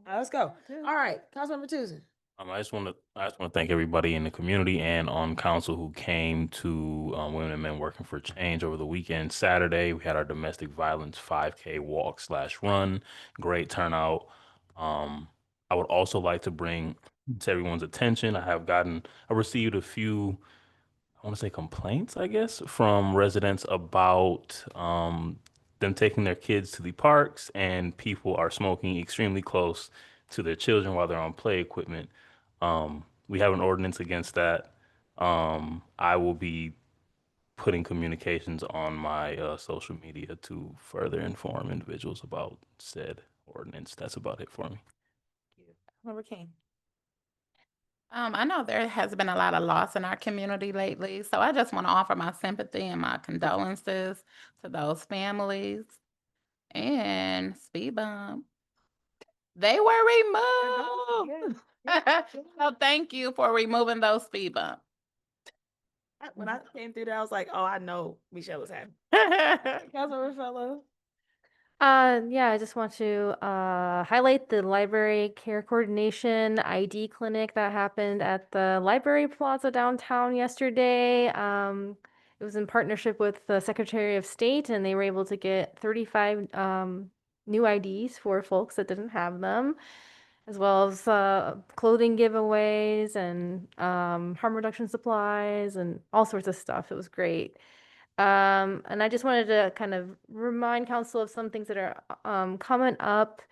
Let's go. All right, Councilmember Tucson. I just want to thank everybody in the community and on council who came to Women and Men Working for Change over the weekend. Saturday, we had our domestic violence 5K walk/run. Great turnout. I would also like to bring to everyone's attention, I received a few, I want to say complaints, I guess, from residents about them taking their kids to the parks and people are smoking extremely close to their children while they're on play equipment. We have an ordinance against that. I will be putting communications on my social media to further inform individuals about said ordinance. That's about it for me. Member King. I know there has been a lot of loss in our community lately, so I just want to offer my sympathy and my condolences to those families. And speed bump, they were removed. So thank you for removing those speed bumps. When I came through there, I was like, oh, I know Michelle was happy. Councilmember Fellow. Yeah, I just want to highlight the library care coordination ID clinic that happened at the Library Plaza downtown yesterday. It was in partnership with the Secretary of State, and they were able to get 35 new IDs for folks that didn't have them, as well as clothing giveaways and harm reduction supplies and all sorts of stuff. It was great. And I just wanted to kind of remind council of some things that are coming up.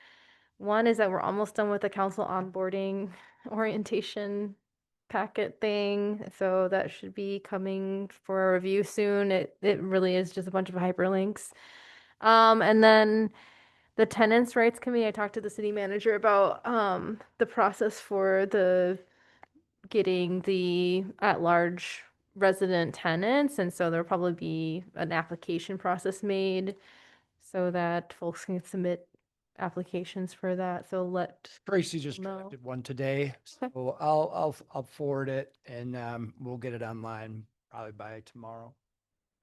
One is that we're almost done with the council onboarding orientation packet thing, so that should be coming for a review soon. It really is just a bunch of hyperlinks. And then the tenants' rights committee, I talked to the city manager about the process for getting the at-large resident tenants, and so there'll probably be an application process made so that folks can submit applications for that. So let Tracy just know. drafted one today, so I'll forward it and we'll get it online probably by tomorrow.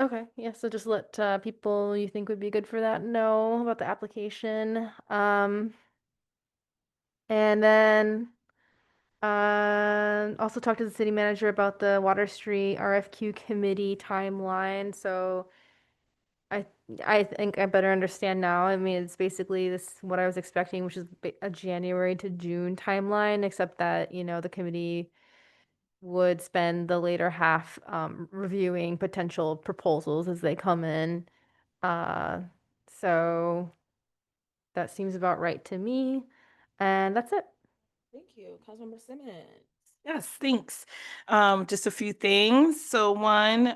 Okay, yeah, so just let people you think would be good for that know about the application. And then also talk to the city manager about the Water Street RFQ committee timeline. So I think I better understand now. I mean, it's basically this what I was expecting, which is a January to June timeline, except that, you know, the committee would spend the later half reviewing potential proposals as they come in. So that seems about right to me. And that's it. Thank you, Councilmember Simmons. Yes, thanks. Just a few things. So one,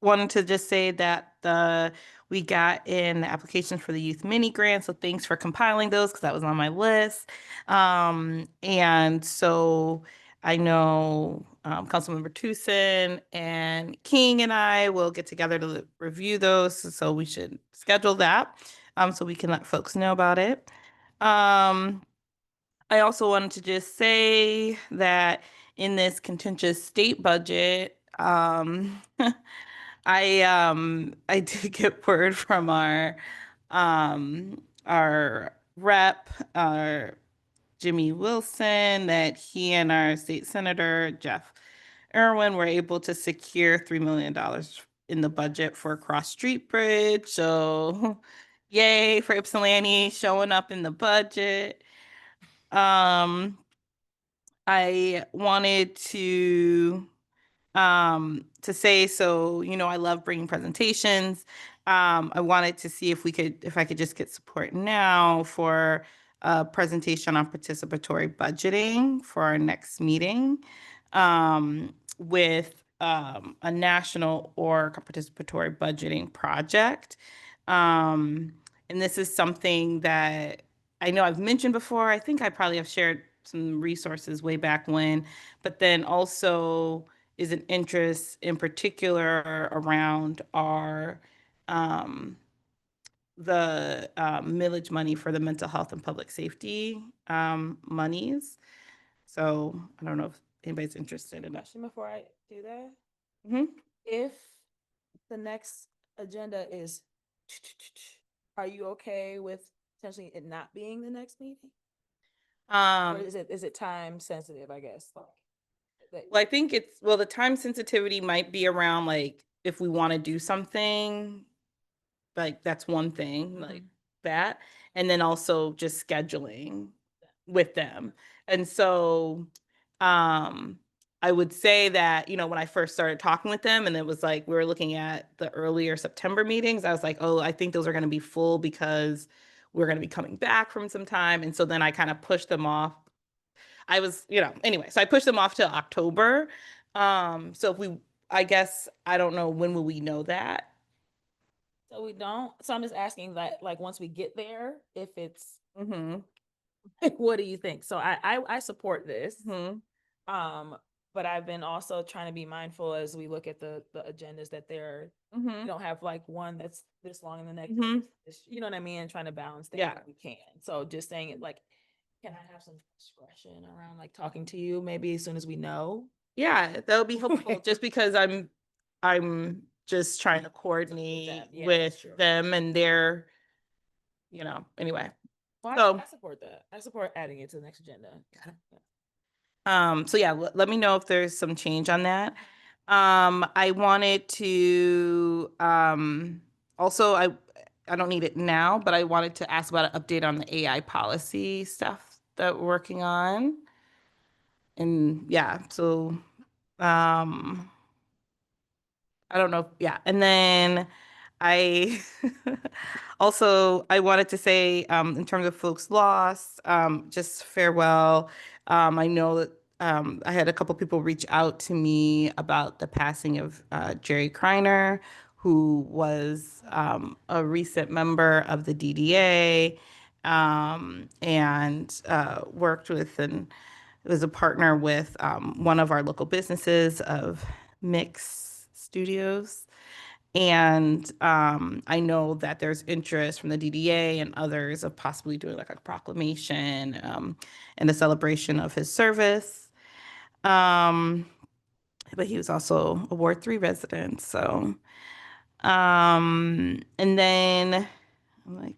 wanted to just say that we got in the applications for the youth mini grant. So thanks for compiling those because that was on my list. And so I know Councilmember Tucson and King and I will get together to review those. So we should schedule that so we can let folks know about it. I also wanted to just say that in this contentious state budget, I did get word from our rep, Jimmy Wilson, that he and our state senator Jeff Irwin were able to secure $3 million in the budget for Cross Street Bridge. So, yay for Ypsilanti showing up in the budget. I wanted to say, so, you know, I love bringing presentations. I wanted to see if I could just get support now for a presentation on participatory budgeting for our next meeting, with a national or participatory budgeting project. And this is something that I know I've mentioned before. I think I probably have shared some resources way back when, but then also is an interest in particular around our the millage money for the mental health and public safety monies. So I don't know if anybody's interested in that. Question before I do that. Mhm. If the next agenda is, are you okay with potentially it not being the next meeting? Or is it time sensitive, I guess? Like, Well, I think the time sensitivity might be around like if we want to do something, like that's one thing, like that. And then also just scheduling with them. And so I would say that, when I first started talking with them and it was like we were looking at the earlier September meetings, I was like, oh, I think those are going to be full because we're going to be coming back from some time. And so then I kind of pushed them off. I was, anyway, so I pushed them off to October. So I guess, I don't know, when will we know that? so we don't. So I'm just asking that, like, once we get there, if it's, what do you think? So I support this. But I've been also trying to be mindful as we look at the agendas that we don't have like one that's this long and the next, you know what I mean? And trying to balance things Yeah. that we can. So just saying it like, can I have some discretion around like talking to you maybe as soon as we know? Yeah, that would be helpful just because I'm just trying to coordinate Yeah, with sure. them and their, anyway. Well, So, I support that. I support adding it to the next agenda. so yeah, let me know if there's some change on that. I wanted to, also, I don't need it now, but I wanted to ask about an update on the AI policy stuff that we're working on. And yeah, so, I don't know. Yeah. And then I I wanted to say, in terms of folks lost, just farewell. I know that I had a couple people reach out to me about the passing of Jerry Kreiner, who was a recent member of the DDA, and worked with and was a partner with one of our local businesses of Mix Studios. And I know that there's interest from the DDA and others of possibly doing like a proclamation and a celebration of his service. But he was also a Ward 3 resident. So, and then I'm like,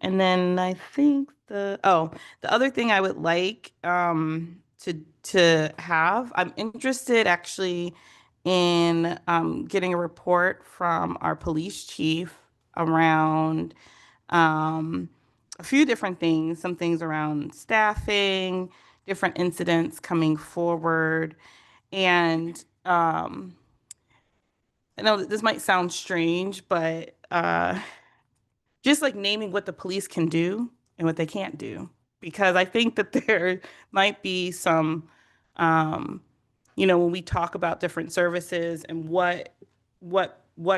and then I think the other thing I would like to have, I'm interested actually in getting a report from our police chief around a few different things, some things around staffing, different incidents coming forward. And I know that this might sound strange, but just like naming what the police can do and what they can't do. Because I think that there might be some, when we talk about different services and what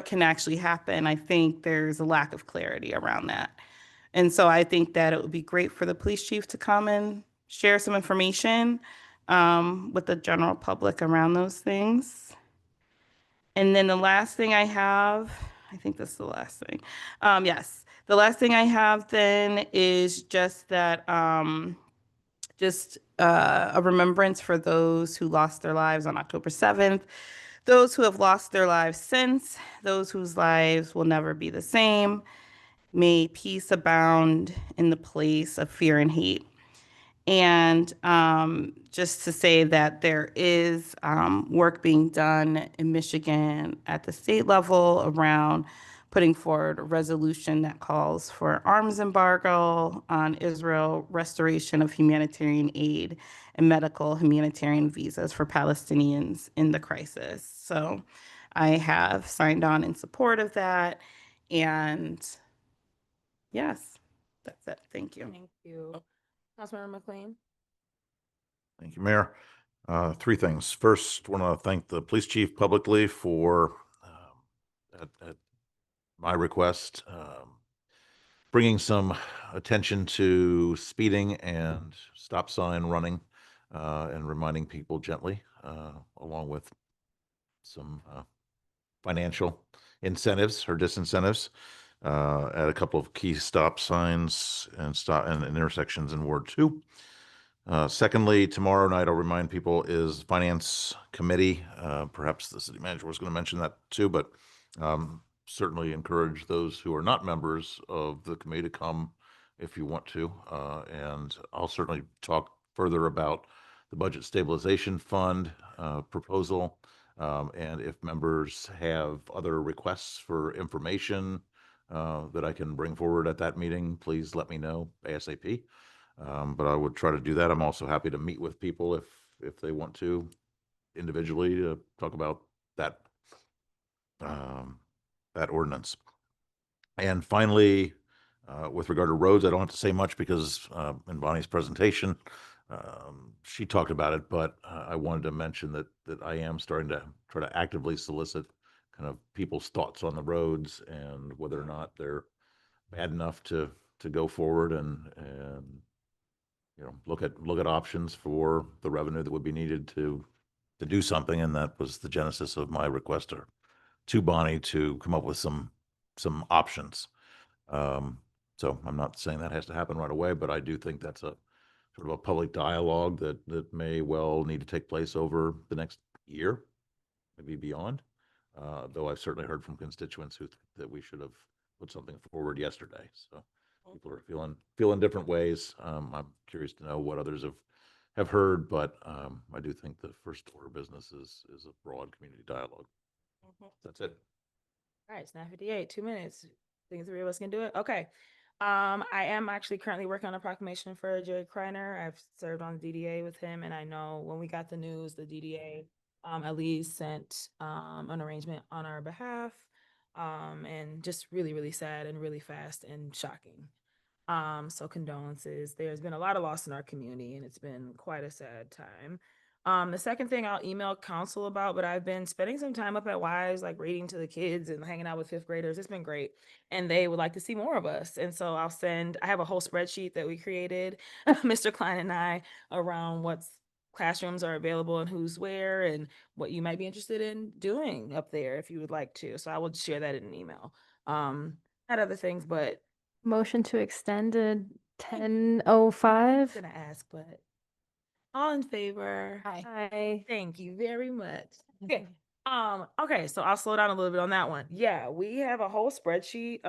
can actually happen, I think there's a lack of clarity around that. And so I think that it would be great for the police chief to come and share some information with the general public around those things. And then the last thing I have, I think this is the last thing. Yes, the last thing I have then is just that, a remembrance for those who lost their lives on October 7th, those who have lost their lives since, those whose lives will never be the same. May peace abound in the place of fear and hate. And just to say that there is work being done in Michigan at the state level around putting forward a resolution that calls for arms embargo on Israel, restoration of humanitarian aid, and medical humanitarian visas for Palestinians in the crisis. So I have signed on in support of that. And yes, that's it. Thank you. Thank you. Councilmember McLean. Thank you, Mayor. Three things. First, want to thank the police chief publicly for, at my request, bringing some attention to speeding and stop sign running, and reminding people gently, along with some financial incentives or disincentives, at a couple of key stop signs and stop and intersections in Ward 2. Secondly, tomorrow night, I'll remind people, is Finance Committee. Perhaps the city manager was going to mention that too, but certainly encourage those who are not members of the committee to come if you want to. And I'll certainly talk further about the Budget Stabilization Fund proposal. And if members have other requests for information that I can bring forward at that meeting, please let me know ASAP. But I would try to do that. I'm also happy to meet with people if they want to individually to talk about that that ordinance. And finally, with regard to roads, I don't have to say much because in Bonnie's presentation, she talked about it, but I wanted to mention that I am starting to try to actively solicit kind of people's thoughts on the roads and whether or not they're bad enough to go forward and you know, look at options for the revenue that would be needed to do something. And that was the genesis of my request to Bonnie to come up with some options. So I'm not saying that has to happen right away, but I do think that's a sort of a public dialogue that may well need to take place over the next year, maybe beyond. Though I've certainly heard from constituents that we should have put something forward yesterday. So people are feeling different ways. I'm curious to know what others have heard, but I do think the first order of business is a broad community dialogue. That's it. All right, it's 9:58, 2 minutes. Think the three of us can do it? Okay. I am actually currently working on a proclamation for Jerry Kreiner. I've served on the DDA with him, and I know when we got the news, the DDA at least sent an arrangement on our behalf, and just really, really sad and really fast and shocking. So condolences. There's been a lot of loss in our community, and it's been quite a sad time. The second thing I'll email council about, but I've been spending some time up at Wise, like reading to the kids and hanging out with fifth graders. It's been great. And they would like to see more of us. And so I have a whole spreadsheet that we created, Mr. Klein and I, around what's classrooms are available and who's where and what you might be interested in doing up there if you would like to. So I will share that in an email. Had other things, but Motion to extend to 10:05. I'm gonna ask, but all in favor? Hi. Thank you very much. Okay. Okay, so I'll slow down a little bit on that one. Yeah, we have a whole spreadsheet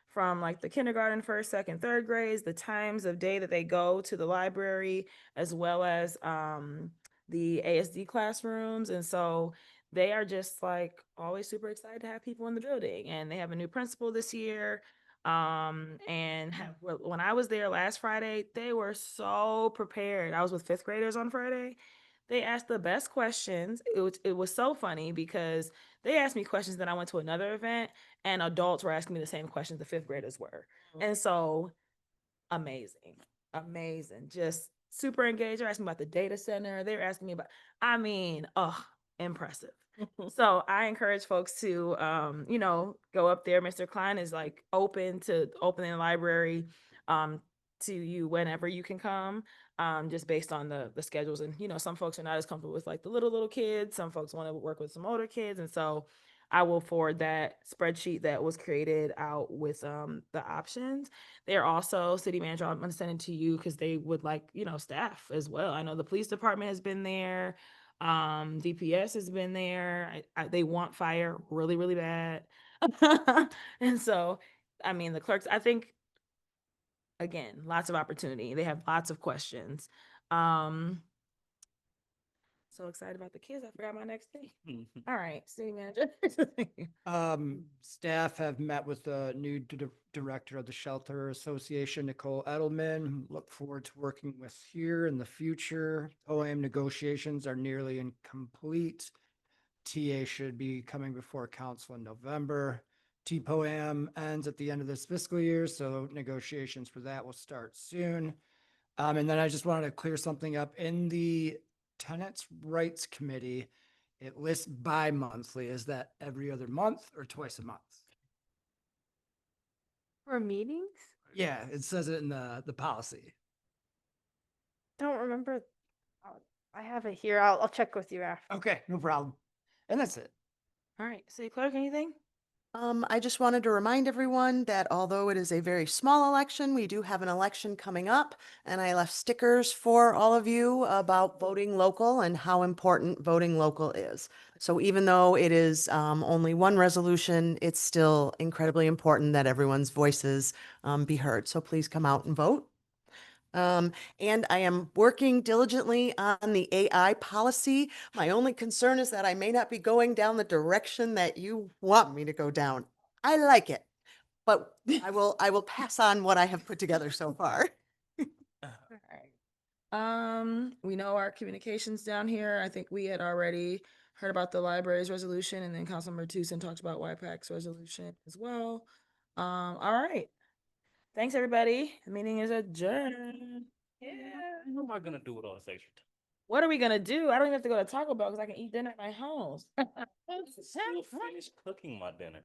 from like the kindergarten, first, second, third grades, the times of day that they go to the library, as well as the ASD classrooms. And so they are just like always super excited to have people in the building. And they have a new principal this year. When I was there last Friday, they were so prepared. I was with fifth graders on Friday. They asked the best questions. It was so funny because they asked me questions that I went to another event and adults were asking me the same questions the fifth graders were. And so amazing, just super engaged. They're asking about the data center. They're asking me about, impressive. So I encourage folks to, go up there. Mr. Klein is like open to opening the library to you whenever you can come, just based on the schedules. And, some folks are not as comfortable with like the little kids. Some folks want to work with some older kids. And so I will forward that spreadsheet that was created out with the options. They're also, city manager, I'm going to send it to you because they would like, staff as well. I know the police department has been there. DPS has been there. They want fire really, really bad. And so, the clerks, I think, again, lots of opportunity. They have lots of questions. So excited about the kids. I forgot my next thing. All right, city manager. Staff have met with the new director of the Shelter Association, Nicole Edelman. Look forward to working with here in the future. OAM negotiations are nearly incomplete. TA should be coming before council in November. TPOAM ends at the end of this fiscal year, so negotiations for that will start soon. And then I just wanted to clear something up in the Tenants' Rights Committee, it lists bi-monthly. Is that every other month or twice a month? For meetings? Yeah, it says it in the policy. Don't remember. I have it here. I'll check with you after. Okay, no problem. And that's it. All right, city clerk, anything? I just wanted to remind everyone that although it is a very small election, we do have an election coming up. And I left stickers for all of you about voting local and how important voting local is. So even though it is only one resolution, it's still incredibly important that everyone's voices be heard. So please come out and vote. And I am working diligently on the AI policy. My only concern is that I may not be going down the direction that you want me to go down. I like it, but I will pass on what I have put together so far. We know our communications down here. I think we had already heard about the library's resolution, and then Councilmember Tucson talked about YPAC's resolution as well. All right. Thanks, everybody. The meeting is adjourned. Yeah. What am I gonna do with all this extra time? What are we gonna do? I don't even have to go to Taco Bell because I can eat dinner at my house. Still finish cooking my dinner.